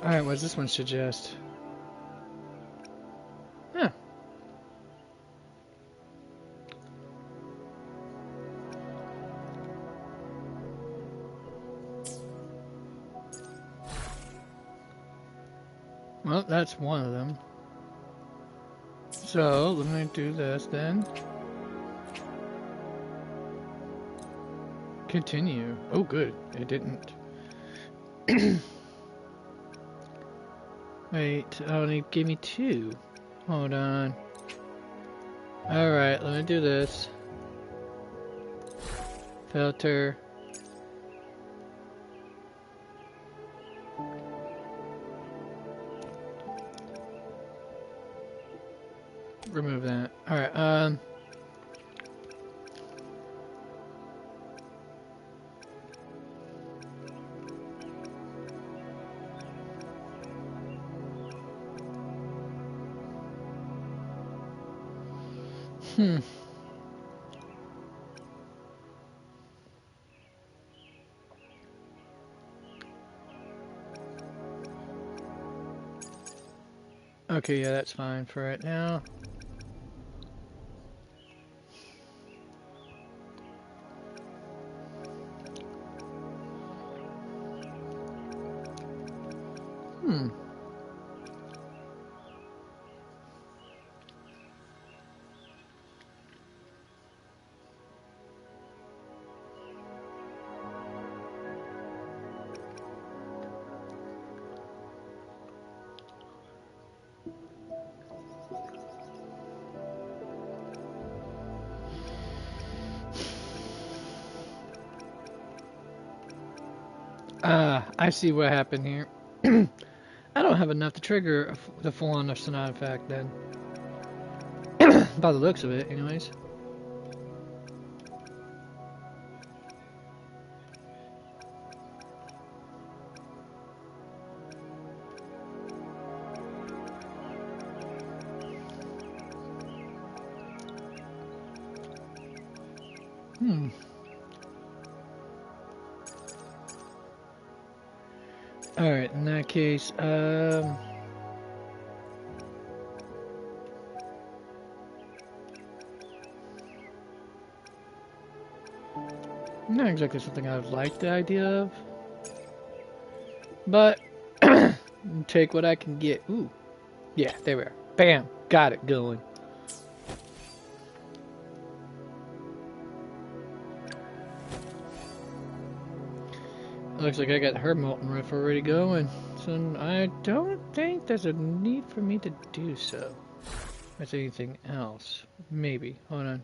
Alright, what does this one suggest? Huh. Well, that's one of them. So, let me do this then. Continue. Oh, good. It didn't. Wait, only give me 2. Hold on. Alright, let me do this. Filter. Remove that. Alright, Okay, yeah, that's fine for right now. I see what happened here. I don't have enough to trigger the full-on Sonata effect then. By the looks of it, anyways. Alright, in that case, not exactly something I like the idea of, but take what I can get. Ooh, yeah, there we are. Bam, got it going. Looks like I got her molten roof already going, so I don't think there's a need for me to do so. There's anything else? Maybe. Hold on.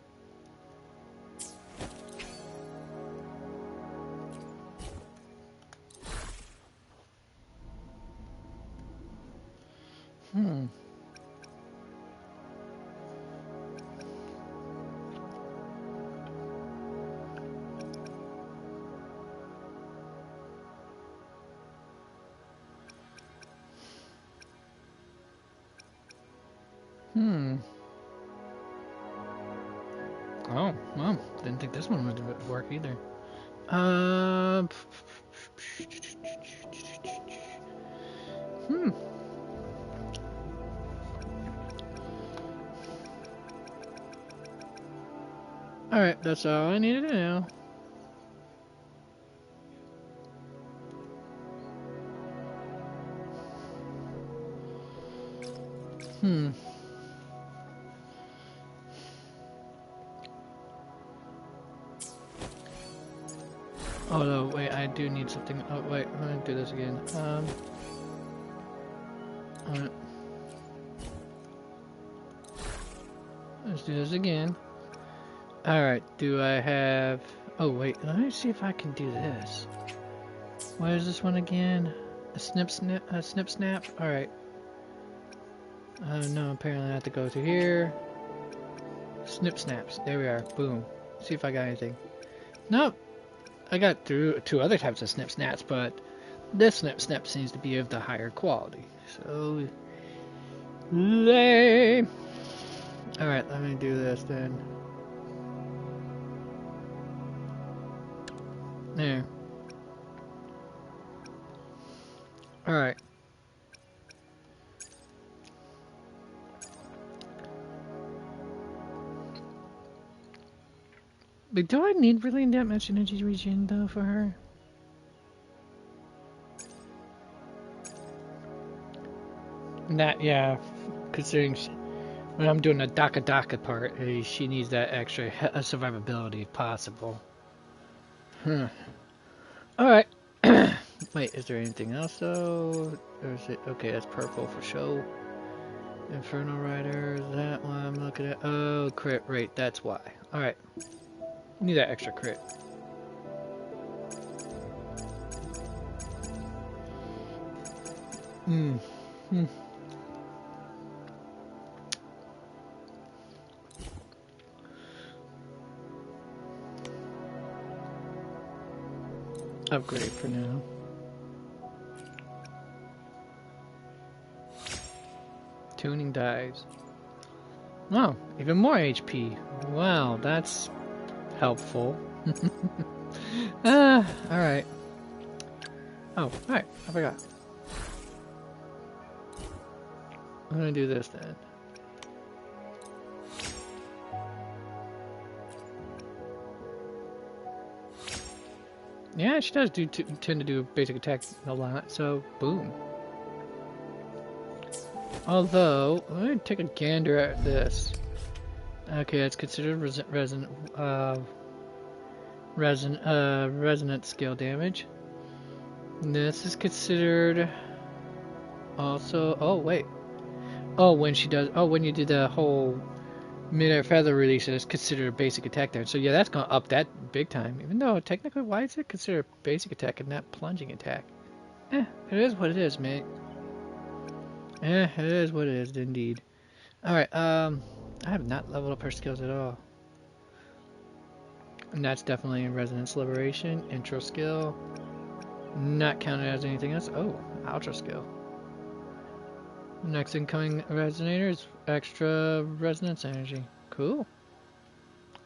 Oh, well, didn't think this one would work either. Alright, that's all I needed to know. Oh no, wait, I do need something. Oh wait, I'm gonna do this again. Alright. Let's do this again. Alright, do I have... Oh wait, let me see if I can do this. What is this one again? A snip snap? Alright. No, apparently I have to go to here. Snip snaps. There we are. Boom. See if I got anything. Nope. I got through 2 other types of snip snaps, but this snip snap seems to be of the higher quality. So lame. Alright, let me do this then. There. Alright. But do I need really that much energy regen though for her? That, yeah, considering when I'm doing the Daka part, she needs that extra survivability if possible. Alright. Wait, is there anything else though? Or is it, okay, that's purple for show. Inferno Rider, that one I'm looking at. Oh, crit rate, that's why. Alright. Need that extra crit. Upgrade for now. Tuning dies. Oh, even more HP. Wow, that's helpful. Alright. Oh, alright, I forgot. I'm gonna do this then. Yeah, she does tend to do a basic attack a lot, so boom. Although, let me take a gander at this. Okay, it's considered resonant scale damage. This is considered also. Oh wait. Oh, when she does. Oh, when you do the whole mid-air feather release, it's considered a basic attack there. So yeah, that's gonna up that big time. Even though technically, why is it considered a basic attack and not plunging attack? It is what it is, mate. It is what it is, indeed. Alright, I have not leveled up her skills at all. And that's definitely Resonance Liberation, Intro skill. Not counted as anything else. Oh, Ultra skill. Next incoming Resonator is extra Resonance Energy. Cool.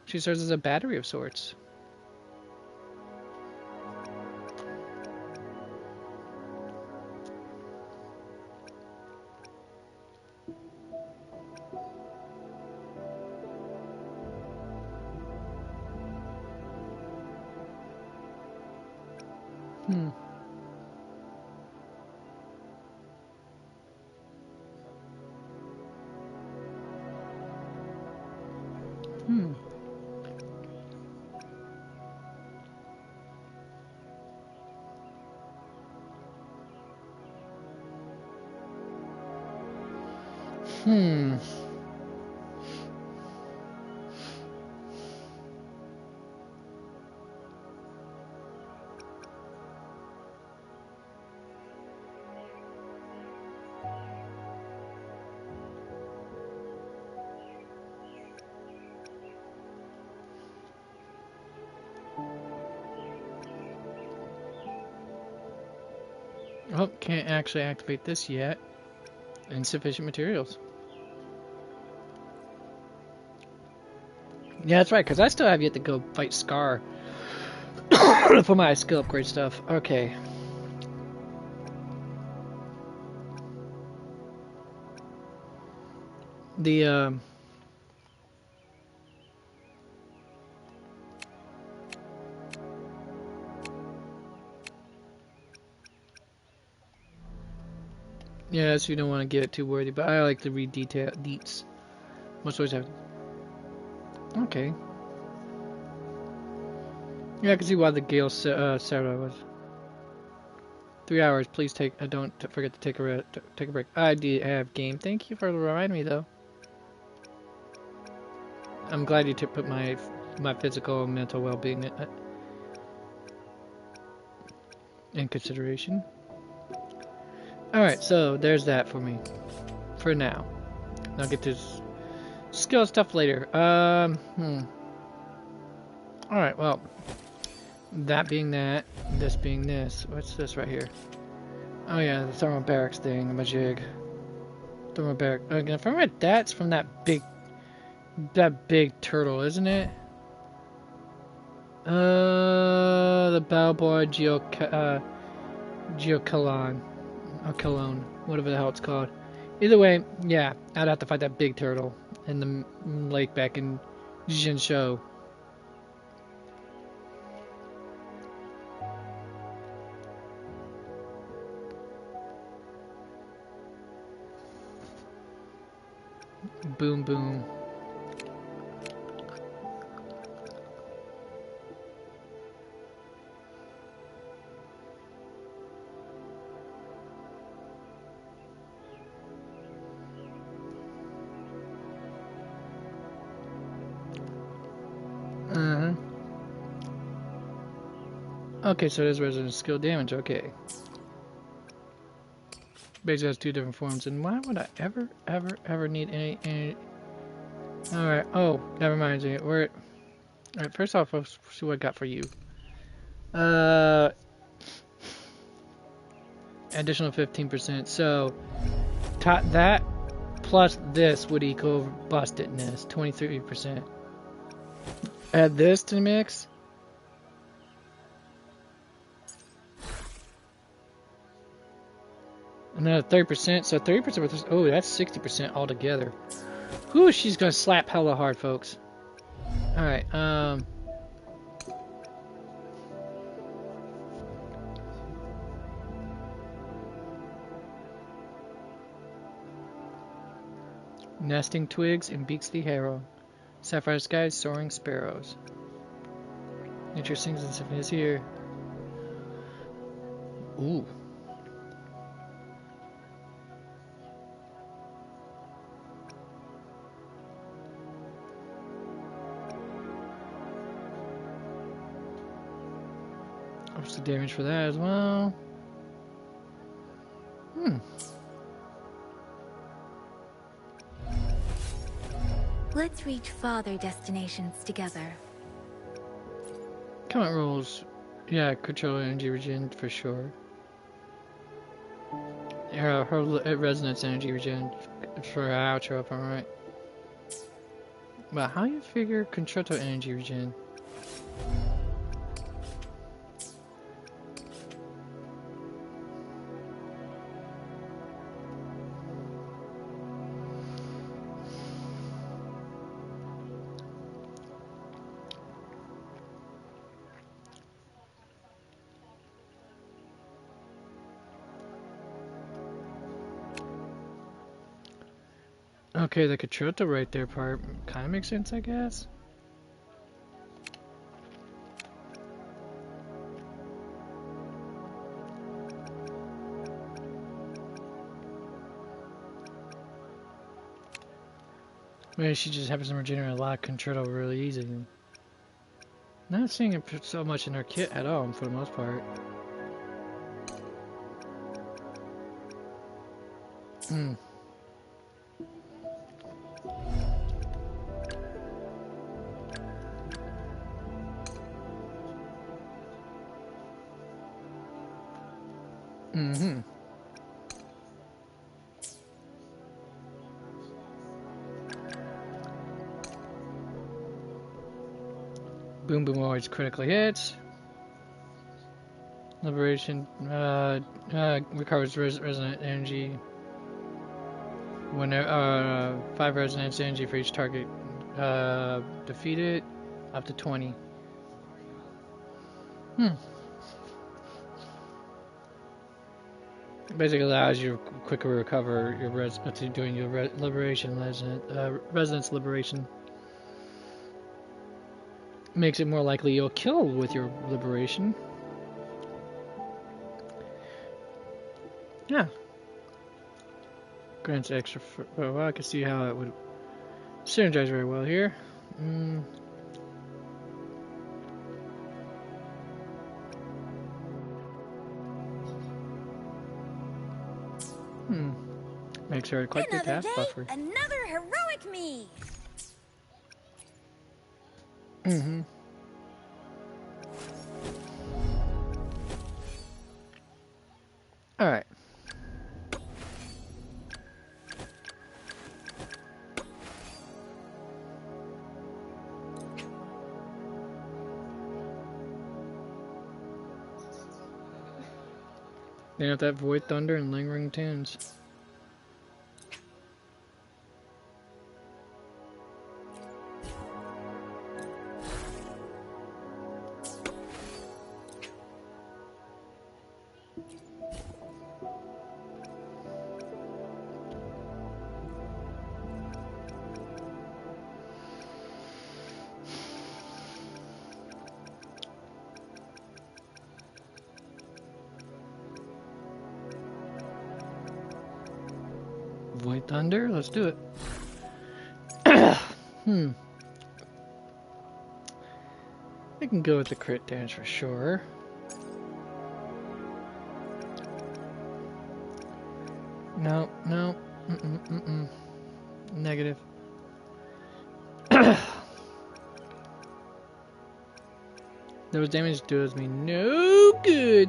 She serves as a battery of sorts. Oh, can't actually activate this yet. Insufficient materials. Yeah, that's right, because I still have yet to go fight Scar for my skill upgrade stuff. Okay. The, yeah, so you don't want to get it too wordy, but I like to read deets. Most always have. Okay. Yeah, I can see why the Gale Sarah was. 3 hours. Please take. Don't forget to take a break. I do have game. Thank you for reminding me, though. I'm glad you put my physical and mental well-being in consideration. All right, so there's that for me. For now, I'll get to skill stuff later. Alright, well, that being that, this being this, what's this right here? Oh yeah, the thermal barracks thing, I'm a jig. Thermal barrack. Again, if I remember, that's from that big turtle, isn't it? The Balboa Geocalon, or Cologne, whatever the hell it's called. Either way, yeah, I'd have to fight that big turtle in the lake back in Jinzhou. Boom, boom. Okay, so there's resident skill damage, okay. Basically has two different forms, and why would I ever need any... Alright, oh, that reminds me, alright, first off, let's see what I got for you. Additional 15%, so, that plus this would equal bustedness, 23%. Add this to the mix. Another 30%, so 30% with this. Oh, that's 60% altogether. Whew, she's gonna slap hella hard, folks. Alright, nesting twigs and Beaksley Harrow. Sapphire skies, soaring sparrows. Interesting since it is here. Ooh. What's the damage for that as well? Let's reach farther destinations together. Comment rules. Yeah, control energy regen for sure. Her resonance energy regen for her outro, if I'm right. But how you figure concerto energy regen? Okay, the concerto right there part kind of makes sense, I guess. Maybe she just happens to regenerate a lot of concerto really easy. Not seeing it so much in her kit at all, for the most part. Boom Boom always critically hits. Liberation recovers resonant energy. When 5 resonance energy for each target defeated, up to 20. Basically allows you to quicker recover your to doing your liberation resonance liberation. Makes it more likely you'll kill with your liberation. Yeah. Grants extra. Well, I can see how it would synergize very well here. Makes her quite the task buffer. Another heroic me. Alright. They have that Void Thunder and Lingering Tunes. Void Thunder? Let's do it. I can go with the crit damage for sure. No, no. Negative. Those damage does me no good.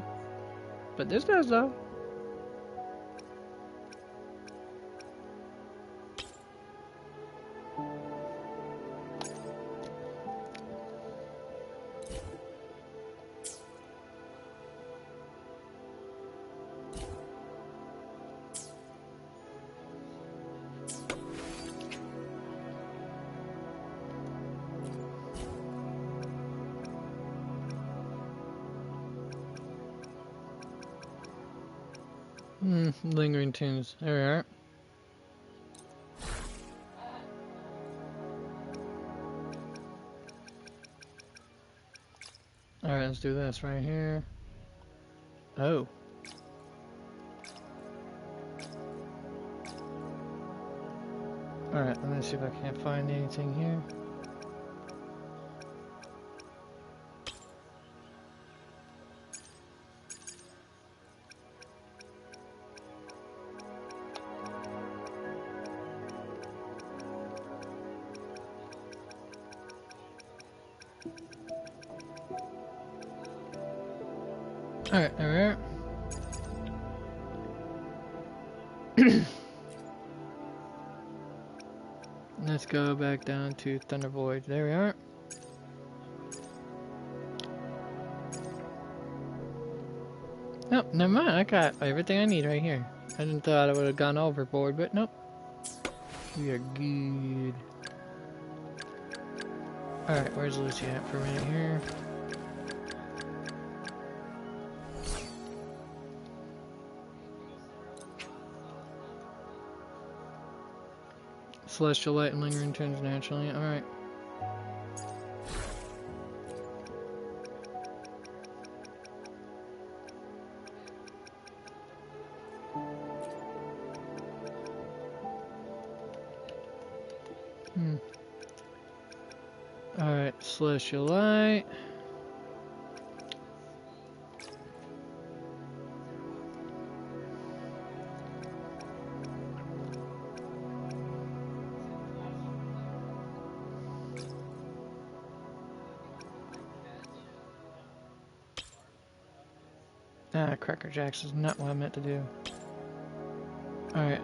But this does though. Lingering Tunes. There we are. Alright, let's do this right here. Oh. Alright, let me see if I can't find anything here. Alright, there we are. Let's go back down to Thunder Void. There we are. Nope, never mind. I got everything I need right here. I didn't thought I would have gone overboard, but nope. We are good. Alright, where's Lucy at for a minute here? Celestial Light and Lingering Tunes naturally. Alright. Alright, Celestial Light. Ah, Cracker Jacks is not what I meant to do. Alright,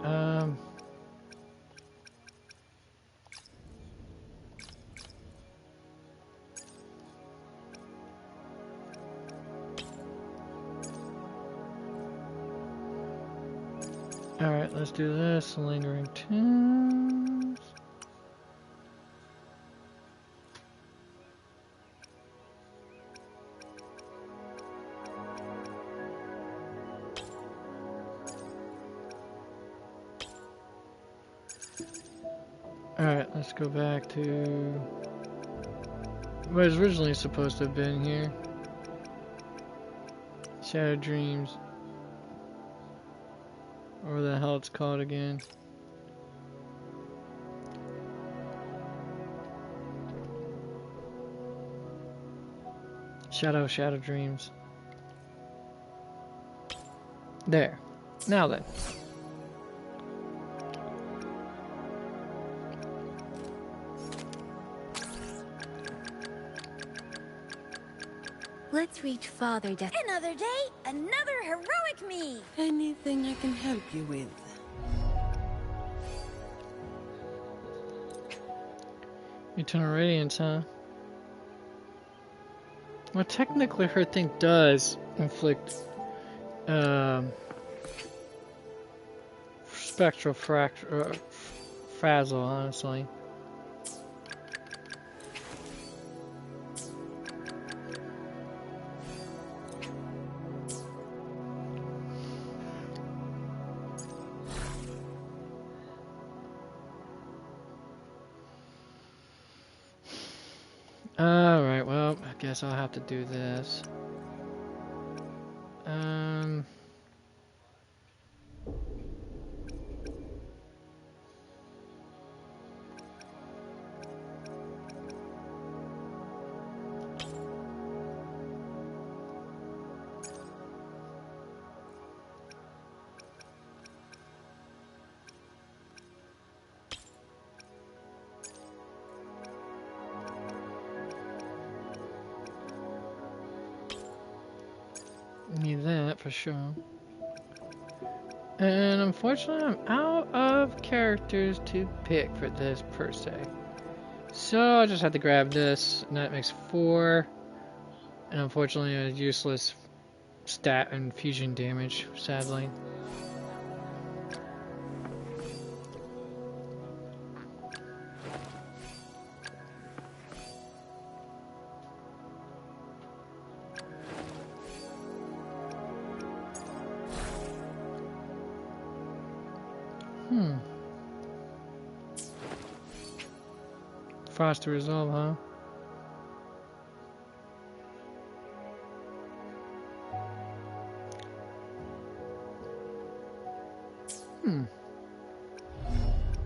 Alright, let's do this. Lingering Tunes. Alright, let's go back to what was originally supposed to have been here. Shadow Dreams. Or the hell it's called again. Shadow Dreams. There. Now then. Let's reach farther down. Another day, another heroic me. Anything I can help you with? Eternal Radiance, huh? Well, technically her thing does inflict spectral frazzle, honestly. Alright, well, I guess I'll have to do this. Need that for sure. And unfortunately, I'm out of characters to pick for this per se. So I just had to grab this, and that makes 4. And unfortunately, a useless stat and fusion damage, sadly. Frost to resolve, huh?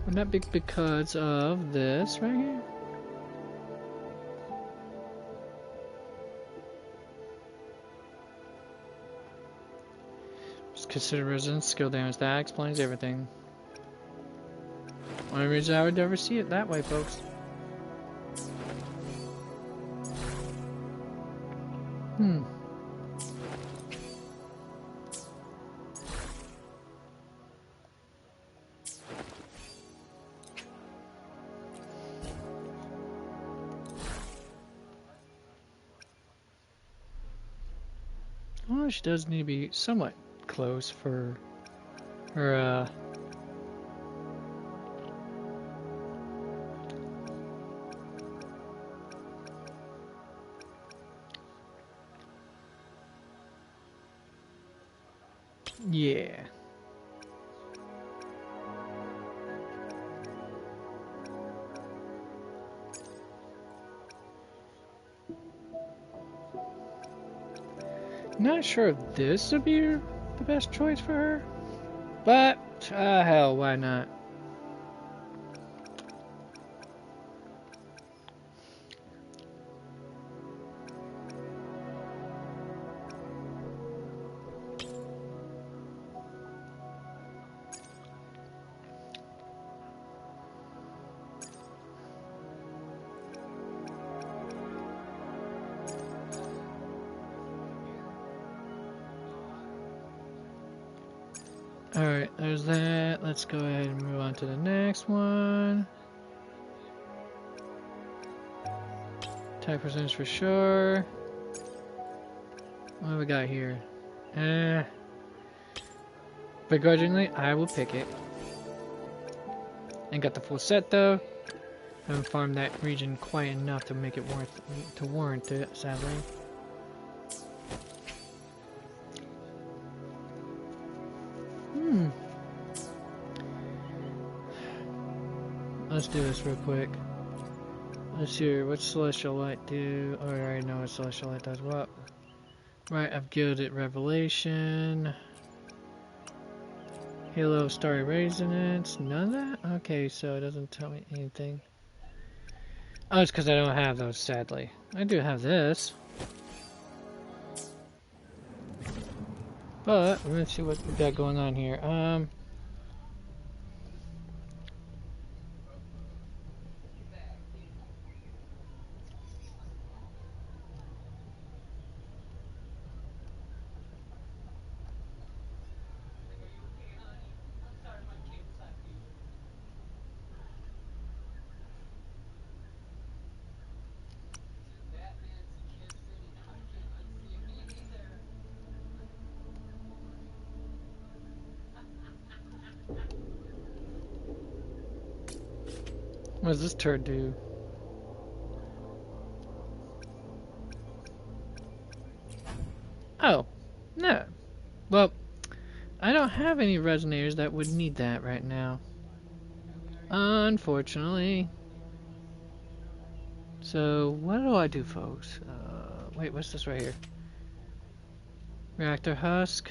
Would that be because of this right here? Just consider resistance, skill damage. That explains everything. Only reason I would never see it that way, folks. Well, she does need to be somewhat close for her, yeah. Not sure if this would be the best choice for her, but hell, why not? Alright, there's that. Let's go ahead and move on to the next one. Type percentage for sure. What do we got here? Begrudgingly, I will pick it. Ain't got the full set though. Haven't farmed that region quite enough to make it warrant it, sadly. Let's do this real quick. Let's see, what Celestial Light do? Oh, I already know what Celestial Light does. What? Right, I've gilded Revelation. Halo Starry Resonance. None of that? Okay, so it doesn't tell me anything. Oh, it's because I don't have those, sadly. I do have this. But, let's see what we got going on here. What does this turd do? Oh, no. Well, I don't have any resonators that would need that right now. Unfortunately. So, what do I do, folks? Wait, what's this right here? Reactor husk.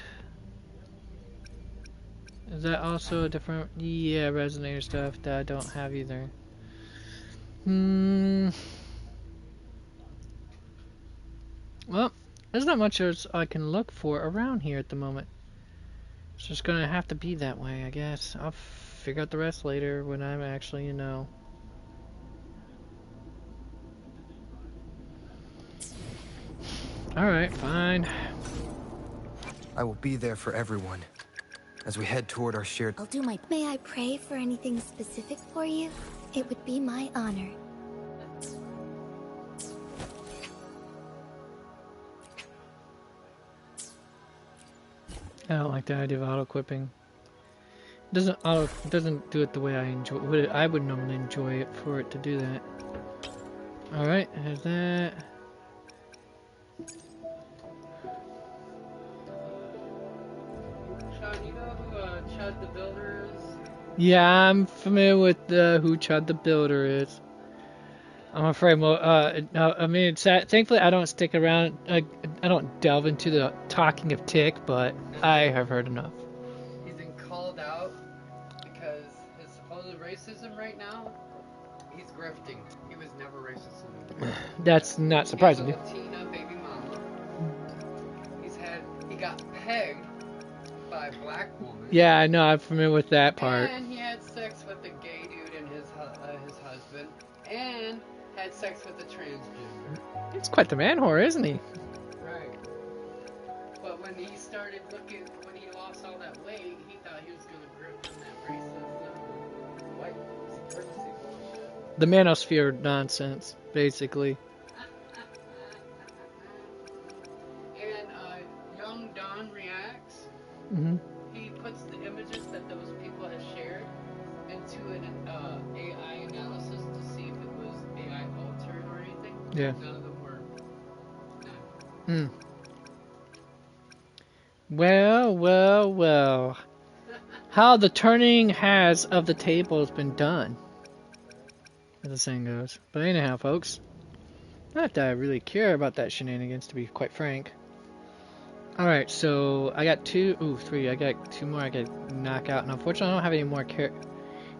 Is that also a different... Yeah, resonator stuff that I don't have either. Well, there's not much else I can look for around here at the moment. It's just gonna have to be that way, I guess. I'll figure out the rest later when I'm actually, you know... Alright, fine. I will be there for everyone as we head toward our shared... I'll do my... May I pray for anything specific for you? It would be my honor. I don't like the idea of auto-equipping. It doesn't do it the way I enjoy. I would normally enjoy it for it to do that. All right, there's that. Sean, you know who Chud the Builder is? Yeah, I'm familiar with who Chud the Builder is. I'm afraid. I mean, thankfully I don't stick around. I don't delve into the talking of Tick, but I have heard enough. He's been called out because his supposed racism right now. He's grifting. He was never racist in the movie. That's not surprising. He's a Latina baby mama. He got pegged by a black woman. Yeah, I know. I'm familiar with that part. And he had sex with a gay dude and his husband, and had sex with a transgender. He's quite the man whore, isn't he? Right. But when he started looking, when he lost all that weight, he thought he was going to grip from that racism, white supremacy bullshit. The manosphere nonsense, basically. And young Don reacts. Mm-hmm. He puts the images that those people have shared into an AI analysis to see if it was AI altered or anything. Yeah. None of them were. No. Well. How the turning has of the tables been done, as the saying goes. But anyhow, folks, not that I really care about that shenanigans, to be quite frank. Alright, so I got three. I got two more I could knock out, and unfortunately I don't have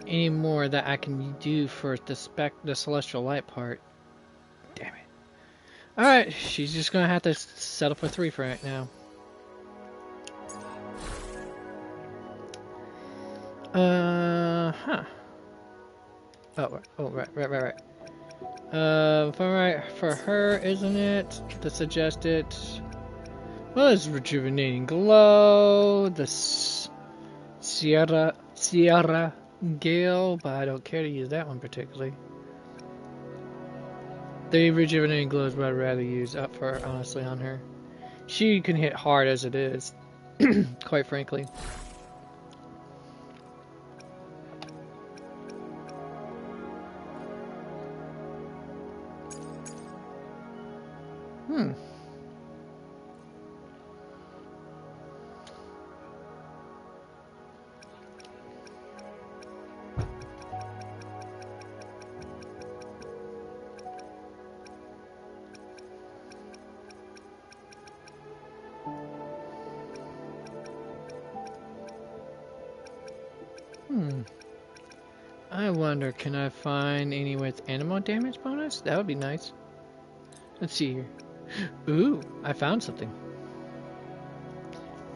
any more that I can do for the celestial light part. Damn it. Alright, she's just gonna have to settle for 3 for right now. Right. For her, isn't it? To suggest it. Well, it's rejuvenating glow, the Sierra Gale, but I don't care to use that one particularly. The rejuvenating glow is what I'd rather use up for, honestly, on her. She can hit hard as it is, quite frankly. I wonder, can I find any with animal damage bonus? That would be nice. Let's see here. Ooh, I found something.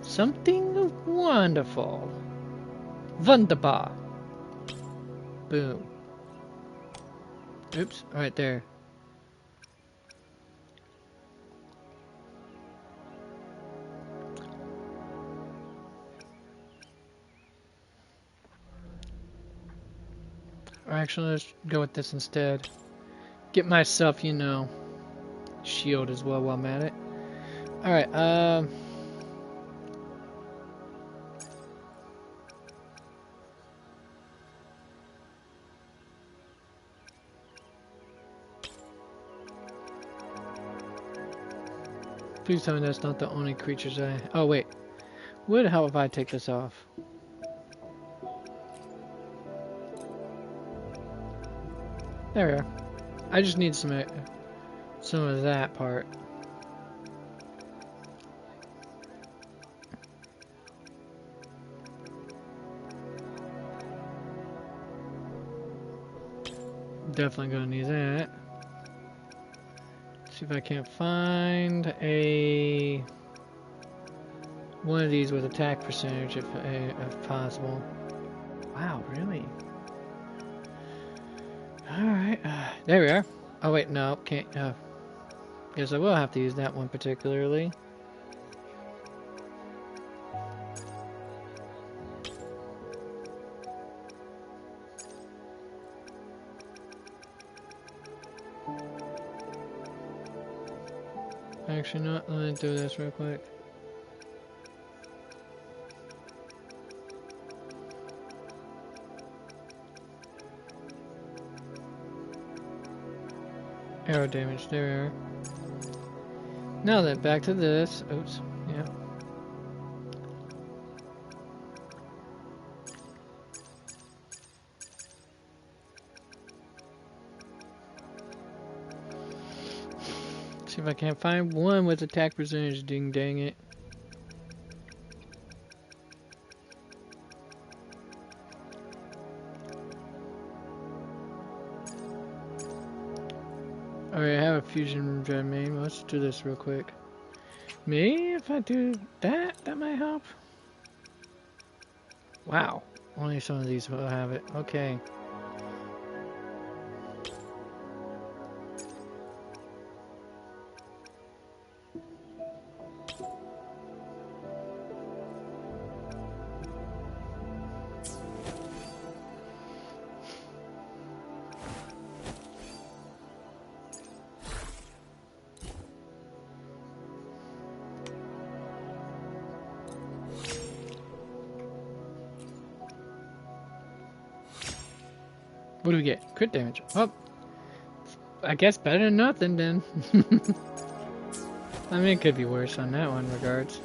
Something wonderful. Wunderbar. Boom. Oops, right there. Or actually, let's go with this instead. Get myself, you know, shield as well while I'm at it. Alright, Please tell me that's not the only creatures I... Oh, wait. Would it help if I take this off? There we are. I just need some of that part. Definitely gonna need that. See if I can't find one of these with attack percentage if possible. Wow, really? Alright, there we are. Oh wait, no, can't, guess I will have to use that one particularly. Actually, not. Let me do this real quick. Arrow damage, there we are. Now then, back to this. Oops, yeah. See if I can't find one with attack percentage, ding dang it. Alright, I have a fusion dread main. Let's do this real quick. Maybe if I do that, that might help. Wow, only some of these will have it. Okay. What do we get? Crit damage. Oh, I guess better than nothing then. I mean, it could be worse on that one regards.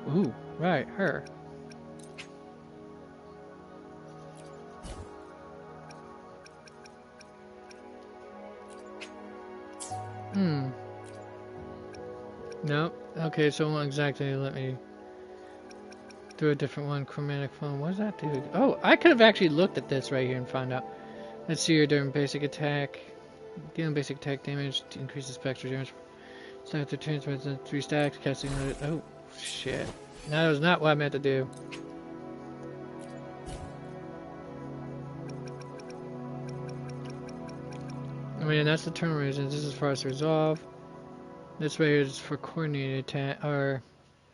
Ooh, right, her. Nope. Okay, so it won't exactly let me do a different one. Chromatic foam. What does that do? Oh, I could have actually looked at this right here and found out. Let's see here during basic attack. Dealing basic attack damage increases spectral damage. Stack to transmits in 3 stacks. Casting. Oh, shit. That was not what I meant to do. I mean, that's the turn reasons. This is for us to resolve. This right here is for coordinated attack, or,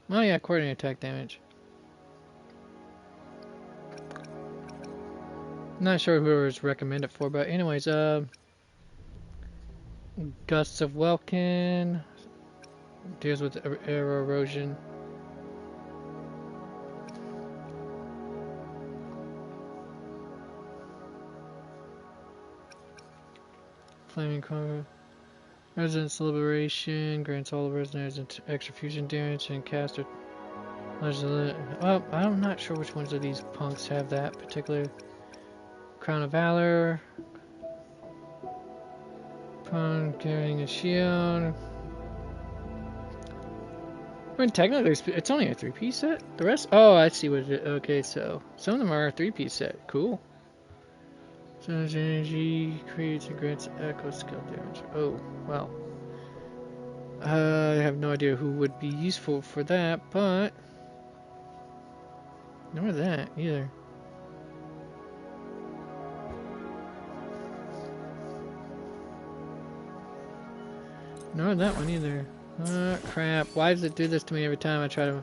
well, yeah, coordinated attack damage. Not sure who it was recommended for, but anyways, Gusts of Welkin deals with air erosion. Flaming Cover. Residence Liberation grants all the residents extra fusion damage and caster. Well, I'm not sure which ones of these punks have that particular. Crown of Valor. Upon carrying a shield. I mean, technically, it's only a 3-piece set. The rest? Oh, I see what it is. Okay, so some of them are a 3-piece set. Cool. So energy creates and grants echo skill damage. Oh, well. I have no idea who would be useful for that, but nor that either. Nor that one either. Crap. Why does it do this to me every time I try to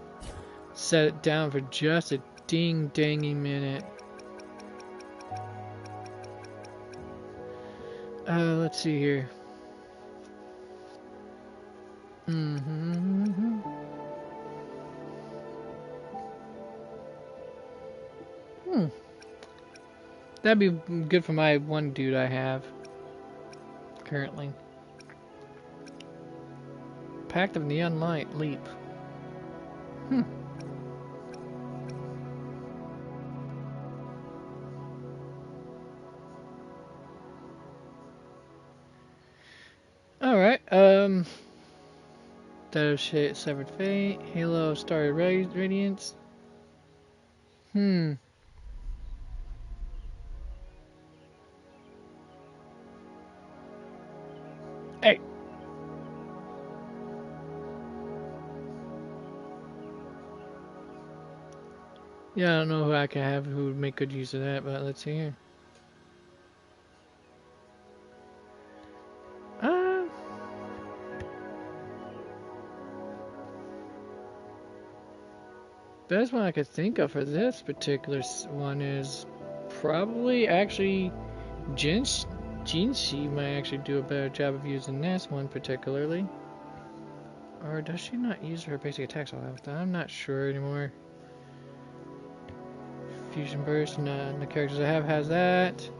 set it down for just a ding-dangy minute? Let's see here. That'd be good for my one dude I have currently. Pact of Neon Light. Leap. Hmm. Alright, Dead of Severed Fate, Halo of Starry Radiance. Hey. Yeah, I don't know who I could have who would make good use of that, but let's see here. Best one I could think of for this particular one is probably actually Jinshi might actually do a better job of using this one particularly. Or does she not use her basic attacks all the time? I'm not sure anymore. Fusion Burst, no, the characters I have has that.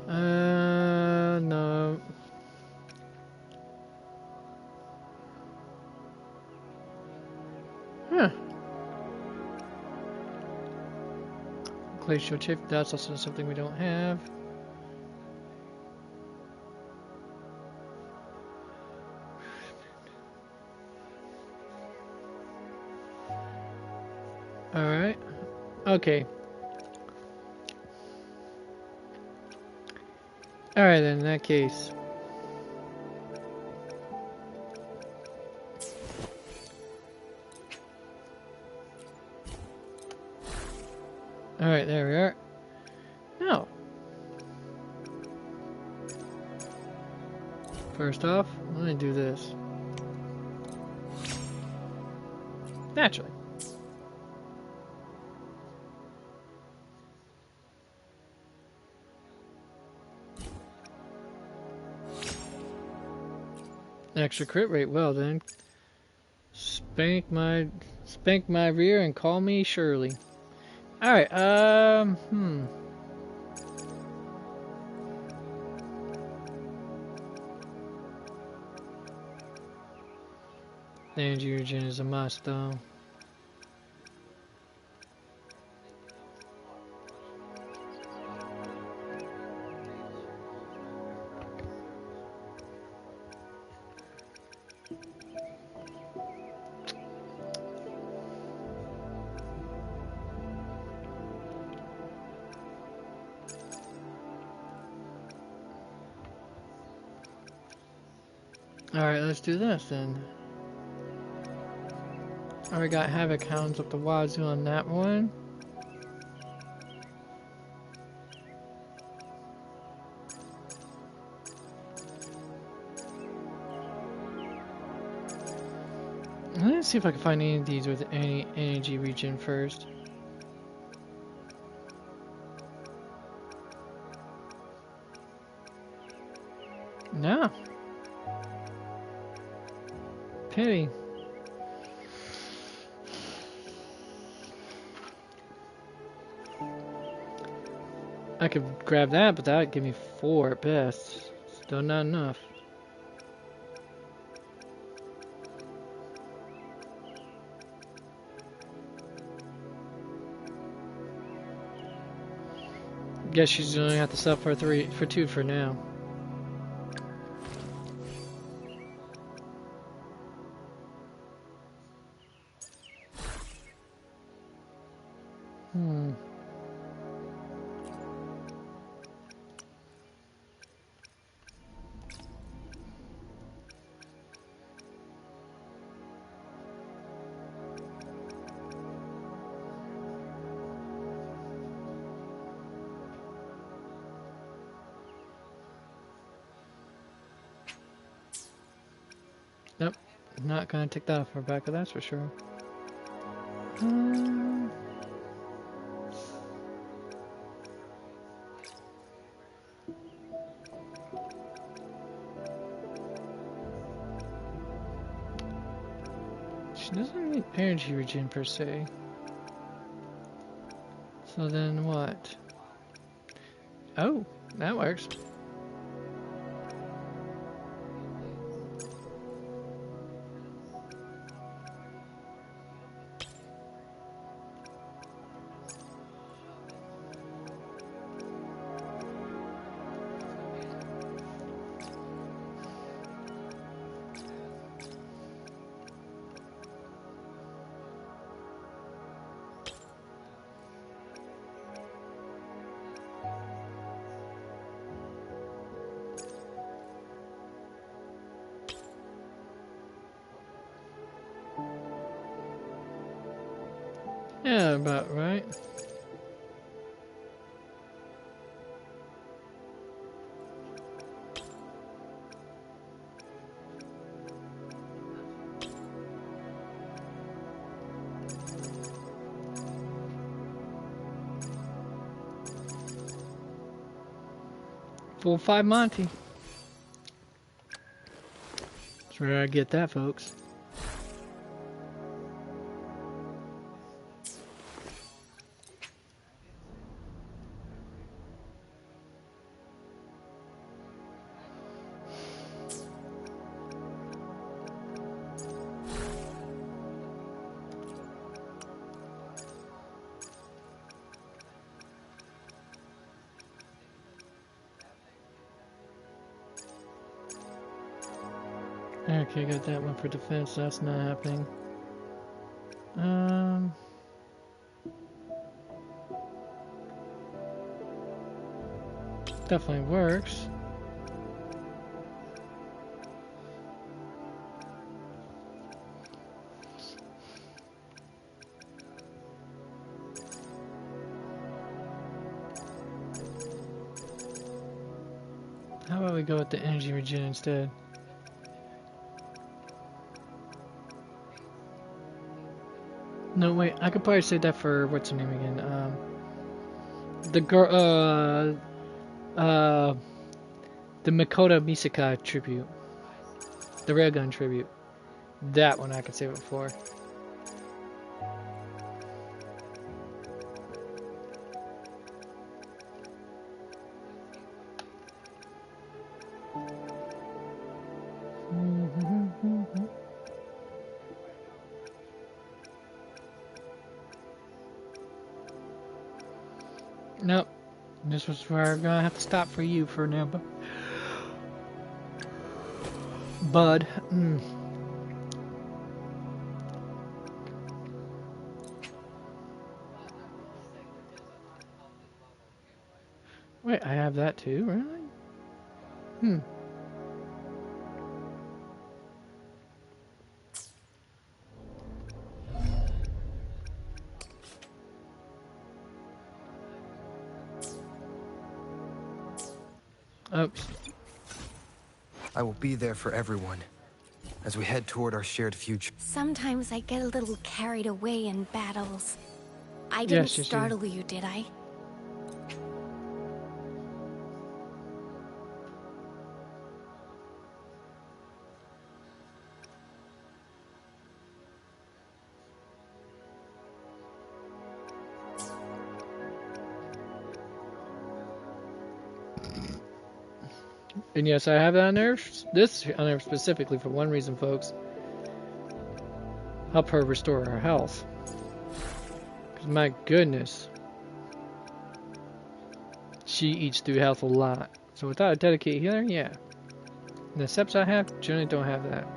No. Huh. Glacial Chip, that's also something we don't have. Alright. Okay. Alright then, in that case. Alright, there we are. Now. First off, let me do this. Naturally. Extra crit rate, well then. Spank my rear and call me Shirley. Alright, The energy regen is a must though. Alright, let's do this then. Already got Havoc Hounds up the wazoo on that one. Let's see if I can find any of these with any energy regen first. No. Pity. I could grab that, but that would give me 4 at best. Still not enough. Guess she's gonna have to sell for 2 for now. Nope, not gonna take that off her back, that's for sure. She doesn't need energy regen per se. So then what? Oh, that works. Yeah, about right. Full 5 Monty. That's where I get that, folks. Okay, got that one for defense. That's not happening. Definitely works. How about we go with the energy regen instead? No, wait. I could probably say that for what's her name again? The girl. The Makoto Misaka tribute. The railgun tribute. That one I could save it for. Nope. This was where I'm gonna have to stop for you for now, bud. Wait, I have that too, really? Oops. I will be there for everyone as we head toward our shared future. Sometimes I get a little carried away in battles. I didn't startle you, did I? And yes, I have that on there. This on there specifically for one reason, folks. Help her restore her health. Because my goodness, she eats through health a lot. So without a dedicated healer, yeah. And the steps I have generally don't have that.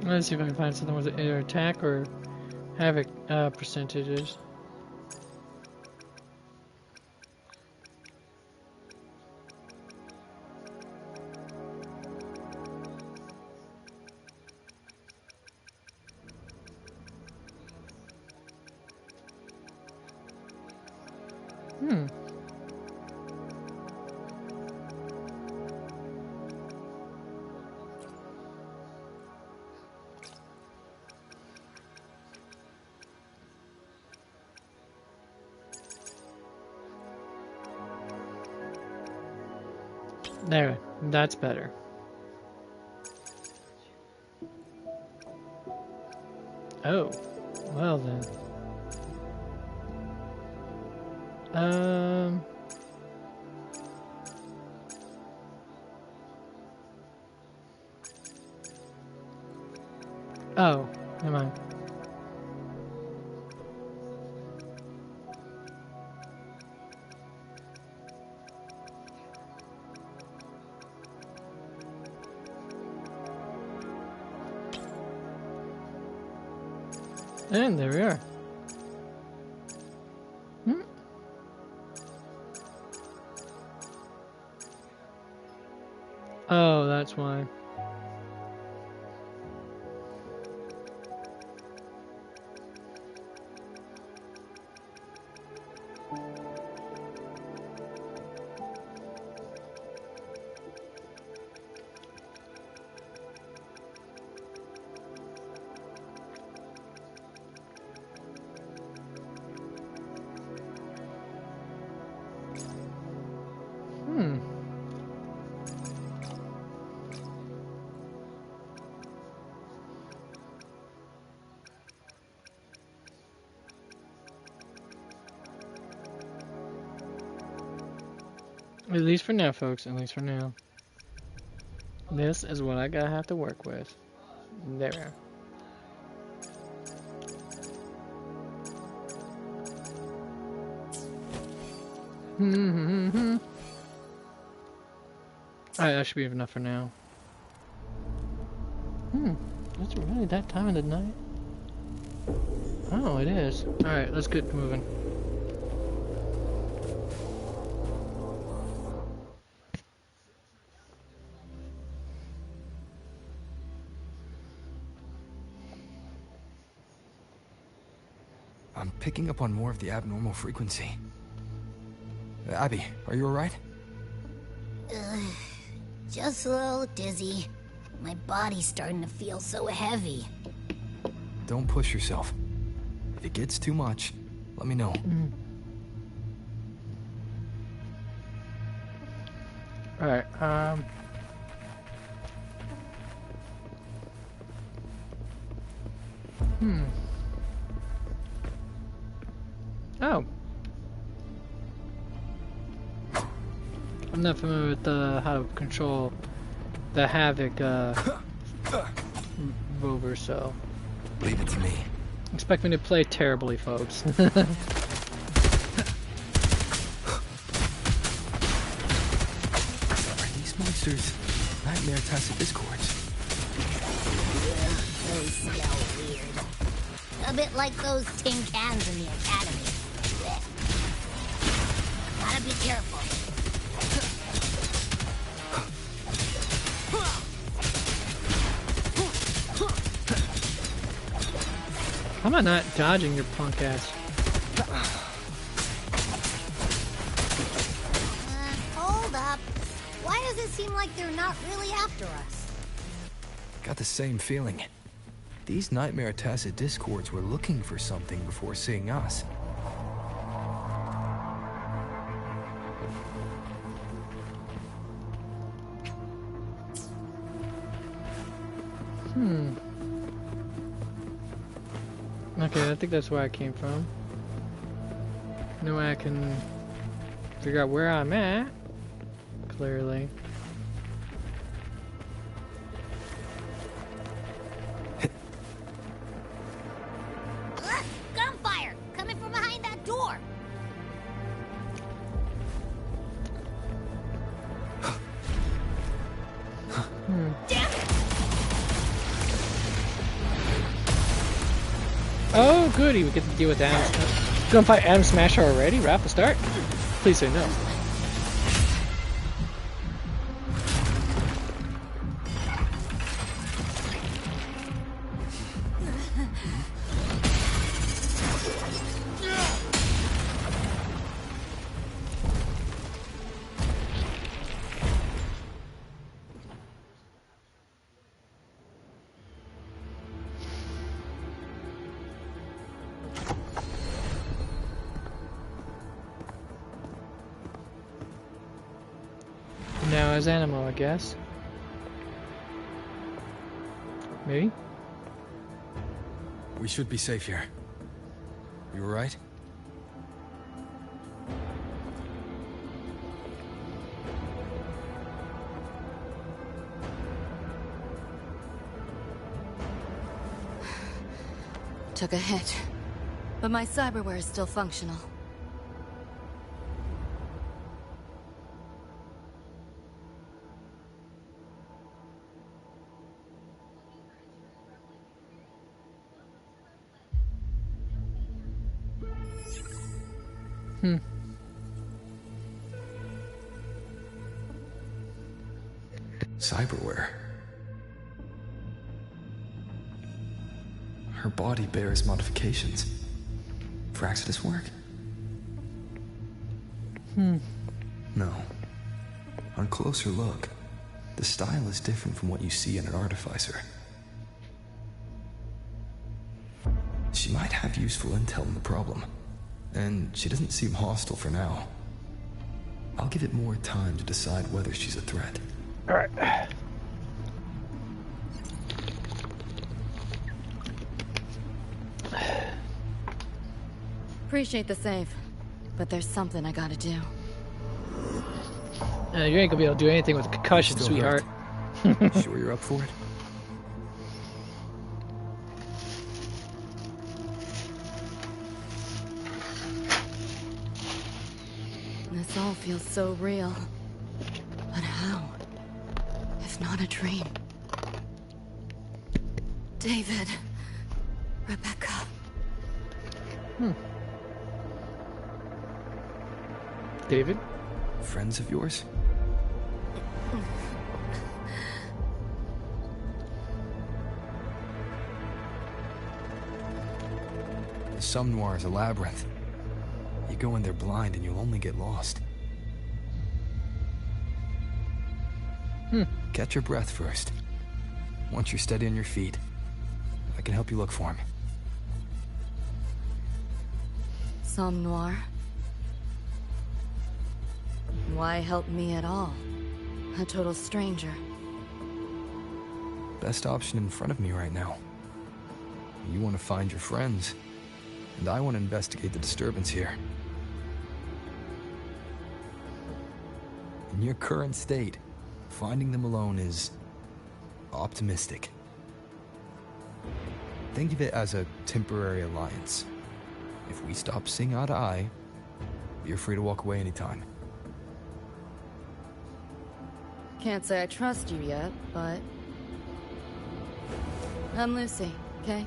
Let's see if I can find something with either attack or havoc percentages. There, that's better. Oh, well then. Oh, never mind. And there we are. Oh, that's why. At least for now, folks. At least for now. This is what I gotta have to work with. There. Alright, that should be enough for now. Is it really that time of the night? Oh, it is. Alright, let's get moving. I'm picking up on more of the abnormal frequency. Abby, are you alright? Just a little dizzy. My body's starting to feel so heavy. Don't push yourself. If it gets too much, let me know. Alright, Oh. I'm not familiar with how to control the Havoc rover, so leave it to me. Expect me to play terribly, folks. Are these monsters nightmare tacit discords? They smell weird. A bit like those tin cans in the academy. Blech. Gotta be careful. How am I not dodging your punk ass? Hold up. Why does it seem like they're not really after us? Got the same feeling. These nightmare tacit discords were looking for something before seeing us. Okay, I think that's where I came from. No way I can figure out where I'm at. Clearly. Gunfire! Coming from behind that door! Damn it! Oh, goody, we get to deal with Adam. Gonna fight Adam Smasher already? Right off the start? Please say no. Now as animal, I guess. We should be safe here. You alright? Took a hit, but my cyberware is still functional. Cyberware. Her body bears modifications. For Exodus work? No. On closer look, the style is different from what you see in an artificer. She might have useful intel on the problem, and she doesn't seem hostile for now. I'll give it more time to decide whether she's a threat. Alright. Appreciate the save, but there's something I gotta do. You ain't gonna be able to do anything with a concussion, sweetheart. Sure you're up for it? This all feels so real. But how? If not a dream. David. Rebecca. David? Friends of yours? The Somme Noir is a labyrinth. You go in there blind and you'll only get lost. Catch your breath first. Once you're steady on your feet, I can help you look for him. Somme Noir? Why help me at all? A total stranger. Best option in front of me right now. You want to find your friends, and I want to investigate the disturbance here. In your current state, finding them alone is optimistic. Think of it as a temporary alliance. If we stop seeing eye to eye, you're free to walk away anytime. Can't say I trust you yet, but... I'm Lucy, okay?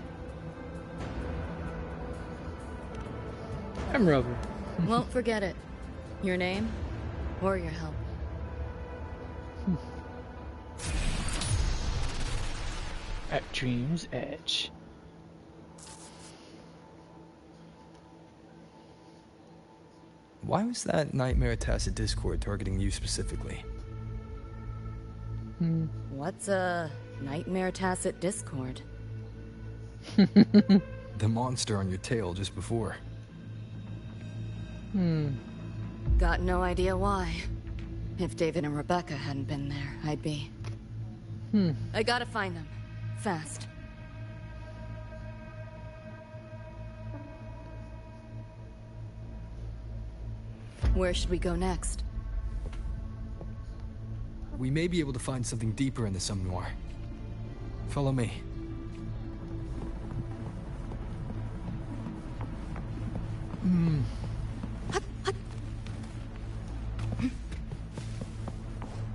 I'm Rover. Won't forget it. Your name, or your help. At Dream's Edge. Why was that Nightmare Tacit Discord targeting you specifically? What's a Nightmare Tacit Discord? The monster on your tail just before. Got no idea why. If David and Rebecca hadn't been there, I'd be... I gotta find them. Fast. Where should we go next? We may be able to find something deeper in the Somme Noir. Follow me.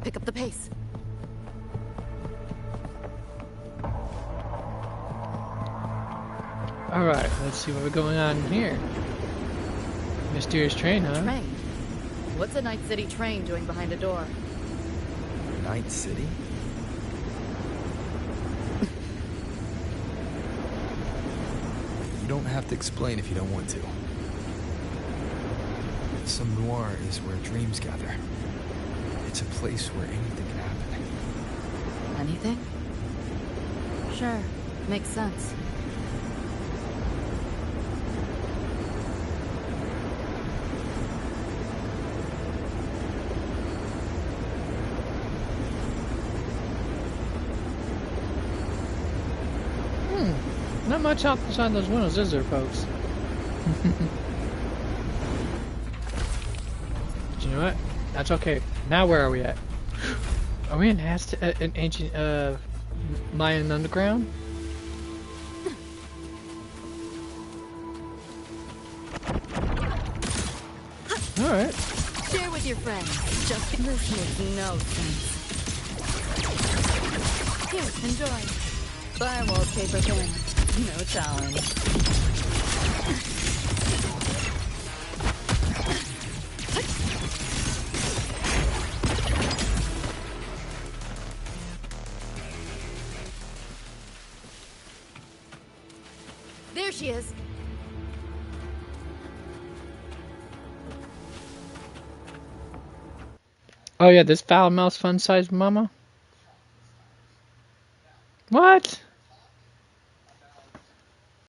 Pick up the pace. Alright, let's see what's going on here. Mysterious train, huh? Train? What's a Night City train doing behind a door? Night City? You don't have to explain if you don't want to. Somme Noir is where dreams gather. It's a place where anything can happen. Anything? Sure, makes sense. Not much outside those windows, is there, folks? But you know what? That's okay. Now where are we at? Are we in an ancient Mayan underground? All right. Share with your friends. Just this makes no sense. Here, enjoy. Fire wallpaper pen. No challenge. There she is. Oh yeah, this foul mouse fun-sized mama? What?